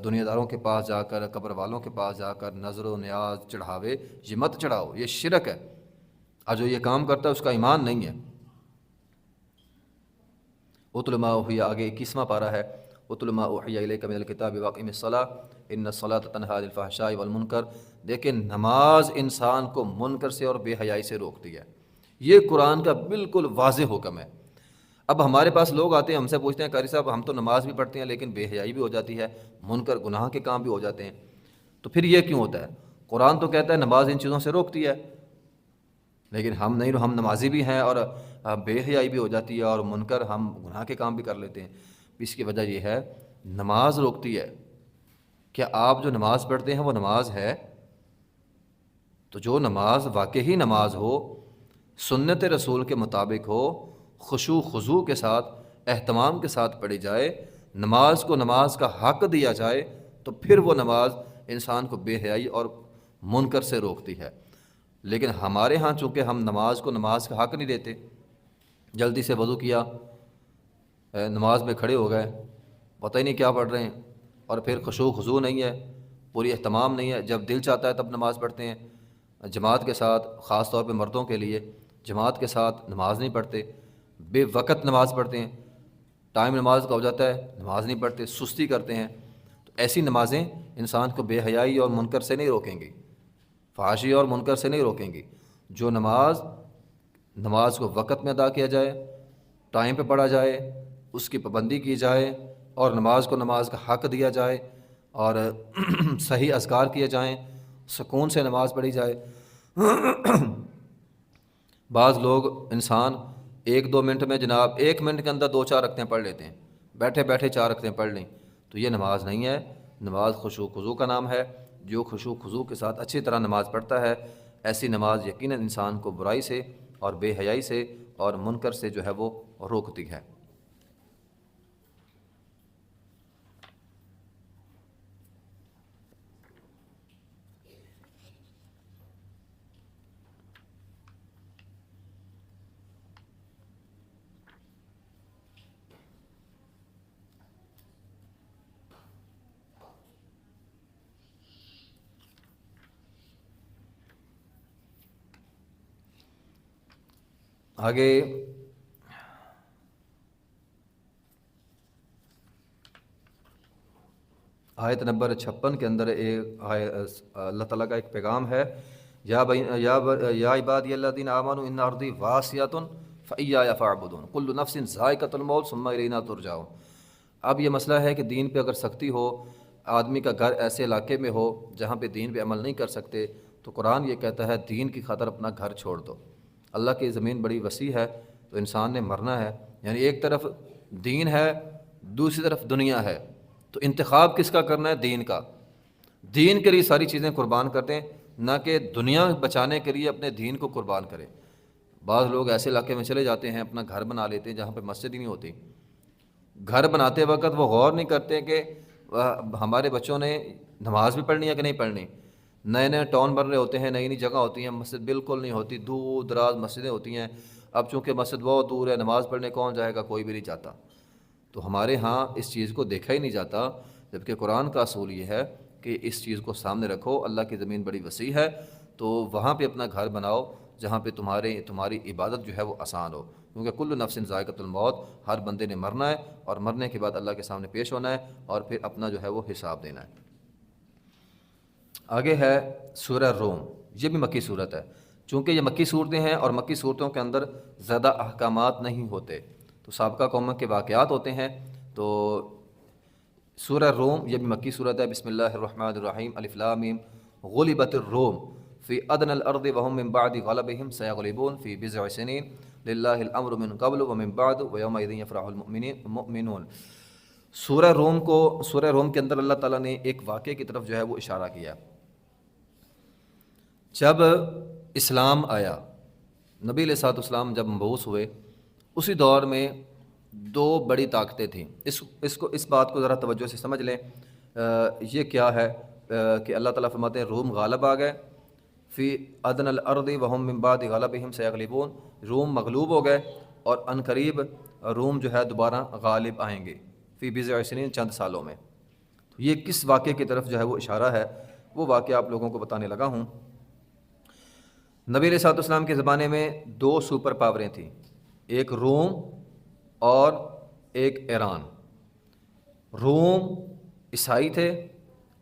دنیا داروں کے پاس جا کر، قبر والوں کے پاس جا کر نظر و نیاز چڑھاوے یہ مت چڑھاؤ، یہ شرک ہے، اور جو یہ کام کرتا ہے اس کا ایمان نہیں ہے۔ اتل ما اوحی، آگے 21واں پارہ ہے، اتل ما اوحی الیک من الکتاب واقم الصلاۃ ان الصلاۃ تنہی عن الفحشاء والمنکر۔ دیکھیں نماز انسان کو منکر سے اور بے حیائی سے روکتی ہے، یہ قرآن کا بالکل واضح حکم ہے۔ اب ہمارے پاس لوگ آتے ہیں، ہم سے پوچھتے ہیں قاری صاحب ہم تو نماز بھی پڑھتے ہیں لیکن بے حیائی بھی ہو جاتی ہے، منکر گناہ کے کام بھی ہو جاتے ہیں، تو پھر یہ کیوں ہوتا ہے؟ قرآن تو کہتا ہے نماز ان چیزوں سے روکتی ہے، لیکن ہم نہیں، ہم نمازی بھی ہیں اور بے حیائی بھی ہو جاتی ہے اور منکر ہم گناہ کے کام بھی کر لیتے ہیں۔ اس کی وجہ یہ ہے نماز روکتی ہے۔ کیا آپ جو نماز پڑھتے ہیں وہ نماز ہے؟ تو جو نماز واقعی نماز ہو، سنت رسول کے مطابق ہو، خشوع خضوع کے ساتھ، اہتمام کے ساتھ پڑھی جائے، نماز کو نماز کا حق دیا جائے، تو پھر وہ نماز انسان کو بے حیائی اور منکر سے روکتی ہے۔ لیکن ہمارے ہاں چونکہ ہم نماز کو نماز کا حق نہیں دیتے، جلدی سے وضو کیا، نماز میں کھڑے ہو گئے، پتہ ہی نہیں کیا پڑھ رہے ہیں، اور پھر خشوع خضوع نہیں ہے، پوری اہتمام نہیں ہے، جب دل چاہتا ہے تب نماز پڑھتے ہیں، جماعت کے ساتھ، خاص طور پہ مردوں کے لیے جماعت کے ساتھ نماز نہیں پڑھتے، بے وقت نماز پڑھتے ہیں، ٹائم نماز کا ہو جاتا ہے نماز نہیں پڑھتے، سستی کرتے ہیں، تو ایسی نمازیں انسان کو بے حیائی اور منکر سے نہیں روکیں گی، فحاشی اور منکر سے نہیں روکیں گی۔ جو نماز کو وقت میں ادا کیا جائے، ٹائم پہ پڑھا جائے، اس کی پابندی کی جائے، اور نماز کو نماز کا حق دیا جائے، اور صحیح اذکار کیے جائیں، سکون سے نماز پڑھی جائے۔ بعض لوگ انسان 1-2 منٹ میں، جناب 1 منٹ کے اندر 2-4 رکعتیں پڑھ لیتے ہیں، بیٹھے بیٹھے 4 رکعتیں پڑھ لیں، تو یہ نماز نہیں ہے۔ نماز خشوع خضوع کا نام ہے۔ جو خشوع خضوع کے ساتھ اچھی طرح نماز پڑھتا ہے، ایسی نماز یقیناً انسان کو برائی سے اور بے حیائی سے اور منکر سے جو ہے وہ روکتی ہے۔ آگے آیت نمبر 56 کے اندر اللہ تعالیٰ کا ایک پیغام ہے، یا عبادی الذین آمنوا ان ارضی واسعۃ فایای فاعبدون کل نفس ذائقۃ الموت ثم الینا ترجعون۔ اب یہ مسئلہ ہے کہ دین پہ اگر سختی ہو، آدمی کا گھر ایسے علاقے میں ہو جہاں پہ دین پہ عمل نہیں کر سکتے، تو قرآن یہ کہتا ہے دین کی خاطر اپنا گھر چھوڑ دو۔ اللہ کی زمین بڑی وسیع ہے، تو انسان نے مرنا ہے، یعنی ایک طرف دین ہے، دوسری طرف دنیا ہے، تو انتخاب کس کا کرنا ہے؟ دین کا۔ دین کے لیے ساری چیزیں قربان کر دیں، نہ کہ دنیا بچانے کے لیے اپنے دین کو قربان کریں۔ بعض لوگ ایسے علاقے میں چلے جاتے ہیں، اپنا گھر بنا لیتے ہیں جہاں پہ مسجد ہی نہیں ہوتی۔ گھر بناتے وقت وہ غور نہیں کرتے کہ ہمارے بچوں نے نماز بھی پڑھنی ہے کہ نہیں پڑھنی۔ نئے نئے ٹاؤن بن رہے ہوتے ہیں، نئی نئی جگہ ہوتی ہیں، مسجد بالکل نہیں ہوتی، دور دراز مسجدیں ہوتی ہیں۔ اب چونکہ مسجد بہت دور ہے، نماز پڑھنے کون جائے گا؟ کوئی بھی نہیں چاہتا۔ تو ہمارے ہاں اس چیز کو دیکھا ہی نہیں جاتا، جبکہ قرآن کا اصول یہ ہے کہ اس چیز کو سامنے رکھو، اللہ کی زمین بڑی وسیع ہے، تو وہاں پہ اپنا گھر بناؤ جہاں پہ تمہاری عبادت جو ہے وہ آسان ہو، کیونکہ کل نفس ذائقۃ الموت، ہر بندے نے مرنا ہے، اور مرنے کے بعد اللہ کے سامنے پیش ہونا ہے، اور پھر اپنا جو ہے وہ حساب دینا ہے۔ آگے ہے سورہ روم، یہ بھی مکی صورت ہے۔ چونکہ یہ مکی صورتیں ہیں اور مکی صورتوں کے اندر زیادہ احکامات نہیں ہوتے، تو سابقہ قوموں کے واقعات ہوتے ہیں۔ تو سورہ روم یہ بھی مکی صورت ہے۔ بسم اللہ الرحمن الرحیم، الف لام میم، غلبت الروم فی ادنى الارض وهم من بعد غلبهم سيغلبون في بضع سنين لله الامر من قبل ومن بعد ويومئذ يفرح المؤمنون۔ سورہ روم کے اندر اللہ تعالیٰ نے ایک واقعے کی طرف جو ہے وہ اشارہ کیا۔ جب اسلام آیا، نبی علیہ الصلوۃ والسلام جب مبعوث ہوئے، اسی دور میں دو بڑی طاقتیں تھیں۔ اس بات کو ذرا توجہ سے سمجھ لیں۔ یہ کیا ہے کہ اللہ تعالیٰ فرماتے ہیں روم غالب آ گئے، فی ادنى الارض وهم من بعد غلبهم سيغلبون، روم مغلوب ہو گئے اور ان قریب روم جو ہے دوبارہ غالب آئیں گے، فی بضع سنین، چند سالوں میں۔ یہ کس واقعے کی طرف جو ہے وہ اشارہ ہے، وہ واقعہ آپ لوگوں کو بتانے لگا ہوں۔ نبی علیہ الصلوۃ والسلام کے زمانے میں دو سپر پاوریں تھیں، ایک روم اور ایک ایران۔ روم عیسائی تھے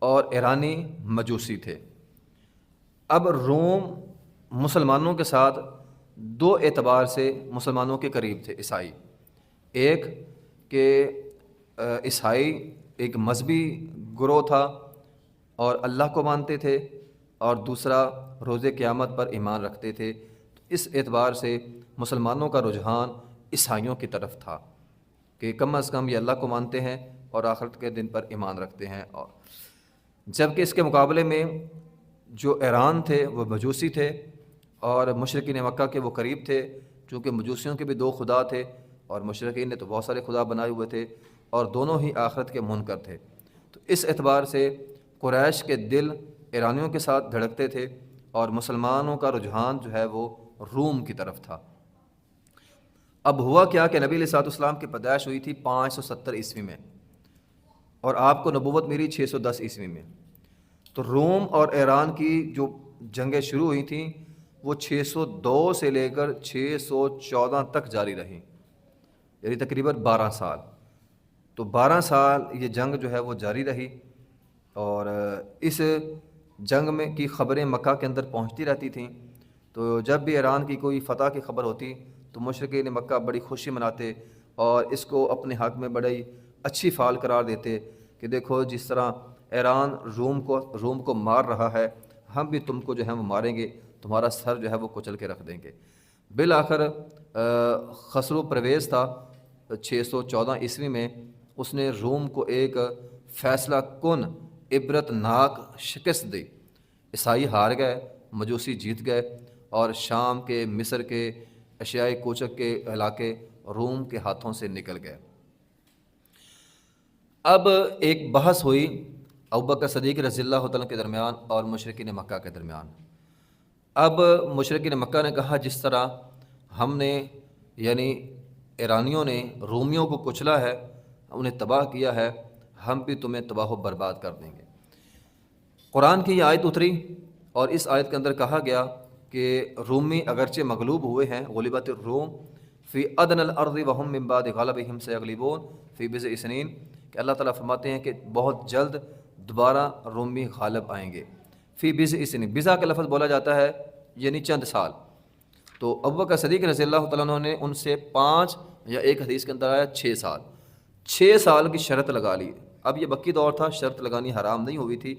اور ایرانی مجوسی تھے۔ اب روم مسلمانوں کے ساتھ دو اعتبار سے مسلمانوں کے قریب تھے عیسائی۔ ایک کہ عیسائی ایک مذہبی گروہ تھا اور اللہ کو مانتے تھے، اور دوسرا روز قیامت پر ایمان رکھتے تھے۔ تو اس اعتبار سے مسلمانوں کا رجحان عیسائیوں کی طرف تھا کہ کم از کم یہ اللہ کو مانتے ہیں اور آخرت کے دن پر ایمان رکھتے ہیں۔ اور جبکہ اس کے مقابلے میں جو ایران تھے وہ مجوسی تھے، اور مشرکین مکہ کے وہ قریب تھے، چونکہ مجوسیوں کے بھی دو خدا تھے اور مشرکین نے تو بہت سارے خدا بنائے ہوئے تھے، اور دونوں ہی آخرت کے منکر تھے۔ تو اس اعتبار سے قریش کے دل ایرانیوں کے ساتھ دھڑکتے تھے، اور مسلمانوں کا رجحان جو ہے وہ روم کی طرف تھا۔ اب ہوا کیا کہ نبی علیہ الصلوۃ والسلام کی پیدائش ہوئی تھی 570 عیسوی میں، اور آپ کو نبوت ملی 610 عیسوی میں۔ تو روم اور ایران کی جو جنگیں شروع ہوئی تھیں وہ 602 سے لے کر 614 تک جاری رہیں، یعنی تقریباً 12 سال۔ تو 12 سال یہ جنگ جو ہے وہ جاری رہی، اور اس جنگ میں کی خبریں مکہ کے اندر پہنچتی رہتی تھیں۔ تو جب بھی ایران کی کوئی فتح کی خبر ہوتی تو مشرکین مکہ بڑی خوشی مناتے اور اس کو اپنے حق میں بڑی اچھی فعال قرار دیتے کہ دیکھو جس طرح ایران روم کو مار رہا ہے، ہم بھی تم کو جو ہے وہ ماریں گے، تمہارا سر جو ہے وہ کچل کے رکھ دیں گے۔ بالآخر خسرو پرویز تھا 614 عیسوی میں، اس نے روم کو ایک فیصلہ کن عبرت ناک شکست دی۔ عیسائی ہار گئے، مجوسی جیت گئے، اور شام کے، مصر کے، اشیائے کوچک کے علاقے روم کے ہاتھوں سے نکل گئے۔ اب ایک بحث ہوئی ابوبکر صدیق رضی اللہ تعالیٰ کے درمیان اور مشرکین مکہ کے درمیان۔ اب مشرکین مکہ نے کہا جس طرح ہم نے، یعنی ایرانیوں نے رومیوں کو کچلا ہے، انہیں تباہ کیا ہے، ہم بھی تمہیں تباہ و برباد کر دیں گے۔ قرآن کی یہ آیت اتری، اور اس آیت کے اندر کہا گیا کہ رومی اگرچہ مغلوب ہوئے ہیں، غلبت الروم فی ادن الارض وهم من بعد غلبهم سیغلبون فی بضع سنین، کہ اللہ تعالیٰ فرماتے ہیں کہ بہت جلد دوبارہ رومی غالب آئیں گے۔ فی بضع سنین، بضع کا لفظ بولا جاتا ہے یعنی چند سال۔ تو ابوبکر صدیق رضی اللہ تعالیٰ عنہ نے ان سے 5 یا ایک حدیث کے اندر آیا 6 سال، 6 سال کی شرط لگا لی۔ اب یہ مکی دور تھا، شرط لگانی حرام نہیں ہوئی تھی،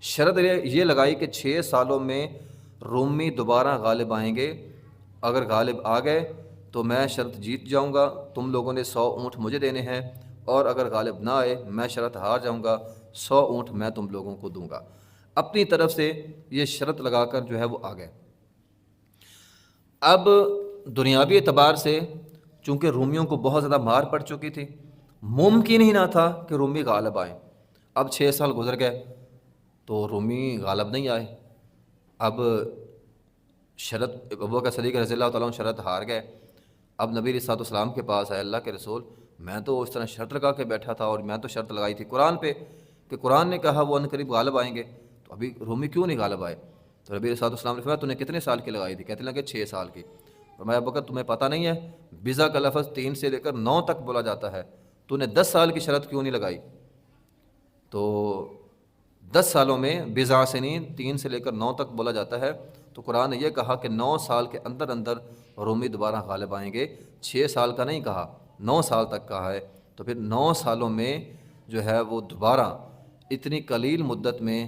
شرط یہ لگائی کہ 6 سالوں میں رومی دوبارہ غالب آئیں گے، اگر غالب آ گئے تو میں شرط جیت جاؤں گا، تم لوگوں نے 100 اونٹ مجھے دینے ہیں، اور اگر غالب نہ آئے میں شرط ہار جاؤں گا، 100 اونٹ میں تم لوگوں کو دوں گا۔ اپنی طرف سے یہ شرط لگا کر جو ہے وہ آ گئے۔ اب دنیاوی اعتبار سے چونکہ رومیوں کو بہت زیادہ مار پڑ چکی تھی، ممکن ہی نہ تھا کہ رومی غالب آئیں۔ اب 6 سال گزر گئے تو رومی غالب نہیں آئے۔ اب شرط ابوبکر صدیق رضی اللہ تعالیٰ عنہ شرط ہار گئے۔ اب نبی علیہ السلام کے پاس آئے، اللہ کے رسول میں تو اس طرح شرط لگا کے بیٹھا تھا، اور میں تو شرط لگائی تھی قرآن پہ کہ قرآن نے کہا وہ عنقریب غالب آئیں گے، تو ابھی رومی کیوں نہیں غالب آئے؟ تو نبی علیہ السلام نے فرمایا تو نے کتنے سال کی لگائی تھی؟ کہتے لگے 6 سال کی۔ فرمایا ابوبکر تمہیں پتہ نہیں ہے بضع کا لفظ 3 سے لے کر 9 تک بولا جاتا ہے، تو نے 10 سال کی شرط کیوں نہیں لگائی؟ تو 10 سالوں میں بضع سنین 3 سے لے کر 9 تک بولا جاتا ہے، تو قرآن نے یہ کہا کہ 9 سال کے اندر اندر رومی دوبارہ غالب آئیں گے، 6 سال کا نہیں کہا، 9 سال تک کہا ہے۔ تو پھر 9 سالوں میں جو ہے وہ دوبارہ اتنی قلیل مدت میں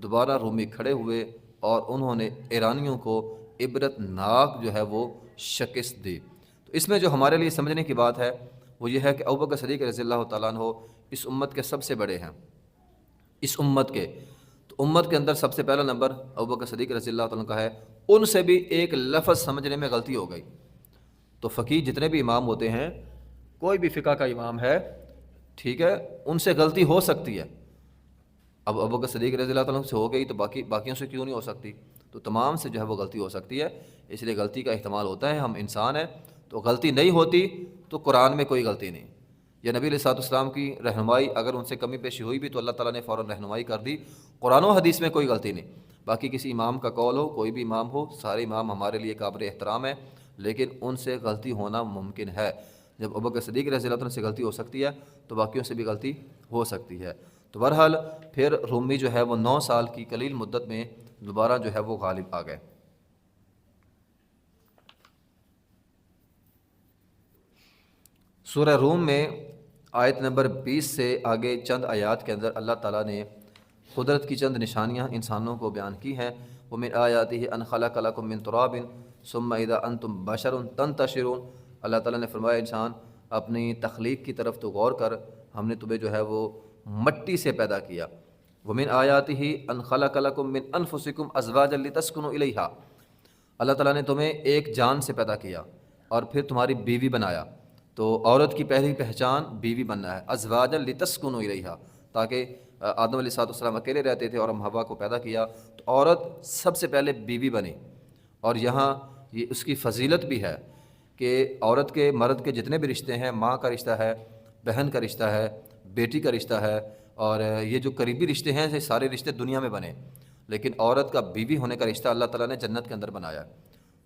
دوبارہ رومی کھڑے ہوئے، اور انہوں نے ایرانیوں کو عبرت ناک جو ہے وہ شکست دی۔ تو اس میں جو ہمارے لیے سمجھنے کی بات ہے وہ یہ ہے کہ ابوبکر صدیق رضی اللہ تعالیٰ عنہ اس امت کے سب سے بڑے ہیں، اس امت کے، تو امت کے اندر سب سے پہلا نمبر ابوبکر صدیق رضی اللہ تعالیٰ عنہ کا ہے۔ ان سے بھی ایک لفظ سمجھنے میں غلطی ہو گئی۔ تو فقیہ جتنے بھی امام ہوتے ہیں، کوئی بھی فقہ کا امام ہے، ٹھیک ہے، ان سے غلطی ہو سکتی ہے۔ اب ابوبکر صدیق رضی اللہ تعالیٰ عنہ سے ہو گئی تو باقیوں سے کیوں نہیں ہو سکتی؟ تو تمام سے جو ہے وہ غلطی ہو سکتی ہے، اس لیے غلطی کا احتمال ہوتا ہے، ہم انسان ہیں، تو غلطی نہیں ہوتی تو قرآن میں کوئی غلطی نہیں، یا نبی علیہ السلام کی رہنمائی اگر ان سے کمی پیشی ہوئی بھی تو اللہ تعالیٰ نے فوراً رہنمائی کر دی۔ قرآن و حدیث میں کوئی غلطی نہیں۔ باقی کسی امام کا قول ہو، کوئی بھی امام ہو، سارے امام ہمارے لیے قابل احترام ہیں، لیکن ان سے غلطی ہونا ممکن ہے۔ جب ابوبکر صدیق رضی اللہ عنہ سے غلطی ہو سکتی ہے تو باقیوں سے بھی غلطی ہو سکتی ہے۔ تو بہرحال پھر رومی جو ہے وہ 9 سال کی قلیل مدت میں دوبارہ جو ہے وہ غالب آ گئے۔ سورہ روم میں آیت نمبر 20 سے آگے چند آیات کے اندر اللہ تعالیٰ نے قدرت کی چند نشانیاں انسانوں کو بیان کی ہیں۔ وَمِنْ آیَاتِهِ أَنْ خَلَقَ لَكُم مِّن تُرَابٍ ثُمَّ إِذَا أَنْتُمْ بَشَرٌ تَنْتَشِرُونَ۔ اللہ تعالیٰ نے فرمایا انسان اپنی تخلیق کی طرف تو غور کر، ہم نے تمہیں جو ہے وہ مٹی سے پیدا کیا۔ وَمِنْ آیَاتِهِ أَنْ خَلَقَ لَكُم مِّنْ أَنفُسِكُمْ أَزْوَاجًا لِتَسْكُنُوا إِلَيْهَا۔ اللہ تعالیٰ نے تمہیں ایک جان سے پیدا کیا اور پھر تمہاری بیوی بنایا۔ تو عورت کی پہلی پہچان بیوی بننا ہے، ازواجا لتسکنوا الیہا، تاکہ آدم علیہ السلام اکیلے رہتے تھے اور ہم حوا کو پیدا کیا تو عورت سب سے پہلے بیوی بنی۔ اور یہاں یہ اس کی فضیلت بھی ہے کہ عورت کے مرد کے جتنے بھی رشتے ہیں، ماں کا رشتہ ہے، بہن کا رشتہ ہے، بیٹی کا رشتہ ہے، اور یہ جو قریبی رشتے ہیں یہ سارے رشتے دنیا میں بنے، لیکن عورت کا بیوی ہونے کا رشتہ اللہ تعالیٰ نے جنت کے اندر بنایا۔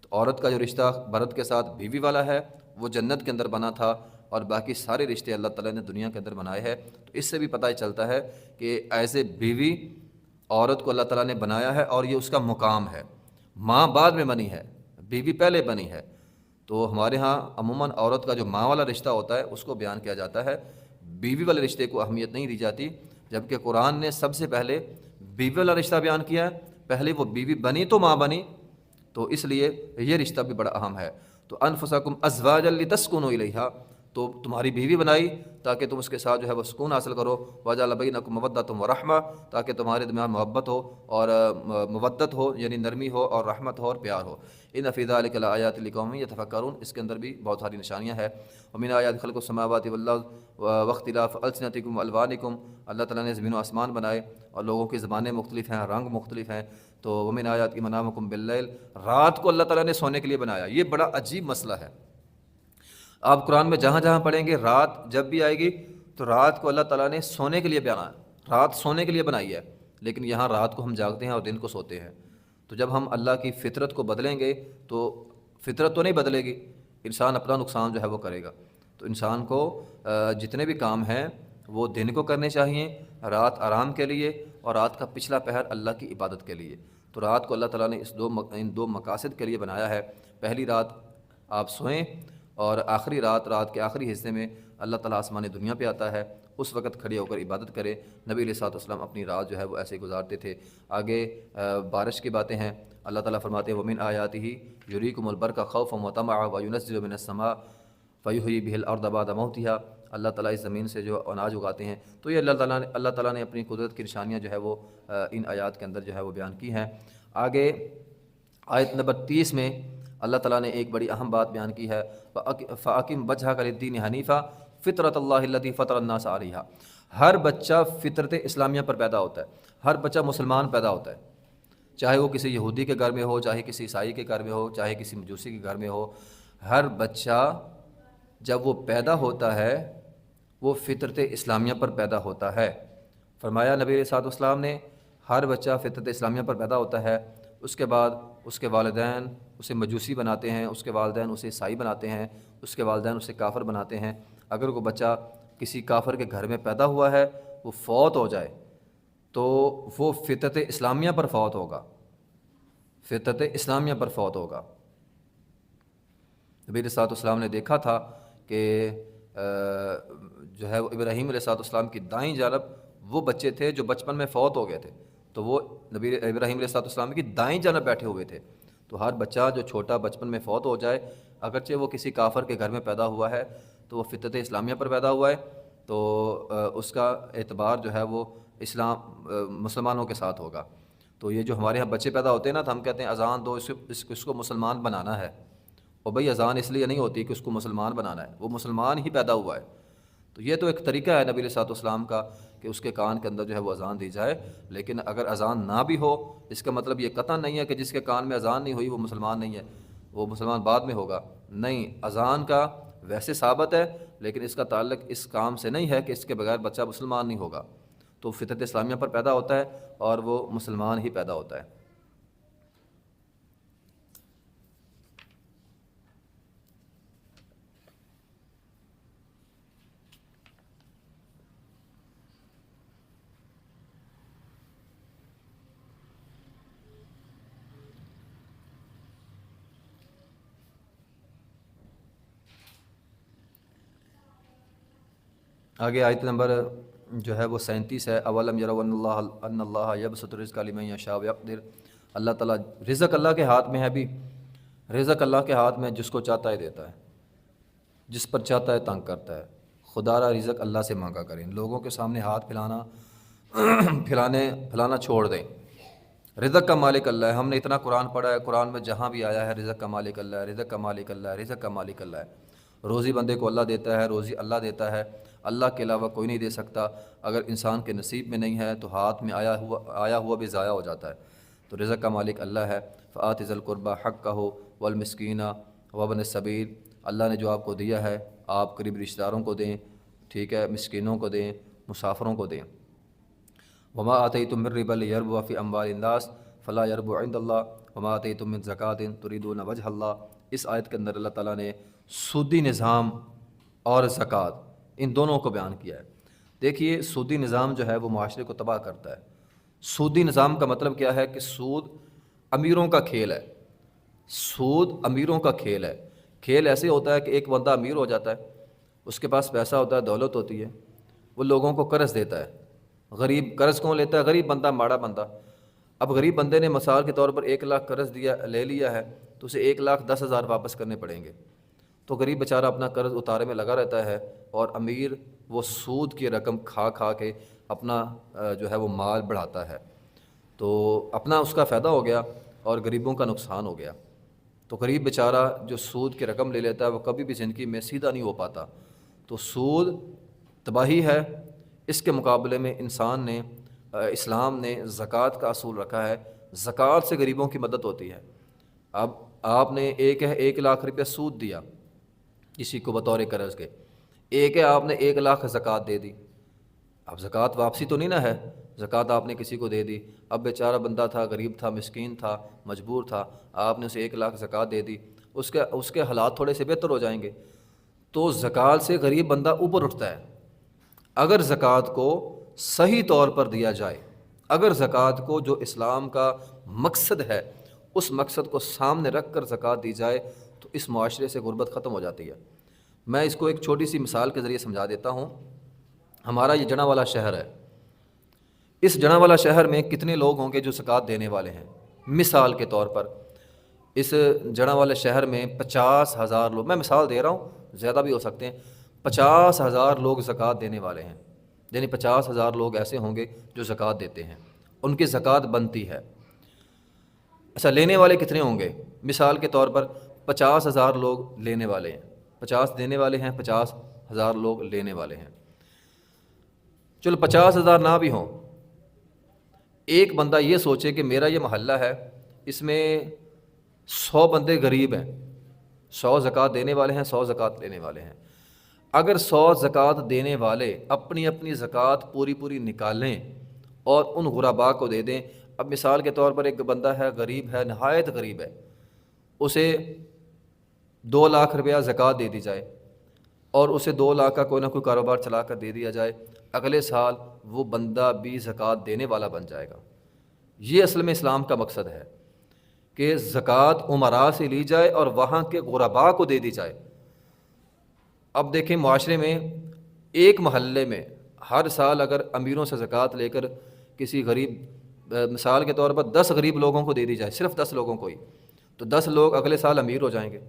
تو عورت کا جو رشتہ مرد کے ساتھ بیوی والا ہے وہ جنت کے اندر بنا تھا، اور باقی سارے رشتے اللہ تعالیٰ نے دنیا کے اندر بنائے ہیں۔ تو اس سے بھی پتہ چلتا ہے کہ ایز اے بیوی عورت کو اللہ تعالیٰ نے بنایا ہے، اور یہ اس کا مقام ہے۔ ماں بعد میں بنی ہے، بیوی پہلے بنی ہے۔ تو ہمارے ہاں عموماً عورت کا جو ماں والا رشتہ ہوتا ہے اس کو بیان کیا جاتا ہے، بیوی والے رشتے کو اہمیت نہیں دی جاتی، جبکہ قرآن نے سب سے پہلے بیوی والا رشتہ بیان کیا ہے۔ پہلے وہ بیوی بنی تو ماں بنی، تو اس لیے یہ رشتہ بھی بڑا اہم ہے۔ تو انفسکم ازواجا لتسکنوا الیہا، تو تمہاری بیوی بنائی تاکہ تم اس کے ساتھ جو ہے وہ سکون حاصل کرو، وجعل بینکم مودۃ ورحمہ، تاکہ تمہارے درمیان محبت ہو اور مودت ہو، یعنی نرمی ہو اور رحمت ہو اور پیار ہو۔ ان فی ذلک لآیات لقوم یتفکرون، اس کے اندر بھی بہت ساری نشانیاں ہیں۔ ومن آیات خلق السماوات والارض واختلاف السنتکم والوانکم، اللہ تعالیٰ نے زمین و آسمان بنائے اور لوگوں کی زبانیں مختلف ہیں، رنگ مختلف ہیں۔ تو ومن آیات کی منامکم باللیل، رات کو اللہ تعالیٰ نے سونے کے لیے بنایا۔ یہ بڑا عجیب مسئلہ ہے، آپ قرآن میں جہاں جہاں پڑھیں گے رات جب بھی آئے گی تو رات کو اللہ تعالیٰ نے سونے کے لیے بنایا، رات سونے کے لیے بنائی ہے، لیکن یہاں رات کو ہم جاگتے ہیں اور دن کو سوتے ہیں۔ تو جب ہم اللہ کی فطرت کو بدلیں گے تو فطرت تو نہیں بدلے گی، انسان اپنا نقصان جو ہے وہ کرے گا۔ تو انسان کو جتنے بھی کام ہیں وہ دن کو کرنے چاہیے، رات آرام کے لیے، اور رات کا پچھلا پہر اللہ کی عبادت کے لیے۔ تو رات کو اللہ تعالیٰ نے ان دو مقاصد کے لیے بنایا ہے۔ پہلی رات آپ سوئیں، اور آخری رات کے آخری حصے میں اللہ تعالیٰ آسمان دنیا پہ آتا ہے، اس وقت کھڑے ہو کر عبادت کرے۔ نبی علیہ الصلوۃ والسلام اپنی رات جو ہے وہ ایسے ہی گزارتے تھے۔ آگے بارش کی باتیں ہیں، اللہ تعالیٰ فرماتے ہیں وَمِنْ آیَاتِهِ يُرِيكُمُ الْبَرْقَ خَوْفًا وَطَمَعًا وَيُنَزِّلُ مِنَ السَّمَاءِ فَيُحْيِي بِهِ الْأَرْضَ بَعْدَ مَوْتِهَا۔ اللہ تعالیٰ اس زمین سے جو اناج اگاتے ہیں، تو یہ اللہ تعالیٰ نے اپنی قدرت کی نشانیاں جو ہے وہ ان آیات کے اندر جو ہے وہ بیان کی ہیں۔ آگے آیت نمبر 30 میں اللہ تعالیٰ نے ایک بڑی اہم بات بیان کی ہے، فَأَقِمْ وَجْهَكَ لِلدِّينِ حَنِيفًا فِطْرَةَ اللَّهِ الَّتِي فَطَرَ النَّاسَ عَلَيْهَا۔ ہر بچہ فطرت اسلامیہ پر پیدا ہوتا ہے، ہر بچہ مسلمان پیدا ہوتا ہے، چاہے وہ کسی یہودی کے گھر میں ہو، چاہے کسی عیسائی کے گھر میں ہو، چاہے کسی مجوسی کے گھر میں ہو۔ ہر بچہ جب وہ پیدا ہوتا ہے وہ فطرت اسلامیہ پر پیدا ہوتا ہے۔ فرمایا نبی علیہ الصلوۃ والسلام نے، ہر بچہ فطرت اسلامیہ پر پیدا ہوتا ہے، اس کے بعد اس کے والدین اسے مجوسی بناتے ہیں، اس کے والدین اسے عیسائی بناتے ہیں، اس کے والدین اسے کافر بناتے ہیں۔ اگر کوئی بچہ کسی کافر کے گھر میں پیدا ہوا ہے، وہ فوت ہو جائے تو وہ فطرت اسلامیہ پر فوت ہوگا، فطرت اسلامیہ پر فوت ہوگا۔ نبی علیہ الصلوۃ والسلام نے دیکھا تھا کہ جو ہے وہ ابراہیم علیہ الصلوۃ والسلام کی دائیں جانب وہ بچے تھے جو بچپن میں فوت ہو گئے تھے، تو وہ نبی ابراہیم علیہ الصلوۃ والسلام کی دائیں جانب بیٹھے ہوئے تھے۔ تو ہر بچہ جو چھوٹا بچپن میں فوت ہو جائے، اگرچہ وہ کسی کافر کے گھر میں پیدا ہوا ہے تو وہ فطرت اسلامیہ پر پیدا ہوا ہے، تو اس کا اعتبار جو ہے وہ مسلمانوں کے ساتھ ہوگا۔ تو یہ جو ہمارے یہاں بچے پیدا ہوتے ہیں نا، تو ہم کہتے ہیں اذان دو، اس کو مسلمان بنانا ہے۔ اور بھئی اذان اس لیے نہیں ہوتی کہ اس کو مسلمان بنانا ہے، وہ مسلمان ہی پیدا ہوا ہے۔ تو یہ تو ایک طریقہ ہے نبی علیہ الصلوۃ والسلام کا کہ اس کے کان کے اندر جو ہے وہ اذان دی جائے، لیکن اگر اذان نہ بھی ہو، اس کا مطلب یہ قطعاً نہیں ہے کہ جس کے کان میں اذان نہیں ہوئی وہ مسلمان نہیں ہے، وہ مسلمان بعد میں ہوگا۔ نہیں، اذان کا ویسے ثابت ہے، لیکن اس کا تعلق اس کام سے نہیں ہے کہ اس کے بغیر بچہ مسلمان نہیں ہوگا۔ تو فطرت اسلامیہ پر پیدا ہوتا ہے اور وہ مسلمان ہی پیدا ہوتا ہے۔ آگے آیت نمبر جو ہے وہ 37 ہے، اولم یروا ان اللہ یبسط الرزق لمن یشاء ویقدر۔ اللہ تعالیٰ رزق اللہ کے ہاتھ میں ہے، بھی رزق اللہ کے ہاتھ میں، جس کو چاہتا ہے دیتا ہے، جس پر چاہتا ہے تنگ کرتا ہے۔ خدا را رزق اللہ سے مانگا کریں، لوگوں کے سامنے ہاتھ پھیلانا چھوڑ دیں۔ رزق کا مالک اللہ ہے۔ ہم نے اتنا قرآن پڑھا ہے، قرآن میں جہاں بھی آیا ہے رزق کا مالک اللہ ہے، رزق کا مالک اللہ ہے، رزق کا مالک اللہ ہے۔ روزی بندے کو اللہ دیتا ہے، روزی اللہ دیتا ہے، اللہ کے علاوہ کوئی نہیں دے سکتا۔ اگر انسان کے نصیب میں نہیں ہے تو ہاتھ میں آیا ہوا بھی ضائع ہو جاتا ہے۔ تو رزق کا مالک اللہ ہے۔ فآت ذی القربى حقہ والمسکین وابن السبیل۔ اللہ نے جو آپ کو دیا ہے آپ قریب رشتہ داروں کو دیں، ٹھیک ہے، مسکینوں کو دیں، مسافروں کو دیں۔ وما آتیتم من ربا لیربو فی اموال الناس فلا یربو عند اللہ وما آتیتم من زکوۃ تریدون وجہ اللہ۔ اس آیت کے اندر اللہ تعالیٰ نے سودی نظام اور زکوٰۃ ان دونوں کو بیان کیا ہے۔ دیکھیے، سودی نظام جو ہے وہ معاشرے کو تباہ کرتا ہے۔ سودی نظام کا مطلب کیا ہے کہ سود امیروں کا کھیل ہے، سود امیروں کا کھیل ہے۔ کھیل ایسے ہوتا ہے کہ ایک بندہ امیر ہو جاتا ہے، اس کے پاس پیسہ ہوتا ہے، دولت ہوتی ہے، وہ لوگوں کو قرض دیتا ہے۔ غریب قرض کون لیتا ہے؟ غریب بندہ، ماڑا بندہ۔ اب غریب بندے نے مثال کے طور پر 1 لاکھ قرض لے لیا ہے تو اسے 1,10,000 واپس کرنے پڑیں گے۔ تو غریب بیچارہ اپنا قرض اتارے میں لگا رہتا ہے، اور امیر وہ سود کی رقم کھا کے اپنا جو ہے وہ مال بڑھاتا ہے۔ تو اپنا اس کا فائدہ ہو گیا اور غریبوں کا نقصان ہو گیا۔ تو غریب بیچارہ جو سود کی رقم لے لیتا ہے وہ کبھی بھی زندگی میں سیدھا نہیں ہو پاتا۔ تو سود تباہی ہے۔ اس کے مقابلے میں اسلام نے زکوٰۃ کا اصول رکھا ہے۔ زکوٰۃ سے غریبوں کی مدد ہوتی ہے۔ اب آپ نے 1 لاکھ روپیہ سود دیا کسی کو بطور قرض کے، ایک ہے آپ نے 1 لاکھ زکوٰۃ دے دی، اب زکوٰۃ واپسی تو نہیں نہ ہے، زکوٰۃ آپ نے کسی کو دے دی، اب بیچارہ بندہ تھا، غریب تھا، مسکین تھا، مجبور تھا، آپ نے اسے 1 لاکھ زکوٰۃ دے دی، اس کے حالات تھوڑے سے بہتر ہو جائیں گے، تو زکوٰۃ سے غریب بندہ اوپر اٹھتا ہے۔ اگر زکوٰۃ کو صحیح طور پر دیا جائے، اگر زکوٰۃ کو جو اسلام کا مقصد ہے اس مقصد کو سامنے رکھ کر زکوٰۃ دی جائے تو اس معاشرے سے غربت ختم ہو جاتی ہے۔ میں اس کو ایک چھوٹی سی مثال کے ذریعے سمجھا دیتا ہوں۔ ہمارا یہ جنا والا شہر ہے، اس جنا والا شہر میں کتنے لوگ ہوں گے جو زکوٰۃ دینے والے ہیں؟ مثال کے طور پر اس جنا والے شہر میں 50,000 لوگ، میں مثال دے رہا ہوں، زیادہ بھی ہو سکتے ہیں، 50,000 لوگ زکوٰۃ دینے والے ہیں، یعنی 50,000 لوگ ایسے ہوں گے جو زکوٰۃ دیتے ہیں، ان کی زکوٰۃ بنتی ہے۔ اچھا، لینے والے کتنے ہوں گے؟ مثال کے طور پر 50,000 لوگ لینے والے ہیں، 50 دینے والے ہیں، 50,000 لوگ لینے والے ہیں۔ چلو 50,000 نہ بھی ہوں، ایک بندہ یہ سوچے کہ میرا یہ محلہ ہے، اس میں 100 بندے غریب ہیں، 100 زکوٰۃ دینے والے ہیں، 100 زکوٰۃ لینے والے ہیں۔ اگر 100 زکوٰۃ دینے والے اپنی اپنی زکوٰۃ پوری پوری نکالیں اور ان غرباء کو دے دیں، اب مثال کے طور پر ایک بندہ ہے، غریب ہے، نہایت غریب ہے، اسے 2 لاکھ روپیہ زکوٰۃ دے دی جائے اور اسے 2 لاکھ کا کوئی نہ کوئی کاروبار چلا کر دے دیا جائے، اگلے سال وہ بندہ بھی زکوٰۃ دینے والا بن جائے گا۔ یہ اصل میں اسلام کا مقصد ہے کہ زکوٰۃ امراء سے لی جائے اور وہاں کے غرباء کو دے دی جائے۔ اب دیکھیں، معاشرے میں ایک محلے میں ہر سال اگر امیروں سے زکوٰۃ لے کر کسی غریب، مثال کے طور پر 10 غریب لوگوں کو دے دی جائے، صرف 10 لوگوں کو ہی، تو 10 لوگ اگلے سال امیر ہو جائیں گے،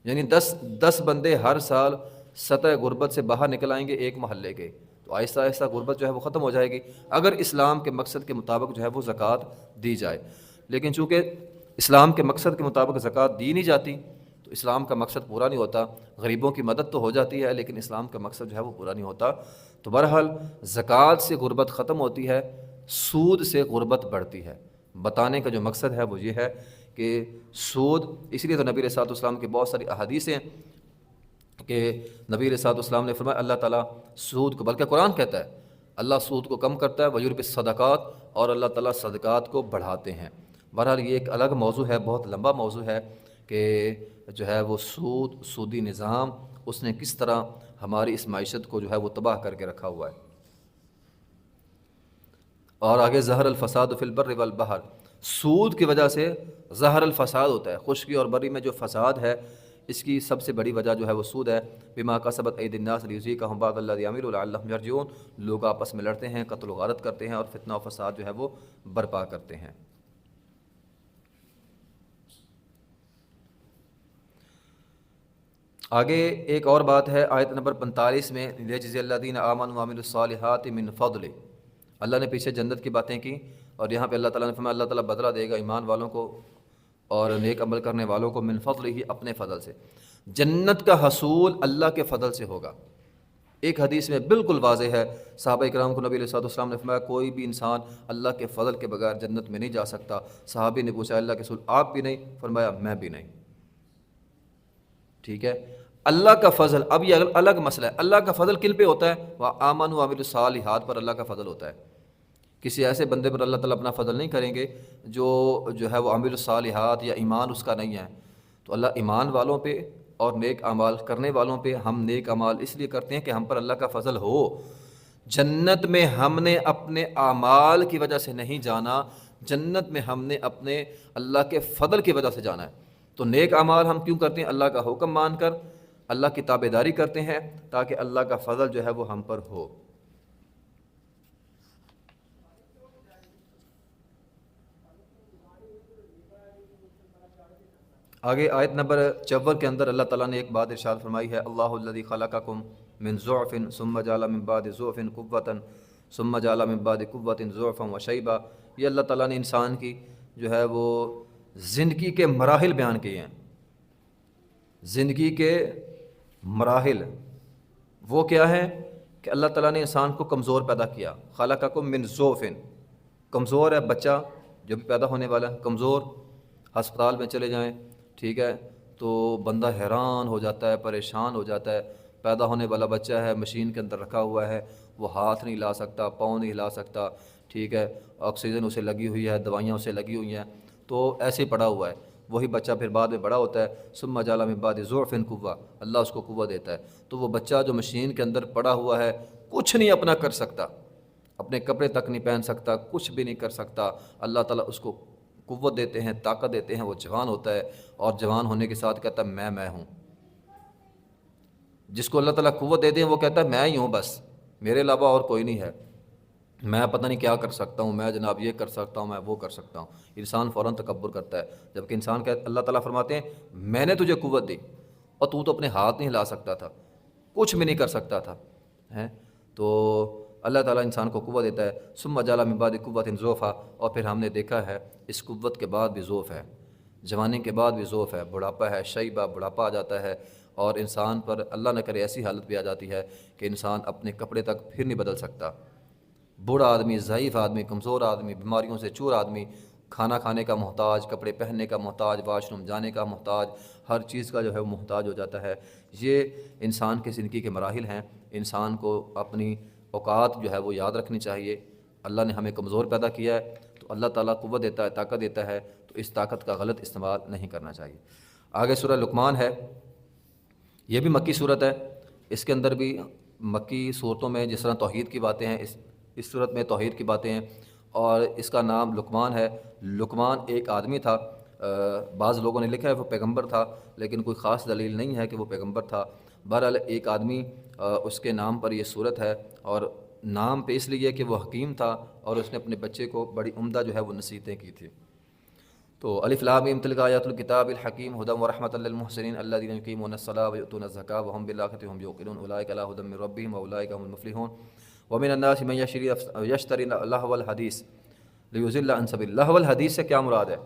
یعنی 10 بندے ہر سال سطح غربت سے باہر نکل آئیں گے ایک محلے کے، تو آہستہ آہستہ غربت جو ہے وہ ختم ہو جائے گی اگر اسلام کے مقصد کے مطابق جو ہے وہ زکوٰۃ دی جائے۔ لیکن چونکہ اسلام کے مقصد کے مطابق زکوٰۃ دی نہیں جاتی تو اسلام کا مقصد پورا نہیں ہوتا۔ غریبوں کی مدد تو ہو جاتی ہے لیکن اسلام کا مقصد جو ہے وہ پورا نہیں ہوتا۔ تو بہرحال زکوٰۃ سے غربت ختم ہوتی ہے، سود سے غربت بڑھتی ہے۔ بتانے کا جو مقصد ہے وہ یہ ہے کہ سود، اس لیے تو نبی علیہ الصلوۃ والسلام کی بہت ساری احادیث ہیں کہ نبی علیہ الصلوۃ والسلام نے فرمایا اللہ تعالیٰ سود کو، بلکہ قرآن کہتا ہے اللہ سود کو کم کرتا ہے، وَيُرْبِي الصَّدَقَاتِ، اور اللہ تعالیٰ صدقات کو بڑھاتے ہیں۔ بہرحال یہ ایک الگ موضوع ہے، بہت لمبا موضوع ہے کہ جو ہے وہ سودی نظام اس نے کس طرح ہماری اس معیشت کو جو ہے وہ تباہ کر کے رکھا ہوا ہے۔ اور آگے ظہر الفساد فی البر والبحر، سود کی وجہ سے ظہر الفساد ہوتا ہے، خشکی اور بری میں جو فساد ہے اس کی سب سے بڑی وجہ جو ہے وہ سود ہے۔ بما کسبت ایدی الناس لیذیقھم بعض الذی عملوا لعلہم یرجعون، لوگ آپس میں لڑتے ہیں، قتل و غارت کرتے ہیں اور فتنہ و فساد جو ہے وہ برپا کرتے ہیں۔ آگے ایک اور بات ہے آیت نمبر 45 میں، لیجزی الذین آمنوا وعملوا الصالحات من فضلہ، اللہ نے پیچھے جنت کی باتیں کی اور یہاں پہ اللہ تعالیٰ نے فرمایا اللہ تعالیٰ بدلہ دے گا ایمان والوں کو اور نیک عمل کرنے والوں کو، من فضلہ ہی، اپنے فضل سے۔ جنت کا حصول اللہ کے فضل سے ہوگا۔ ایک حدیث میں بالکل واضح ہے، صحابہ کرام کو نبی علیہ الصلوۃ والسلام نے فرمایا کوئی بھی انسان اللہ کے فضل کے بغیر جنت میں نہیں جا سکتا۔ صحابی نے پوچھا اللہ کے رسول آپ بھی نہیں؟ فرمایا میں بھی نہیں۔ ٹھیک ہے، اللہ کا فضل، اب یہ الگ مسئلہ ہے، اللہ کا فضل کن پہ ہوتا ہے؟ وآمنوا وعملوا الصالحات پر اللہ کا فضل ہوتا ہے۔ کسی ایسے بندے پر اللہ تعالیٰ اپنا فضل نہیں کریں گے جو ہے وہ عامل الصالحات یا ایمان اس کا نہیں ہے۔ تو اللہ ایمان والوں پہ اور نیک اعمال کرنے والوں پہ، ہم نیک اعمال اس لیے کرتے ہیں کہ ہم پر اللہ کا فضل ہو۔ جنت میں ہم نے اپنے اعمال کی وجہ سے نہیں جانا، جنت میں ہم نے اپنے اللہ کے فضل کی وجہ سے جانا ہے۔ تو نیک اعمال ہم کیوں کرتے ہیں؟ اللہ کا حکم مان کر اللہ کی تابعداری کرتے ہیں تاکہ اللہ کا فضل جو ہے وہ ہم پر ہو۔ آگے آیت نمبر 54 کے اندر اللہ تعالیٰ نے ایک بات ارشاد فرمائی ہے، اللہ الذی خلقکم من ضعف ثم جعل من بعد ضعف قوة ثم جعل من بعد قوة ضعفا وشیبا۔ یہ اللہ تعالیٰ نے انسان کی جو ہے وہ زندگی کے مراحل بیان کیے ہیں۔ زندگی کے مراحل وہ کیا ہے کہ اللہ تعالیٰ نے انسان کو کمزور پیدا کیا، خلقکم من ضعف، کمزور ہے بچہ جو بھی پیدا ہونے والا ہے کمزور، ہسپتال میں چلے جائیں ٹھیک ہے تو بندہ حیران ہو جاتا ہے، پریشان ہو جاتا ہے، پیدا ہونے والا بچہ ہے مشین کے اندر رکھا ہوا ہے، وہ ہاتھ نہیں ہلا سکتا، پاؤں نہیں ہلا سکتا، ٹھیک ہے، آکسیجن اسے لگی ہوئی ہے، دوائیاں اسے لگی ہوئی ہیں، تو ایسے ہی پڑا ہوا ہے۔ وہی بچہ پھر بعد میں بڑا ہوتا ہے، ثم جعل من بعد ضعف قوة، اللہ اس کو قوت دیتا ہے۔ تو وہ بچہ جو مشین کے اندر پڑا ہوا ہے، کچھ نہیں اپنا کر سکتا، اپنے کپڑے تک نہیں پہن سکتا، کچھ بھی نہیں کر سکتا، اللہ تعالیٰ اس کو قوت دیتے ہیں، طاقت دیتے ہیں، وہ جوان ہوتا ہے، اور جوان ہونے کے ساتھ کہتا ہے میں ہوں۔ جس کو اللہ تعالیٰ قوت دیتے ہیں وہ کہتا ہے میں ہی ہوں، بس میرے علاوہ اور کوئی نہیں ہے، میں پتہ نہیں کیا کر سکتا ہوں، میں جناب یہ کر سکتا ہوں، میں وہ کر سکتا ہوں۔ انسان فوراً تکبر کرتا ہے، جبکہ انسان اللہ تعالیٰ فرماتے ہیں میں نے تجھے قوت دی اور تو اپنے ہاتھ نہیں ہلا سکتا تھا، کچھ بھی نہیں کر سکتا تھا، ہیں؟ تو اللہ تعالیٰ انسان کو قوت دیتا ہے۔ ثم جعل من بعد قوة ضعفا، اور پھر ہم نے دیکھا ہے اس قوت کے بعد بھی ضعف ہے، جوانی کے بعد بھی ضعف ہے، بڑھاپا ہے، شیبہ، بڑھاپا آ جاتا ہے، اور انسان پر اللہ نہ کرے ایسی حالت بھی آ جاتی ہے کہ انسان اپنے کپڑے تک پھر نہیں بدل سکتا۔ بوڑھا آدمی، ضعیف آدمی، کمزور آدمی، بیماریوں سے چور آدمی، کھانا کھانے کا محتاج، کپڑے پہننے کا محتاج، واش روم جانے کا محتاج، ہر چیز کا جو ہے وہ محتاج ہو جاتا ہے۔ یہ انسان کے زندگی کے مراحل ہیں۔ انسان کو اپنی اوقات جو ہے وہ یاد رکھنی چاہیے۔ اللہ نے ہمیں کمزور پیدا کیا ہے تو اللہ تعالیٰ قوت دیتا ہے، طاقت دیتا ہے، تو اس طاقت کا غلط استعمال نہیں کرنا چاہیے۔ آگے سورہ لقمان ہے، یہ بھی مکی صورت ہے۔ اس کے اندر بھی مکی صورتوں میں جس طرح توحید کی باتیں ہیں، اس صورت میں توحید کی باتیں ہیں، اور اس کا نام لقمان ہے۔ لقمان ایک آدمی تھا، بعض لوگوں نے لکھا ہے وہ پیغمبر تھا، لیکن کوئی خاص دلیل نہیں ہے کہ وہ پیغمبر تھا۔ بہرحال ایک آدمی، اس کے نام پر یہ صورت ہے، اور نام پہ اس لیے کہ وہ حکیم تھا اور اس نے اپنے بچے کو بڑی عمدہ جو ہے وہ نصیحتیں کی تھی۔ تو الف لام میم تلک آیات الکتاب الحکیم ھدی ورحمۃ للمحسنین الذین یقیمون الصلاۃ ویؤتون الزکاۃ وهم بالآخرۃ هم یوقنون اولئک علی ھدی من ربهم واولئک هم المفلحون ومن الناس من یشتری لہو الحدیث لیضل عن سبیل اللہ۔ لہو الحدیث سے کیا مراد ہے؟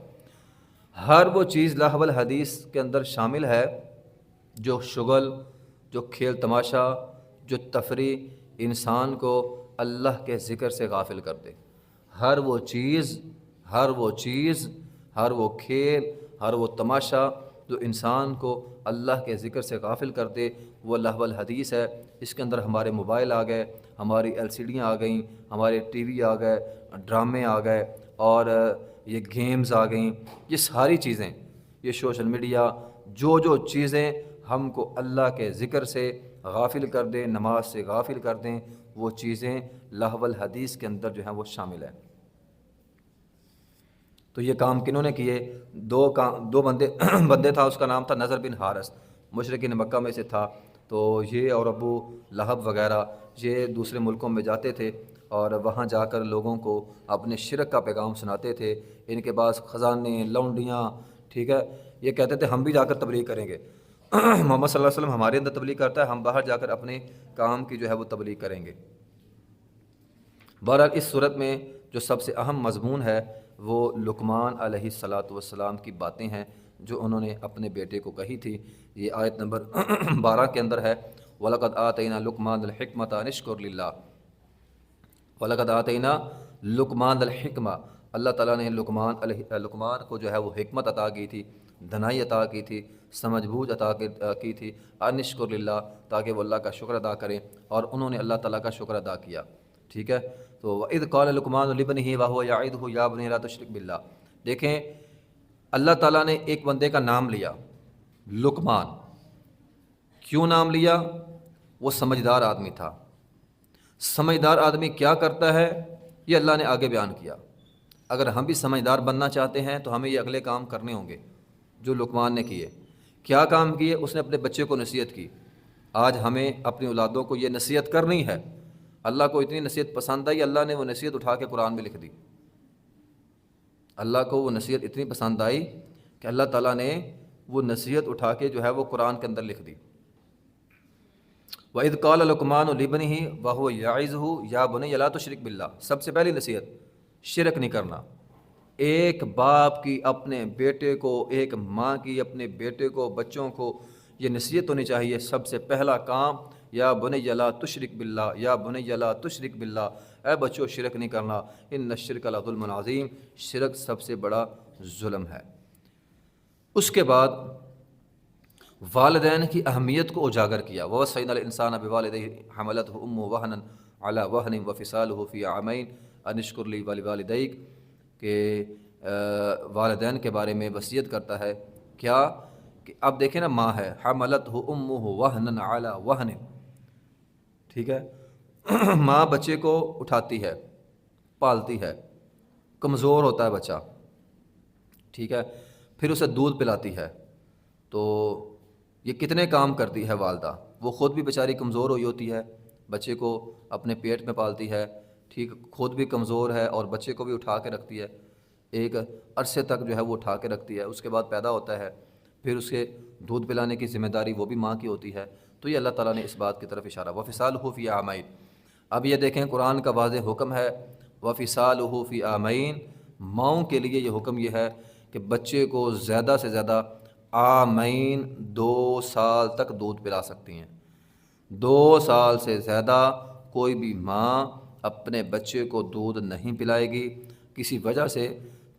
ہر وہ چیز لہو الحدیث کے اندر شامل ہے جو شغل، جو کھیل تماشا، جو تفریح انسان کو اللہ کے ذکر سے غافل کر دے۔ ہر وہ چیز، ہر وہ چیز، ہر وہ کھیل، ہر وہ تماشا جو انسان کو اللہ کے ذکر سے غافل کر دے، وہ لہو الحدیث ہے۔ اس کے اندر ہمارے موبائل آ گئے، ہماری LCDیاں آ گئیں، ہمارے ٹی وی آ گئے، ڈرامے آ گئے، اور یہ گیمز آ گئیں، یہ ساری چیزیں، یہ سوشل میڈیا، جو چیزیں ہم کو اللہ کے ذکر سے غافل کر دیں، نماز سے غافل کر دیں، وہ چیزیں لہو الحدیث کے اندر جو ہیں وہ شامل ہیں۔ تو یہ کام کنہوں نے کیے؟ دو بندے تھا، اس کا نام تھا نضر بن حارث، مشرکین مکہ میں سے تھا۔ تو یہ اور ابو لہب وغیرہ یہ دوسرے ملکوں میں جاتے تھے اور وہاں جا کر لوگوں کو اپنے شرک کا پیغام سناتے تھے۔ ان کے پاس خزانے، لونڈیاں، ٹھیک ہے، یہ کہتے تھے ہم بھی جا کر تبلیغ کریں گے، محمد صلی اللہ علیہ وسلم ہمارے اندر تبلیغ کرتا ہے، ہم باہر جا کر اپنے کام کی جو ہے وہ تبلیغ کریں گے۔ بہرحال اس صورت میں جو سب سے اہم مضمون ہے وہ لقمان علیہ الصلاۃ والسلام کی باتیں ہیں جو انہوں نے اپنے بیٹے کو کہی تھی۔ یہ آیت نمبر 12 کے اندر ہے، وَلَقَدْ آتَيْنَا لُقْمَانَ الْحِكْمَةَ أَنِ اشْكُرْ لِلَّهِ۔ وَلَقَدْ آتَيْنَا لُقْمَانَ الْحِكْمَةَ، اللہ تعالیٰ نے لقمان کو جو ہے وہ حکمت عطا کی تھی، دھنائی عطا کی تھی، سمجھ بوجھ عطا کی تھی، أَنِ اشْكُرْ لِلَّهِ، تاکہ وہ اللہ کا شکر ادا کریں، اور انہوں نے اللہ تعالیٰ کا شکر ادا کیا، ٹھیک ہے۔ تو وَإِذْ قَالَ لُقْمَانُ لِابْنِهِ وَهُوَ يَعِظُهُ يَا بُنَيَّ لَا تُشْرِكْ بِاللَّهِ۔ دیکھیں اللہ تعالیٰ نے ایک بندے کا نام لیا لقمان، کیوں نام لیا؟ وہ سمجھدار آدمی تھا۔ سمجھدار آدمی کیا کرتا ہے یہ اللہ نے آگے بیان کیا۔ اگر ہم بھی سمجھدار بننا چاہتے ہیں تو ہمیں یہ اگلے کام کرنے ہوں گے جو لقمان نے کیے۔ کیا کام کیے؟ اس نے اپنے بچے کو نصیحت کی۔ آج ہمیں اپنی اولادوں کو یہ نصیحت کرنی ہے۔ اللہ کو اتنی نصیحت پسند آئی، اللہ نے وہ نصیحت اٹھا کے قرآن میں لکھ دی۔ اللہ کو وہ نصیحت اتنی پسند آئی کہ اللہ تعالیٰ نے وہ نصیحت اٹھا کے جو ہے وہ قرآن کے اندر لکھ دی۔ وَإِذْ قَالَ لُقْمَانُ لِابْنِهِ وَهُوَ يَعِظُهُ يَا بُنَيَّ لَا تُشْرِكْ بِاللَّهِ۔ سب سے پہلی نصیحت شرک نہیں کرنا۔ ایک باپ کی اپنے بیٹے کو، ایک ماں کی اپنے بیٹے کو، بچوں کو یہ نصیحت ہونی چاہیے۔ سب سے پہلا کام یا بنی لا تشرک باللہ، یا بنی لا تشرک باللہ، اے بچوں شرک نہیں کرنا، ان الشرک لظلم عظیم، شرک سب سے بڑا ظلم ہے۔ اس کے بعد والدین کی اہمیت کو اجاگر کیا۔ وَوَصَّيْنَا الْإِنسَانَ بِوَالِدَيْهِ حَمَلَتْهُ أُمُّهُ وَهْنًا علی وہن وفصالہ فی عامین ان اشکر لی ولوالدیک، کہ والدین کے بارے میں وصیت کرتا ہے کیا کہ اب دیکھیں نا، ماں ہے، حملتہ امہ وہنا علی وہن، ٹھیک ہے، ماں بچے کو اٹھاتی ہے، پالتی ہے، کمزور ہوتا ہے بچہ، ٹھیک ہے، پھر اسے دودھ پلاتی ہے، تو یہ کتنے کام کرتی ہے والدہ، وہ خود بھی بیچاری کمزور ہوئی ہوتی ہے، بچے کو اپنے پیٹ میں پالتی ہے، ٹھیک، خود بھی کمزور ہے اور بچے کو بھی اٹھا کے رکھتی ہے، ایک عرصے تک جو ہے وہ اٹھا کے رکھتی ہے، اس کے بعد پیدا ہوتا ہے، پھر اس کے دودھ پلانے کی ذمہ داری وہ بھی ماں کی ہوتی ہے، تو یہ اللہ تعالیٰ نے اس بات کی طرف اشارہ، وفصالہ فی عامین۔ اب یہ دیکھیں قرآن کا واضح حکم ہے، وفصالہ فی عامین، ماؤں کے لیے یہ حکم یہ ہے کہ بچے کو زیادہ سے زیادہ عامین 2 سال تک دودھ پلا سکتی ہیں۔ 2 سال سے زیادہ کوئی بھی ماں اپنے بچے کو دودھ نہیں پلائے گی، کسی وجہ سے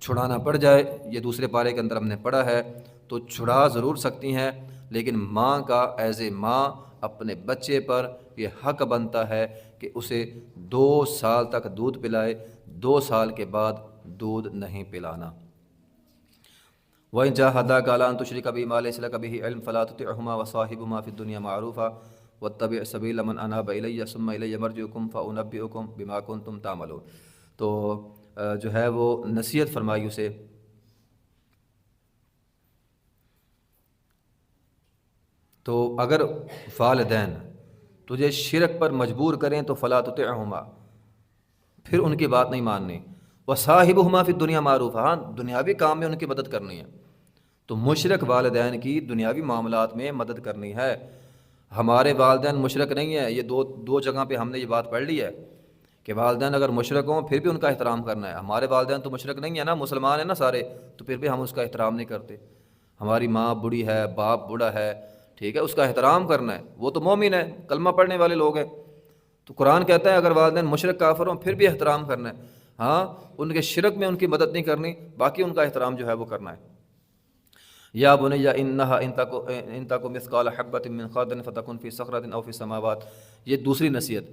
چھڑانا پڑ جائے، یہ دوسرے پارے کے اندر ہم نے پڑھا ہے، تو چھڑا ضرور سکتی ہیں، لیکن ماں کا ایز اے ماں اپنے بچے پر یہ حق بنتا ہے کہ اسے 2 سال تک دودھ پلائے، 2 سال کے بعد دودھ نہیں پلانا۔ وَإِن جَاهَدَاكَ عَلَىٰ أَن تُشْرِكَ بِي مَا لَيْسَ لَكَ بِهِ عِلْمٌ فَلَا تُطِعْهُمَا وَصَاحِبْهُمَا فِي الدُّنْيَا مَعْرُوفًا وَاتَّبِعْ سَبِيلَ مَنْ أَنَابَ إِلَيَّ ثُمَّ إِلَيَّ مَرْجِعُكُمْ فَأُنَبِّئُكُم بِمَا كُنتُمْ تَعْمَلُونَ۔ تو جو ہے وہ نصیحت فرمائی اسے، تو اگر والدین تجھے شرک پر مجبور کریں تو فلا تطعہما، پھر ان کی بات نہیں ماننی، وصاحبہما فی الدنیا معروفا، ہاں دنیاوی کام میں ان کی مدد کرنی ہے، تو مشرک والدین کی دنیاوی معاملات میں مدد کرنی ہے۔ ہمارے والدین مشرک نہیں ہیں، یہ دو جگہ پہ ہم نے یہ بات پڑھ لی ہے کہ والدین اگر مشرک ہوں پھر بھی ان کا احترام کرنا ہے۔ ہمارے والدین تو مشرک نہیں ہیں نا، مسلمان ہیں نا سارے، تو پھر بھی ہم اس کا احترام نہیں کرتے۔ ہماری ماں بوڑھی ہے، باپ بوڑھا ہے، ٹھیک ہے، اس کا احترام کرنا ہے، وہ تو مومن ہے، کلمہ پڑھنے والے لوگ ہیں، تو قرآن کہتا ہے اگر والدین مشرک کافر ہوں پھر بھی احترام کرنا ہے، ہاں ان کے شرک میں ان کی مدد نہیں کرنی، باقی ان کا احترام جو ہے وہ کرنا ہے۔ یا بنی انہا ان تک مثقال حبۃ من خردل فتکن فی صخرۃ او فی السماوات، یہ دوسری نصیحت۔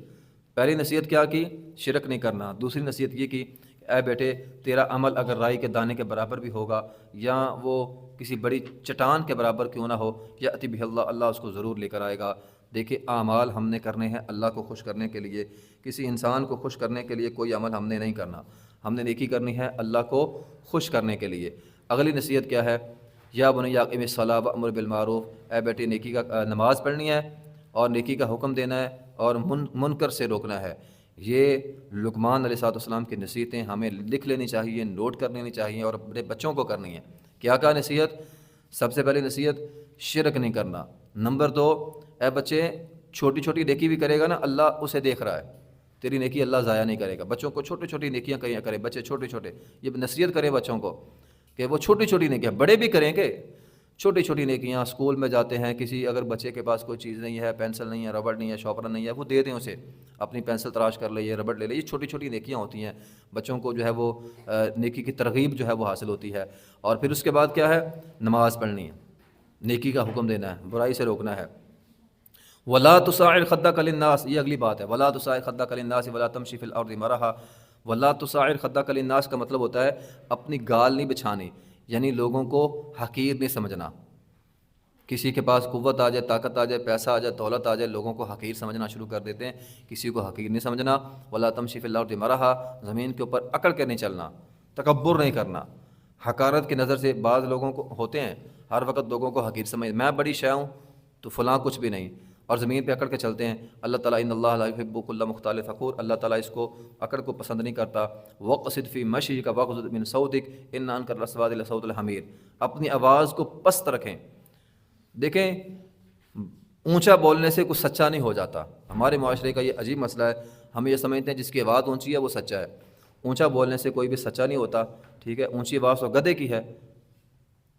پہلی نصیحت کیا کی؟ شرک نہیں کرنا۔ دوسری نصیحت یہ کی اے بیٹے تیرا عمل اگر رائی کے دانے کے برابر بھی ہوگا یا وہ کسی بڑی چٹان کے برابر کیوں نہ ہو، یأتی بہ اللہ، اللہ اس کو ضرور لے کر آئے گا۔ دیکھیں اعمال ہم نے کرنے ہیں اللہ کو خوش کرنے کے لیے، کسی انسان کو خوش کرنے کے لیے کوئی عمل ہم نے نہیں کرنا، ہم نے نیکی کرنی ہے اللہ کو خوش کرنے کے لیے۔ اگلی نصیحت کیا ہے؟ یا بنی اقم الصلاۃ وامر بالمعروف، اے بیٹے نیکی کا نماز پڑھنی ہے اور نیکی کا حکم دینا ہے اور منکر سے روکنا ہے۔ یہ لقمان علیہ السلام کی نصیحتیں ہمیں لکھ لینی چاہیے، نوٹ کر لینی چاہیے اور اپنے بچوں کو کرنی ہے۔ کیا کہا نصیحت؟ سب سے پہلی نصیحت شرک نہیں کرنا۔ نمبر 2، اے بچے چھوٹی چھوٹی نیکی بھی کرے گا نا اللہ اسے دیکھ رہا ہے، تیری نیکی اللہ ضائع نہیں کرے گا۔ بچوں کو چھوٹی چھوٹی نیکیاں کریں، بچے چھوٹے چھوٹے، یہ نصیحت کریں بچوں کو کہ وہ چھوٹی چھوٹی نیکیاں، بڑے بھی کریں گے چھوٹی چھوٹی نیکیاں۔ اسکول میں جاتے ہیں، کسی اگر بچے کے پاس کوئی چیز نہیں ہے، پینسل نہیں ہے، ربڑ نہیں ہے، شارپنر نہیں ہے، وہ دے دیں اسے، اپنی پینسل تراش کر لے، یہ ربڑ لے لے، یہ چھوٹی چھوٹی نیکیاں ہوتی ہیں، بچوں کو جو ہے وہ نیکی کی ترغیب جو ہے وہ حاصل ہوتی ہے۔ اور پھر اس کے بعد کیا ہے؟ نماز پڑھنی ہے، نیکی کا حکم دینا ہے، برائی سے روکنا ہے۔ وَلَا تُصَعِّرْ خَدَّكَ لِلنَّاسِ، یہ اگلی بات ہے، وَلَا تُصَعِّرْ خَدَّكَ لِلنَّاسِ وَلَا تَمْشِ فِي الْأَرْضِ مَرَحًا۔ وَلَا تُصَعِّرْ خَدَّكَ لِلنَّاسِ کا مطلب ہوتا ہے اپنی گال نہیں بچھانی، یعنی لوگوں کو حقیر نہیں سمجھنا۔ کسی کے پاس قوت آ جائے، طاقت آ جائے، پیسہ آ جائے، دولت آ جائے، لوگوں کو حقیر سمجھنا شروع کر دیتے ہیں، کسی کو حقیر نہیں سمجھنا۔ وَلَا تَمْشِ فِي الْأَرْضِ مَرَحًا، زمین کے اوپر اکڑ کے نہیں چلنا، تکبر نہیں کرنا۔ حقارت کی نظر سے بعض لوگوں کو ہوتے ہیں، ہر وقت لوگوں کو حقیر سمجھ، میں بڑی شے ہوں تو فلاں کچھ بھی نہیں، اور زمین پہ اکڑ کے چلتے ہیں۔ اللہ تعالیٰ ان اللہ لا یحب کل مختال فخور، اللہ تعالیٰ اس کو اکڑ کو پسند نہیں کرتا۔ وَقْصِدْ فِی مَشْیِکَ وَاغْضُضْ مِن صَوْتِکَ إِنَّ أَنکَرَ الْأَصْوَاتِ لَصَوْتُ الْحَمِیر، اپنی آواز کو پست رکھیں۔ دیکھیں اونچا بولنے سے کچھ سچا نہیں ہو جاتا، ہمارے معاشرے کا یہ عجیب مسئلہ ہے، ہم یہ سمجھتے ہیں جس کی آواز اونچی ہے وہ سچا ہے، اونچا بولنے سے کوئی بھی سچا نہیں ہوتا، ٹھیک ہے، اونچی آواز تو گدھے کی ہے۔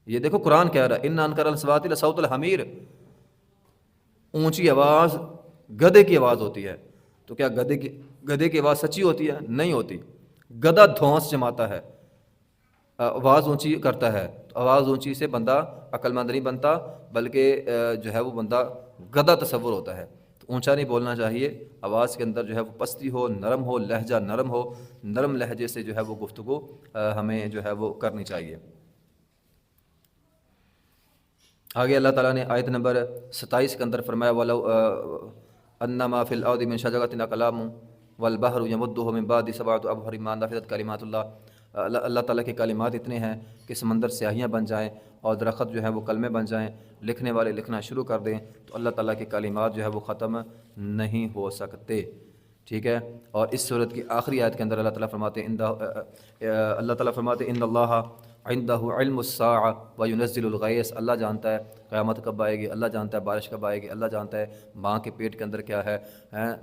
یہ دیکھو قرآن کہہ رہا ہے ان انکر الصوات لصوت الحمیر، اونچی آواز گدھے کی آواز ہوتی ہے، تو کیا گدھے کی آواز سچی ہوتی ہے؟ نہیں ہوتی، گدھا دھونس جماتا ہے، آواز اونچی کرتا ہے، تو آواز اونچی سے بندہ عقل مند نہیں بنتا، بلکہ جو ہے وہ بندہ گدھا تصور ہوتا ہے۔ تو تو اونچا نہیں بولنا چاہیے، آواز کے اندر جو ہے وہ پستی ہو، نرم ہو، لہجہ نرم ہو، نرم لہجے سے جو ہے وہ گفتگو ہمیں جو ہے وہ کرنی چاہیے۔ آگے اللہ تعالیٰ نے آیت نمبر 27 کے اندر فرمایا وَلَوْ أَنَّمَا فِي الْأَرْضِ مِنْ شَجَرَةٍ أَقْلَامٌ وَالْبَحْرُ يَمُدُّهُ مِنْ بَعْدِهِ سَبْعَةُ أَبْحُرٍ مَا نَفِدَتْ كَلِمَاتُ اللَّهِ۔ اللہ تعالیٰ کے کلمات اتنے ہیں کہ سمندر سیاہیاں بن جائیں اور درخت جو ہے وہ کلمے بن جائیں، لکھنے والے لکھنا شروع کر دیں تو اللہ تعالیٰ کے کلمات جو ہے وہ ختم نہیں ہو سکتے، ٹھیک ہے۔ اور اس صورت کی آخری آیت کے اندر اللہ تعالیٰ فرماتے ہیں ان اللہ عندہ علم الساعہ وینزل الغیث، اللہ جانتا ہے قیامت کب آئے گی، اللہ جانتا ہے بارش کب آئے گی، اللہ جانتا ہے ماں کے پیٹ کے اندر کیا ہے،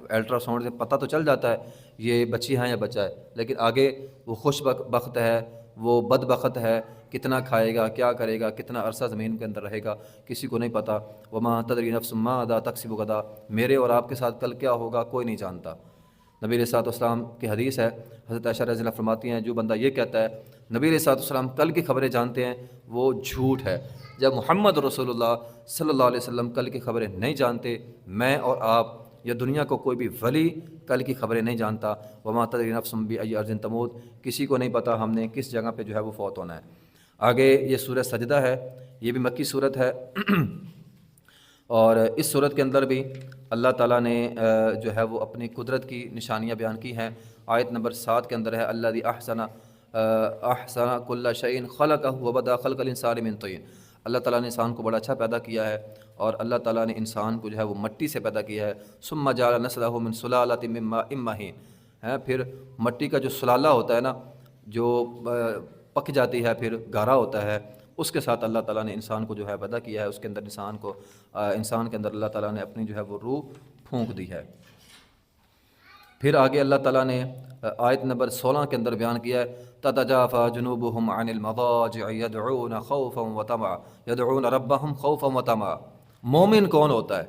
الٹرا ساؤنڈ سے پتہ تو چل جاتا ہے یہ بچی ہے یا بچہ ہے، لیکن آگے وہ خوش بخت ہے، وہ بد بخت ہے، کتنا کھائے گا، کیا کرے گا، کتنا عرصہ زمین کے اندر رہے گا، کسی کو نہیں پتہ۔ وما تدری نفس ماذا تکسب غدا، میرے اور آپ کے ساتھ کل کیا ہوگا کوئی نہیں جانتا۔ نبی علیہ السلام کی حدیث ہے، حضرت عائشہ رضی اللہ فرماتی ہیں جو بندہ یہ کہتا ہے نبی علیہ السلام کل کی خبریں جانتے ہیں وہ جھوٹ ہے۔ جب محمد رسول اللہ صلی اللہ علیہ وسلم کل کی خبریں نہیں جانتے، میں اور آپ یا دنیا کو کوئی بھی ولی کل کی خبریں نہیں جانتا۔ وما تدری نفس بأی ارض تموت، کسی کو نہیں پتہ ہم نے کس جگہ پہ جو ہے وہ فوت ہونا ہے۔ آگے یہ سورہ سجدہ ہے، یہ بھی مکی صورت ہے اور اس صورت کے اندر بھی اللہ تعالیٰ نے جو ہے وہ اپنی قدرت کی نشانیاں بیان کی ہیں۔ آیت نمبر 7 کے اندر ہے الذی احسن کل شیء خلقہ وبدأ خلق الانسان من طین، اللہ تعالیٰ نے انسان کو بڑا اچھا پیدا کیا ہے اور اللہ تعالیٰ نے انسان کو جو ہے وہ مٹی سے پیدا کیا ہے۔ ثم جعل نسلہ من سلالۃ من ماء مہین، پھر مٹی کا جو سلالہ ہوتا ہے نا، جو پک جاتی ہے پھر گارا ہوتا ہے، اس کے ساتھ اللہ تعالیٰ نے انسان کو جو ہے پیدا کیا ہے، اس کے اندر انسان کے اندر اللہ تعالیٰ نے اپنی جو ہے وہ روح پھونک دی ہے۔ پھر آگے اللہ تعالیٰ نے آیت نمبر 16 کے اندر بیان کیا ہے تتجافى جنوبهم عن المضاجع يدعون خوفا وطمعا يدعون ربهم خوفا وطمعا۔ مومن کون ہوتا ہے؟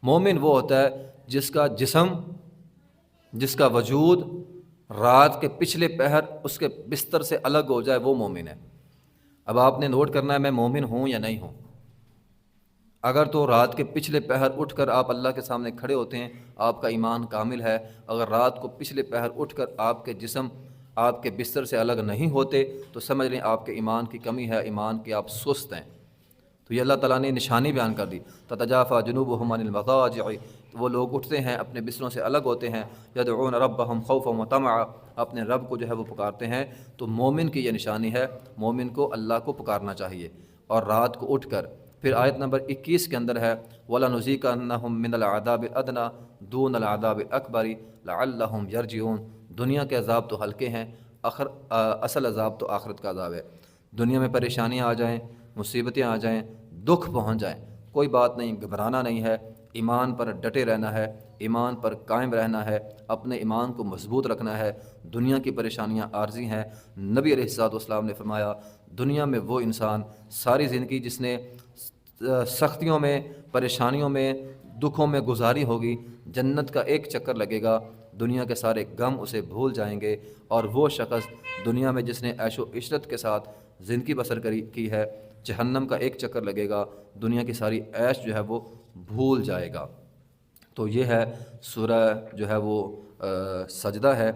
مومن وہ ہوتا ہے جس کا جسم، جس کا وجود رات کے پچھلے پہر اس کے بستر سے الگ ہو جائے، وہ مومن ہے۔ اب آپ نے نوٹ کرنا ہے میں مومن ہوں یا نہیں ہوں۔ اگر تو رات کے پچھلے پہر اٹھ کر آپ اللہ کے سامنے کھڑے ہوتے ہیں، آپ کا ایمان کامل ہے۔ اگر رات کو پچھلے پہر اٹھ کر آپ کے جسم آپ کے بستر سے الگ نہیں ہوتے تو سمجھ لیں آپ کے ایمان کی کمی ہے، ایمان کے آپ سست ہیں۔ تو یہ اللہ تعالیٰ نے نشانی بیان کر دی تتجافى جنوبهم عن المضاجع، وہ لوگ اٹھتے ہیں اپنے بستروں سے الگ ہوتے ہیں، يدعون ربهم خوفا وطمعا، اپنے رب کو جو ہے وہ پکارتے ہیں۔ تو مومن کی یہ نشانی ہے، مومن کو اللہ کو پکارنا چاہیے اور رات کو اٹھ کر۔ پھر آیت نمبر 21 کے اندر ہے وَلَنُذِيقَنَّهُم مِّنَ الْعَذَابِ الْأَدْنَىٰ دُونَ الْعَذَابِ الْأَكْبَرِ لَعَلَّهُمْ يَرْجِعُونَ۔ دنیا کے عذاب تو ہلکے ہیں، اصل عذاب تو آخرت کا عذاب ہے۔ دنیا میں پریشانیاں آ جائیں، مصیبتیں آ جائیں، دکھ پہنچ جائیں، کوئی بات نہیں، گھبرانا نہیں ہے، ایمان پر ڈٹے رہنا ہے، ایمان پر قائم رہنا ہے، اپنے ایمان کو مضبوط رکھنا ہے۔ دنیا کی پریشانیاں عارضی ہیں۔ نبی علیہ السلام نے فرمایا دنیا میں وہ انسان ساری زندگی جس نے سختیوں میں، پریشانیوں میں، دکھوں میں گزاری ہوگی، جنت کا ایک چکر لگے گا، دنیا کے سارے غم اسے بھول جائیں گے۔ اور وہ شخص دنیا میں جس نے عیش و عشرت کے ساتھ زندگی بسر کی ہے، جہنم کا ایک چکر لگے گا، دنیا کی ساری عیش جو ہے وہ بھول جائے گا۔ تو یہ ہے سورہ جو ہے وہ سجدہ ہے۔